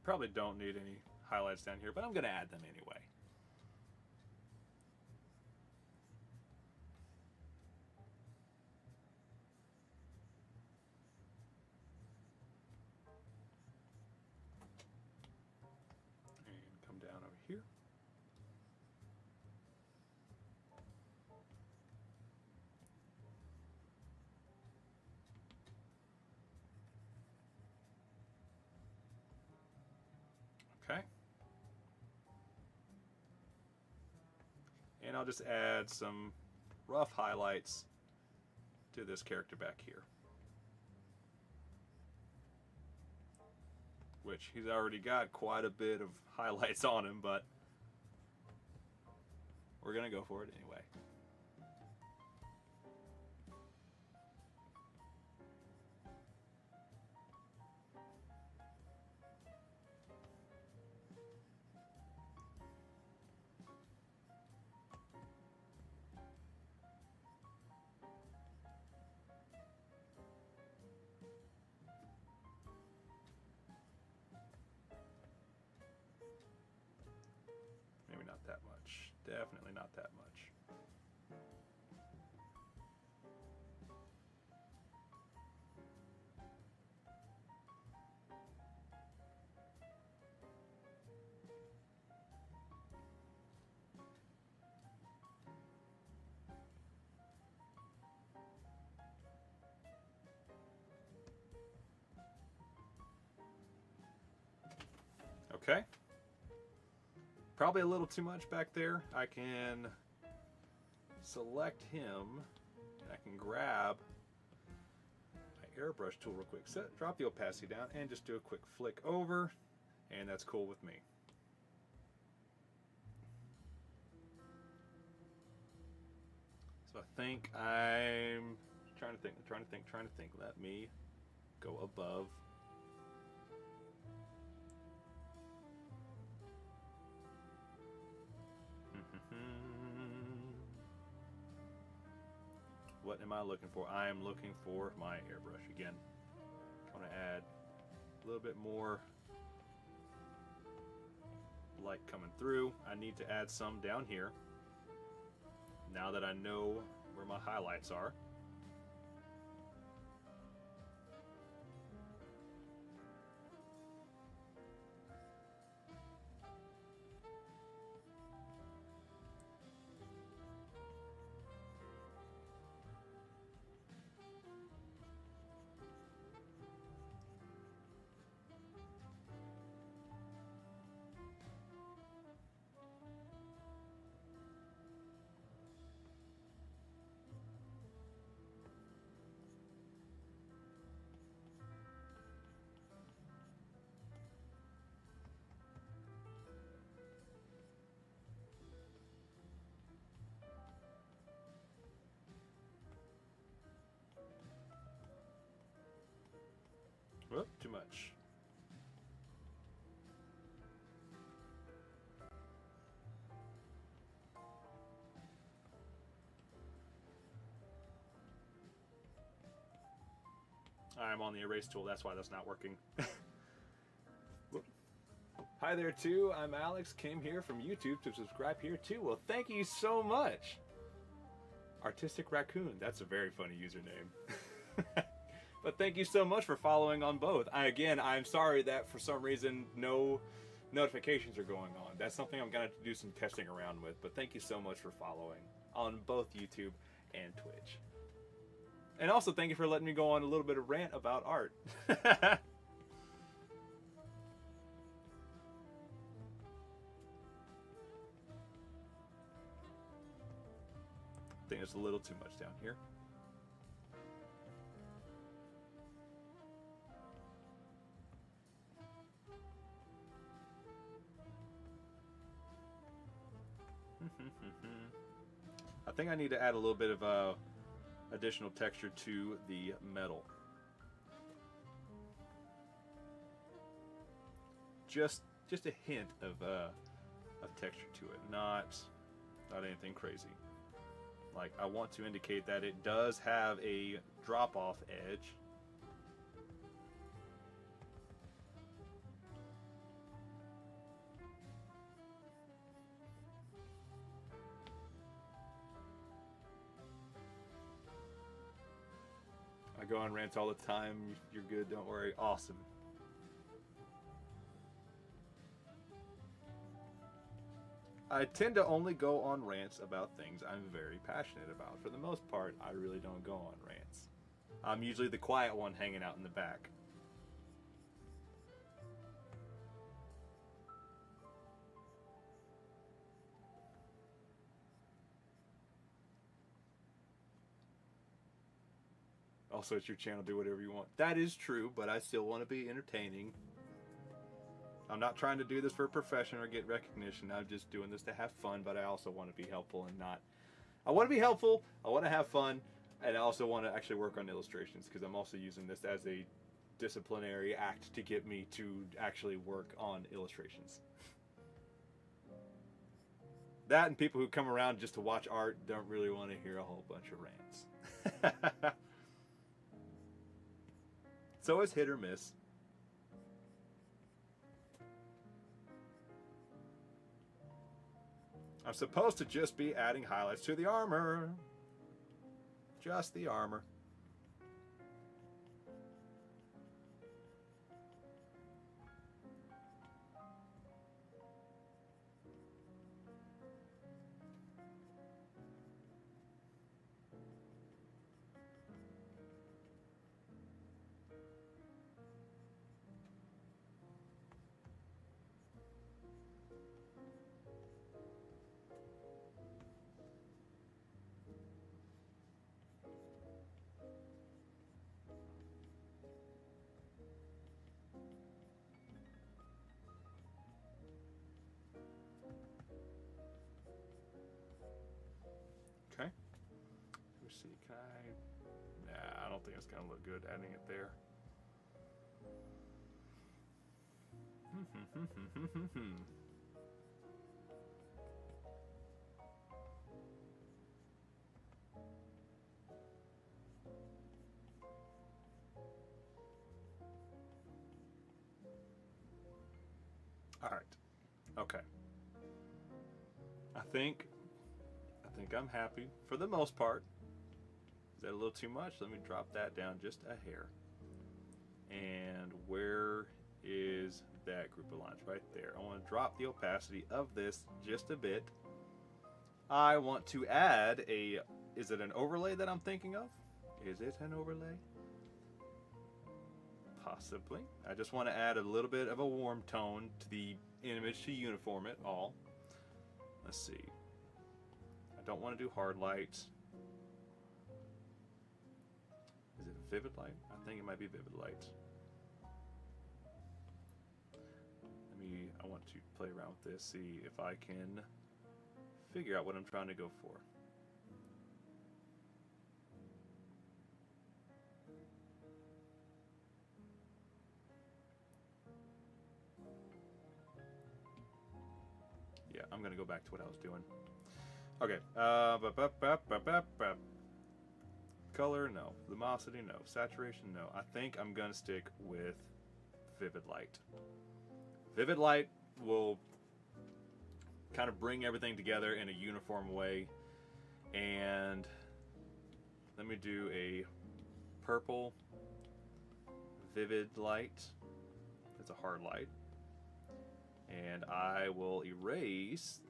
probably don't need any highlights down here, but I'm going to add them anyway. And come down over here. Okay. And I'll just add some rough highlights to this character back here, which he's already got quite a bit of highlights on him, but we're gonna go for it anyway. Maybe not that much. Definitely not that much. Okay. Probably a little too much back there. I can select him and I can grab my airbrush tool real quick. Drop the opacity down and just do a quick flick over, and that's cool with me. So I think I'm trying to think. Let me go above. What am I looking for? I am looking for my airbrush again. I'm going to add a little bit more light coming through. I need to add some down here now that I know where my highlights are. Whoop, too much. I'm on the erase tool, that's why that's not working. Hi there too, I'm Alex, came here from YouTube to subscribe here too. Well, thank you so much. Artistic Raccoon, that's a very funny username. But thank you so much for following on both. Again, I'm sorry that for some reason no notifications are going on. That's something I'm going to do some testing around with. But thank you so much for following on both YouTube and Twitch. And also thank you for letting me go on a little bit of rant about art. I think it's a little too much down here. I think I need to add a little bit of additional texture to the metal. Just a hint of texture to it, not anything crazy. Like, I want to indicate that it does have a drop-off edge. go on rants all the time. You're good, don't worry. Awesome. I tend to only go on rants about things I'm very passionate about. For the most part, I really don't go on rants. I'm usually the quiet one hanging out in the back. Also, it's your channel, do whatever you want. That is true, but I still want to be entertaining. I'm not trying to do this for a profession or get recognition. I'm just doing this to have fun, but I also want to be helpful and not... I want to be helpful, I want to have fun, and I also want to actually work on illustrations, because I'm also using this as a disciplinary act to get me to actually work on illustrations. That and people who come around just to watch art don't really want to hear a whole bunch of rants. So it's hit or miss. I'm supposed to just be adding highlights to the armor. Just the armor. Okay. Let's see, can I... Nah, I don't think it's gonna look good adding it there. All right. Okay. I think I'm happy for the most part. Is that a little too much? Let me drop that down just a hair. And where is that group of lines? Right there. I want to drop the opacity of this just a bit. I want to add a... Is it an overlay that I'm thinking of? Is it an overlay? Possibly. I just want to add a little bit of a warm tone to the image to uniform it all. Let's see. I don't want to do hard lights. Is it vivid light? I think it might be vivid light. I want to play around with this, see if I can figure out what I'm trying to go for. Yeah, I'm gonna go back to what I was doing. Okay, color, no. Luminosity, no. Saturation, no. I think I'm gonna stick with vivid light. Vivid light will kind of bring everything together in a uniform way. And let me do a purple vivid light. It's a hard light. And I will erase.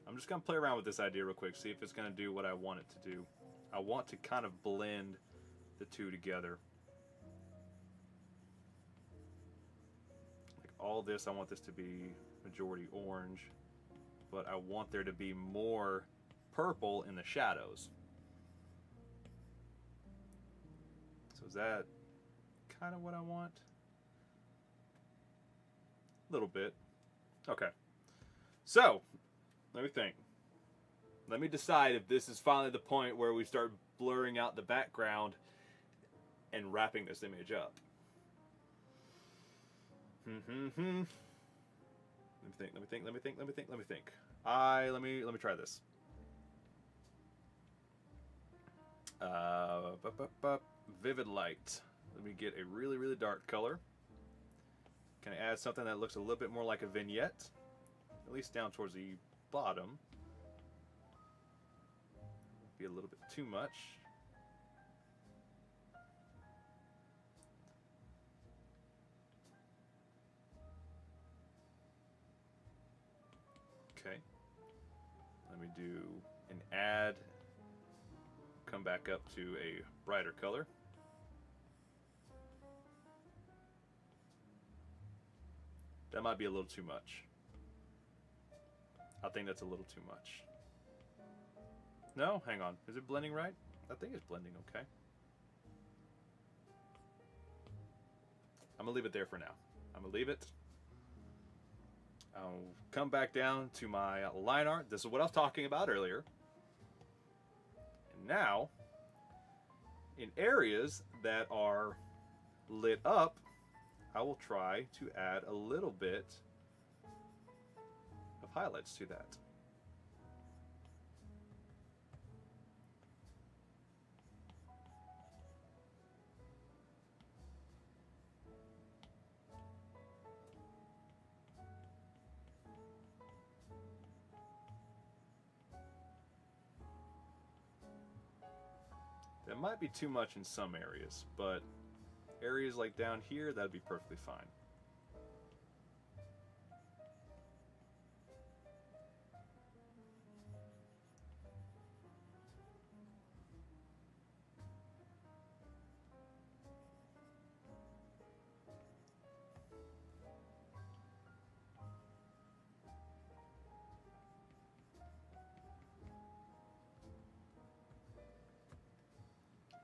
I'm just going to play around with this idea real quick, see if it's going to do what I want it to do. I want to kind of blend the two together. Like all this, I want this to be majority orange, but I want there to be more purple in the shadows. So is that kind of what I want? A little bit. Okay. So, let me think. Let me decide if this is finally the point where we start blurring out the background and wrapping this image up. Let me think. Let me try this. Vivid light. Let me get a really, really dark color. Can I add something that looks a little bit more like a vignette? At least down towards the bottom. Be a little bit too much. Okay. Let me do an add, come back up to a brighter color. That might be a little too much. I think that's a little too much. No, hang on. Is it blending right? I think it's blending okay. I'm gonna leave it there for now. I'm gonna leave it. I'll come back down to my line art. This is what I was talking about earlier. And now, in areas that are lit up, I will try to add a little bit of highlights to that. That might be too much in some areas, but areas like down here, that'd be perfectly fine.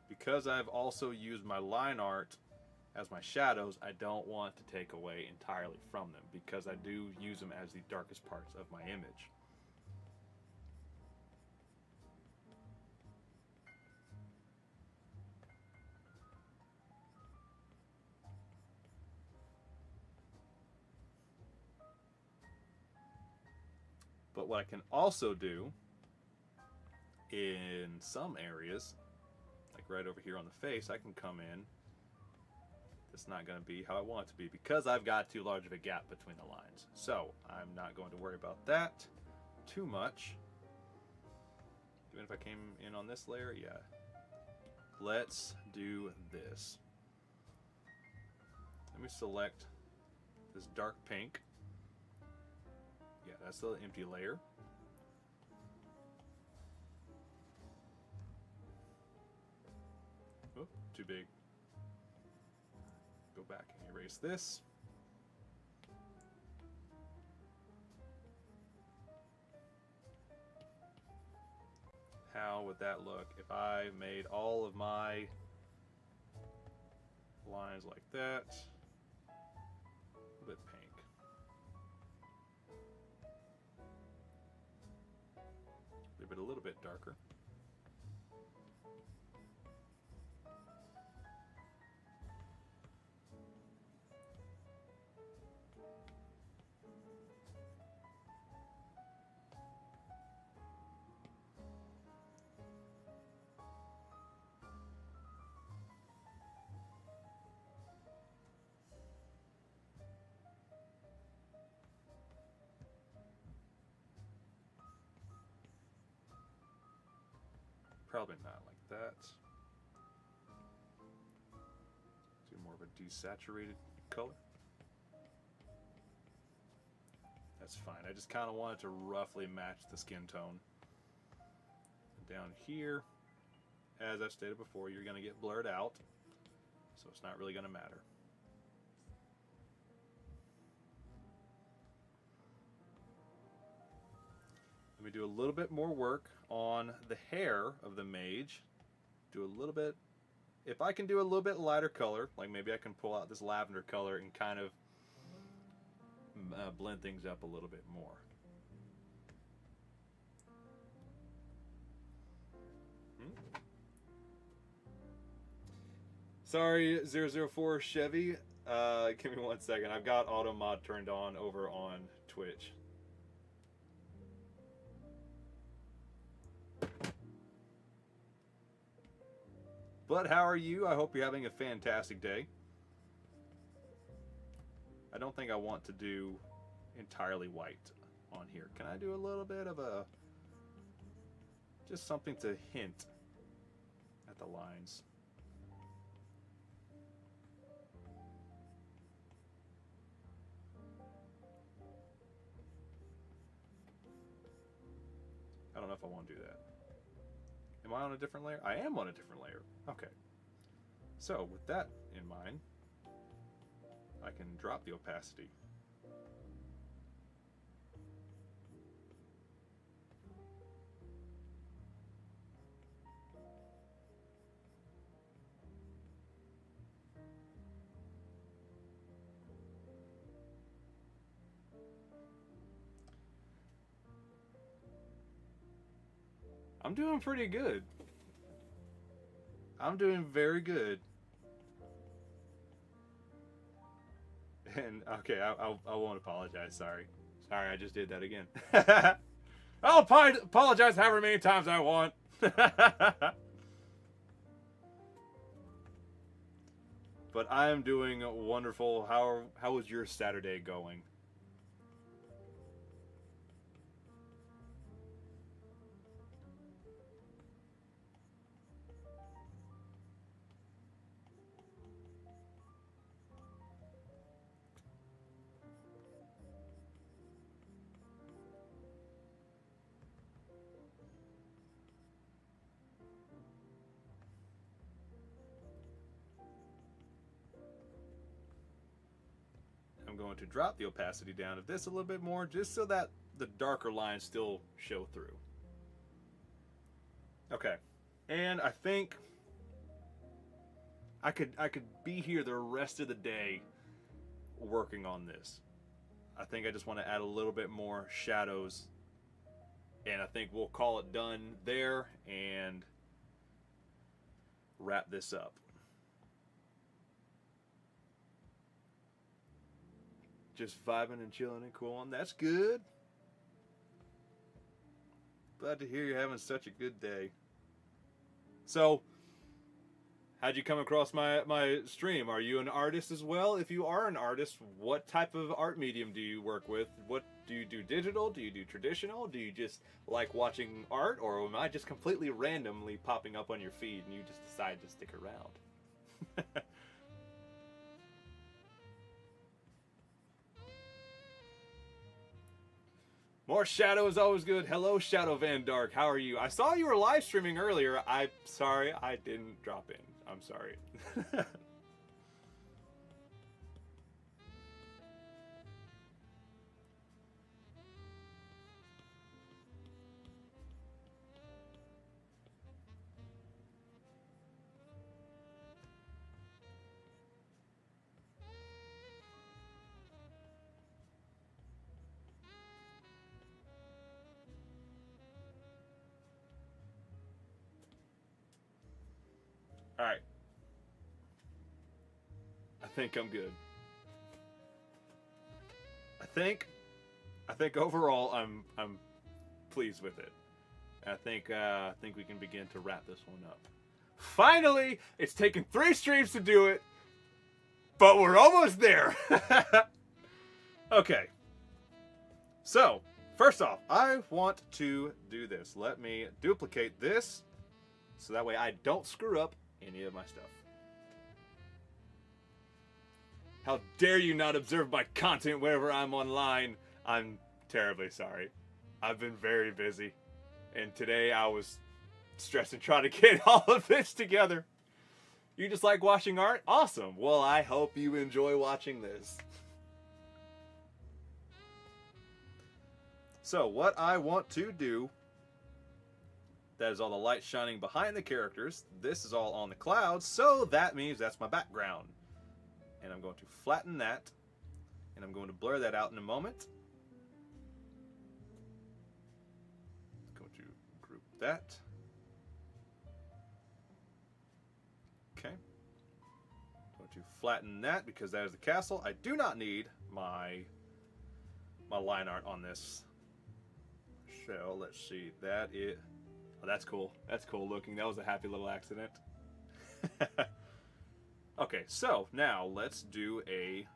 Because I've also used my line art as my shadows, I don't want to take away entirely from them because I do use them as the darkest parts of my image. But what I can also do in some areas, like right over here on the face, I can come in. It's not going to be how I want it to be because I've got too large of a gap between the lines. So I'm not going to worry about that too much. Even if I came in on this layer, yeah. Let's do this. Let me select this dark pink. Yeah, that's the empty layer. Oh, too big. Go back and erase this. How would that look if I made all of my lines like that? A bit pink. Leave it a little bit darker. Probably not like that. Do more of a desaturated color. That's fine. I just kind of want it to roughly match the skin tone. Down here, as I've stated before, you're going to get blurred out, so it's not really going to matter. Let me do a little bit more work on the hair of the mage. Do a little bit, if I can do a little bit lighter color, like maybe I can pull out this lavender color and kind of blend things up a little bit more. Sorry, 004 Chevy. Give me 1 second. I've got auto mod turned on over on Twitch. But how are you? I hope you're having a fantastic day. I don't think I want to do entirely white on here. Can I do a little bit of a, just something to hint at the lines? I don't know if I want to do that. Am I on a different layer? I am on a different layer. Okay. So with that in mind, I can drop the opacity. I'm doing pretty good. I'm doing very good. And okay, I won't apologize. Sorry, I just did that again. I'll apologize however many times I want. But I am doing wonderful. How was your Saturday going? I'm going to drop the opacity down of this a little bit more, just so that the darker lines still show through. Okay, and I think I could be here the rest of the day working on this. I think I just want to add a little bit more shadows, and I think we'll call it done there and wrap this up. Just vibing and chilling and cooling. That's good. Glad to hear you're having such a good day. So, how'd you come across my stream? Are you an artist as well? If you are an artist, what type of art medium do you work with? What do you do? Digital? Do you do traditional? Do you just like watching art? Or am I just completely randomly popping up on your feed and you just decide to stick around? More shadow is always good. Hello, Shadow Van Dark. How are you? I saw you were live streaming earlier. I'm sorry I didn't drop in. I'm sorry. All right. I think I'm good. I think overall I'm pleased with it. I think we can begin to wrap this one up. Finally, it's taken 3 streams to do it, but we're almost there. Okay. So, first off, I want to do this. Let me duplicate this so that way I don't screw up any of my stuff. How dare you not observe my content whenever I'm online? I'm terribly sorry. I've been very busy. And today I was stressing trying to get all of this together. You just like watching art? Awesome. Well, I hope you enjoy watching this. So what I want to do, that is all the light shining behind the characters. This is all on the clouds, so that means that's my background. And I'm going to flatten that, and I'm going to blur that out in a moment. Going to group that. Okay. Going to flatten that because that is the castle. I do not need my line art on this shell. Let's see. That is... Oh, that's cool. That's cool looking. That was a happy little accident. Okay, so now let's do a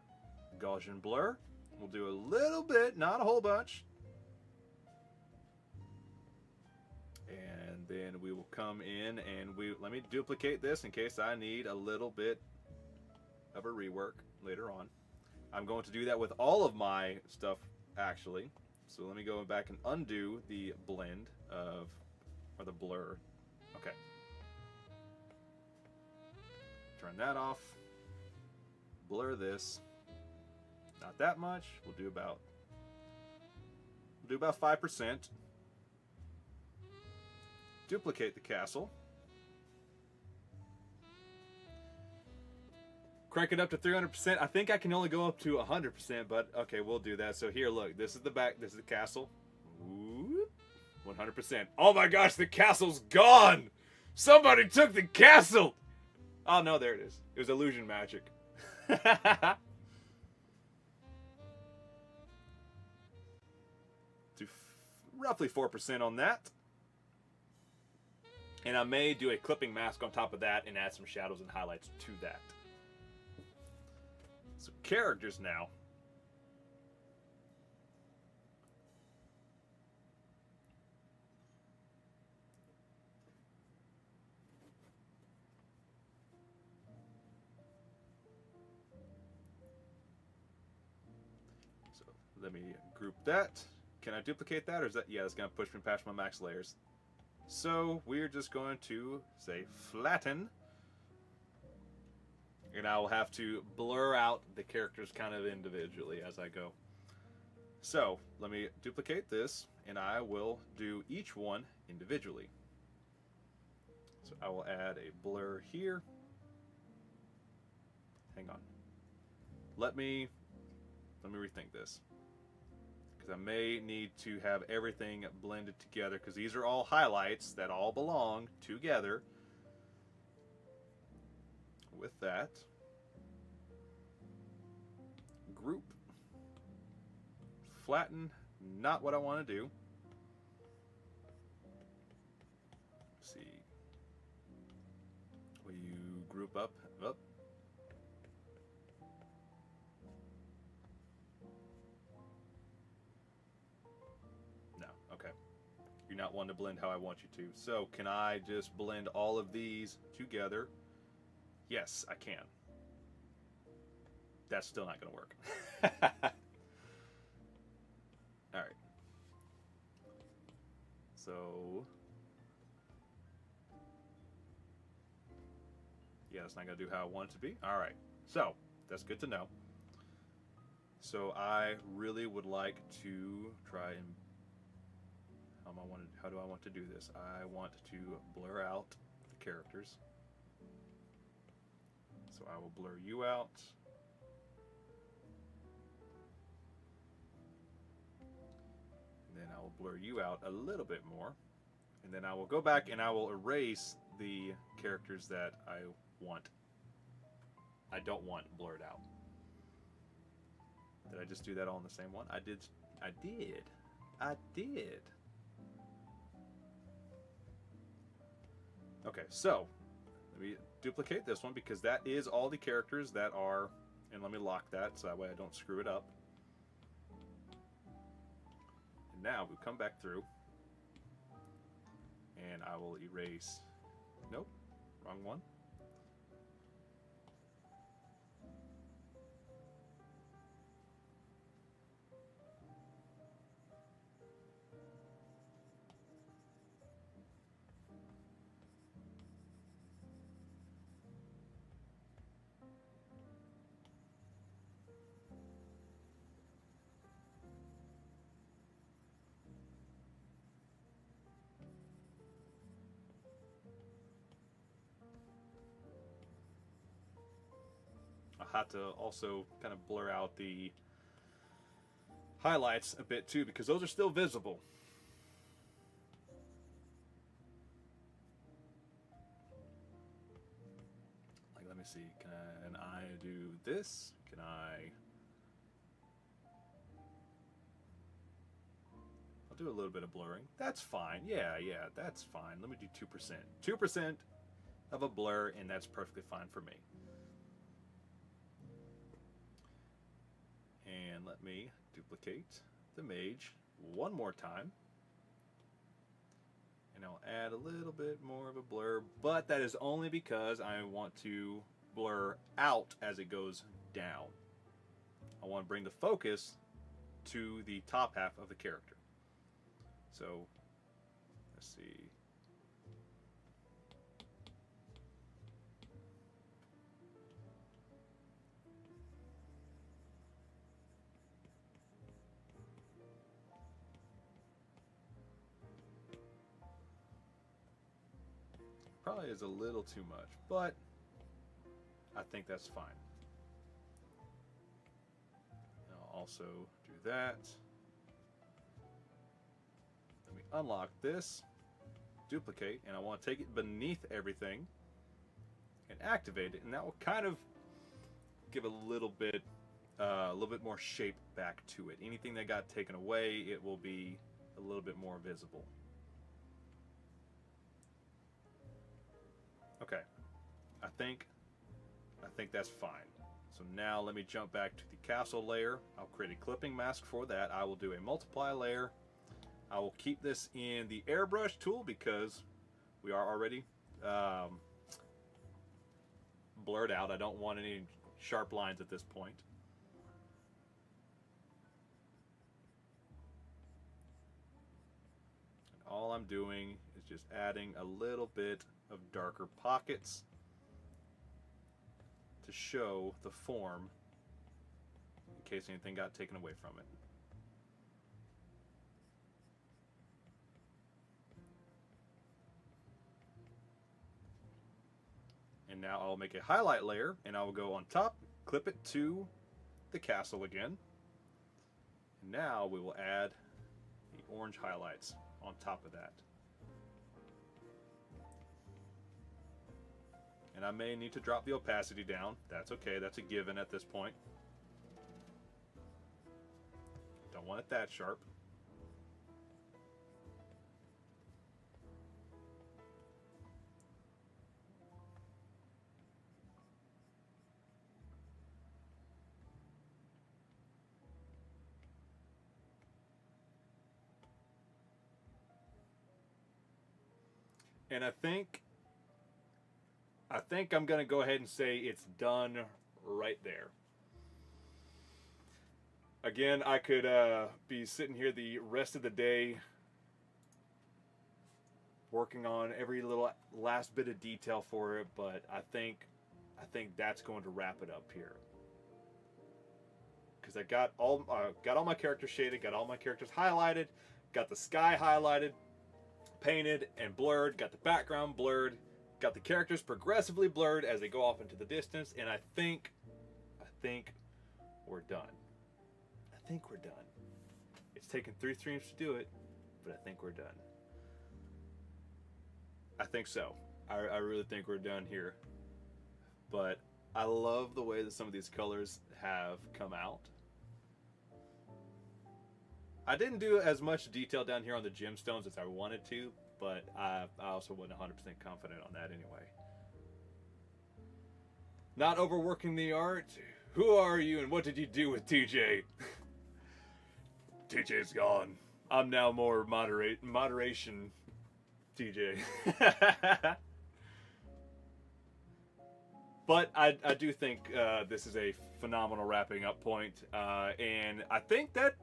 Gaussian blur. We'll do a little bit, not a whole bunch. And then we will come in and let me duplicate this in case I need a little bit of a rework later on. I'm going to do that with all of my stuff, actually. So let me go back and undo the blend of, or the blur. Okay. Turn that off. Blur this. Not that much. We'll do about 5%. Duplicate the castle. Crank it up to 300%. I think I can only go up to 100%, but okay, we'll do that. So here, look, this is the back, this is the castle. 100%. Oh my gosh, the castle's gone! Somebody took the castle! Oh no, there it is. It was illusion magic. Do roughly 4% on that. And I may do a clipping mask on top of that and add some shadows and highlights to that. So characters now. So let me group that. Can I duplicate that, or is that, yeah, it's gonna push me past my max layers. So we're just going to say flatten. And I will have to blur out the characters kind of individually as I go. So let me duplicate this, and I will do each one individually. So I will add a blur here. Hang on. Let me rethink this, because I may need to have everything blended together, because these are all highlights that all belong together. With that, group, flatten, not what I want to do. Let's see, will you group up? Up. No, okay. You're not one to blend how I want you to. So can I just blend all of these together? Yes, I can. That's still not going to work. All right. So, yeah, that's not going to do how I want it to be. All right. So, that's good to know. So, I really would like to try and how do I want to do this? I want to blur out the characters. So I will blur you out. And then I will blur you out a little bit more. And then I will go back and I will erase the characters that I don't want blurred out. Did I just do that all in the same one? I did. Okay, so let me duplicate this one, because that is all the characters that are, and let me lock that so that way I don't screw it up. And now we come back through and I will erase, nope, wrong one. I had to also kind of blur out the highlights a bit too, because those are still visible. Like, let me see, can I do this? Can I? I'll do a little bit of blurring. That's fine. Yeah, that's fine. Let me do 2%. 2% of a blur, and that's perfectly fine for me. And let me duplicate the mage one more time. And I'll add a little bit more of a blur, but that is only because I want to blur out as it goes down. I want to bring the focus to the top half of the character. So let's see. Probably is a little too much, but I think that's fine. I'll also do that. Let me unlock this, duplicate, and I want to take it beneath everything and activate it, and that will kind of give a little bit more shape back to it. Anything that got taken away, it will be a little bit more visible. Okay, I think that's fine. So now let me jump back to the castle layer. I'll create a clipping mask for that. I will do a multiply layer. I will keep this in the airbrush tool because we are already blurred out. I don't want any sharp lines at this point. And all I'm doing is just adding a little bit of darker pockets to show the form in case anything got taken away from it. And now I'll make a highlight layer and I will go on top, clip it to the castle again. And now we will add the orange highlights on top of that. And I may need to drop the opacity down. That's okay, that's a given at this point. Don't want it that sharp. And I think I'm going to go ahead and say it's done right there. Again, I could be sitting here the rest of the day working on every little last bit of detail for it, but I think that's going to wrap it up here. Because I got all my characters shaded, got all my characters highlighted, got the sky highlighted, painted and blurred, got the background blurred, got the characters progressively blurred as they go off into the distance, and I think we're done. I think we're done. It's taken 3 streams to do it, but I think we're done. I think so. I really think we're done here. But I love the way that some of these colors have come out. I didn't do as much detail down here on the gemstones as I wanted to, but I also wasn't 100% confident on that anyway. Not overworking the art. Who are you and what did you do with TJ? TJ's gone. I'm now more moderation TJ. But I do think this is a phenomenal wrapping up point, and I think that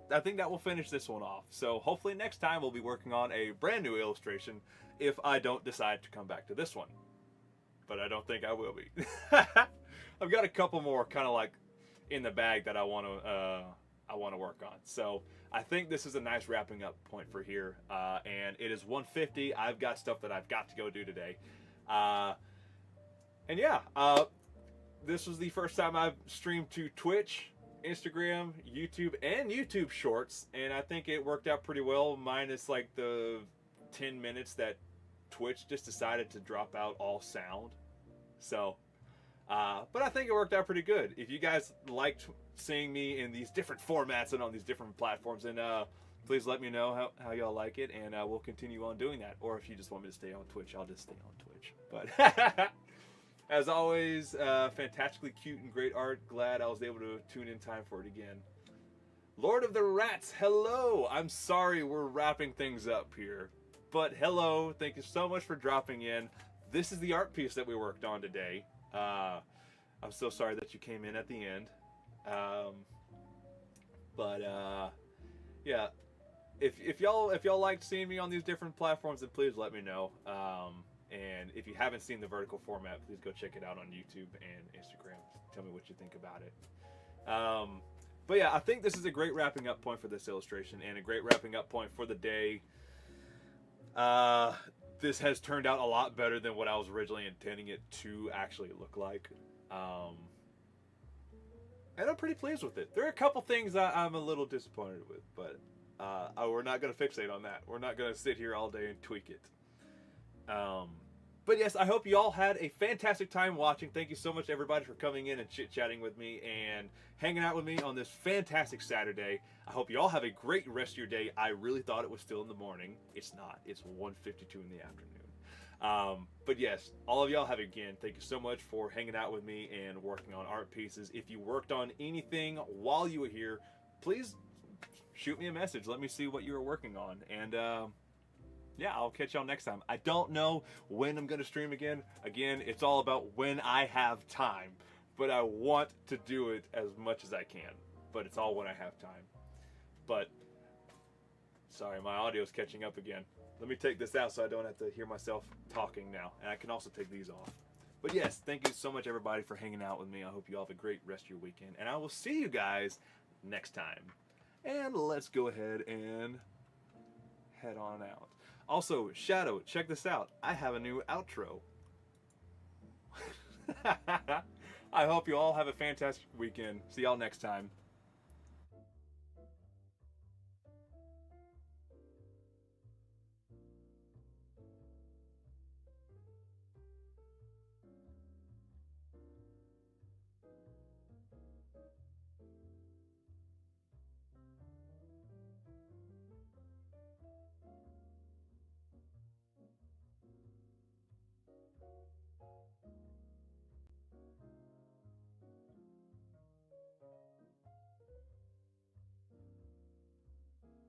will finish this one off. So hopefully next time we'll be working on a brand new illustration if I don't decide to come back to this one. But I don't think I will be. I've got a couple more kind of like in the bag that I want to work on. So I think this is a nice wrapping up point for here, and it is 1:50. I've got stuff that I've got to go do today. And yeah, this was the first time I've streamed to Twitch, Instagram, YouTube, and YouTube Shorts, and I think it worked out pretty well, minus like the 10 minutes that Twitch just decided to drop out all sound. So, but I think it worked out pretty good. If you guys liked seeing me in these different formats and on these different platforms, and please let me know how y'all like it, and we'll continue on doing that. Or if you just want me to stay on Twitch, I'll just stay on Twitch. But as always, fantastically cute and great art. Glad I was able to tune in time for it again. Lord of the Rats, hello! I'm sorry we're wrapping things up here. But hello, thank you so much for dropping in. This is the art piece that we worked on today. I'm so sorry that you came in at the end. But yeah, if y'all liked seeing me on these different platforms, then please let me know. And if you haven't seen the vertical format, please go check it out on YouTube and Instagram. Tell me what you think about it. But yeah, I think this is a great wrapping up point for this illustration and a great wrapping up point for the day. This has turned out a lot better than what I was originally intending it to actually look like. And I'm pretty pleased with it. There are a couple things I'm a little disappointed with, but we're not going to fixate on that. We're not going to sit here all day and tweak it. But yes, I hope you all had a fantastic time watching. Thank you so much, everybody, for coming in and chit-chatting with me and hanging out with me on this fantastic Saturday. I hope you all have a great rest of your day. I really thought it was still in the morning. It's not. It's 1:52 in the afternoon. But yes, all of y'all have, again, thank you so much for hanging out with me and working on art pieces. If you worked on anything while you were here, please shoot me a message. Let me see what you were working on. And yeah, I'll catch y'all next time. I don't know when I'm going to stream again. Again, it's all about when I have time. But I want to do it as much as I can. But it's all when I have time. But, sorry, my audio's catching up again. Let me take this out so I don't have to hear myself talking now. And I can also take these off. But yes, thank you so much, everybody, for hanging out with me. I hope you all have a great rest of your weekend. And I will see you guys next time. And let's go ahead and head on out. Also, Shadow, check this out. I have a new outro. I hope you all have a fantastic weekend. See y'all next time.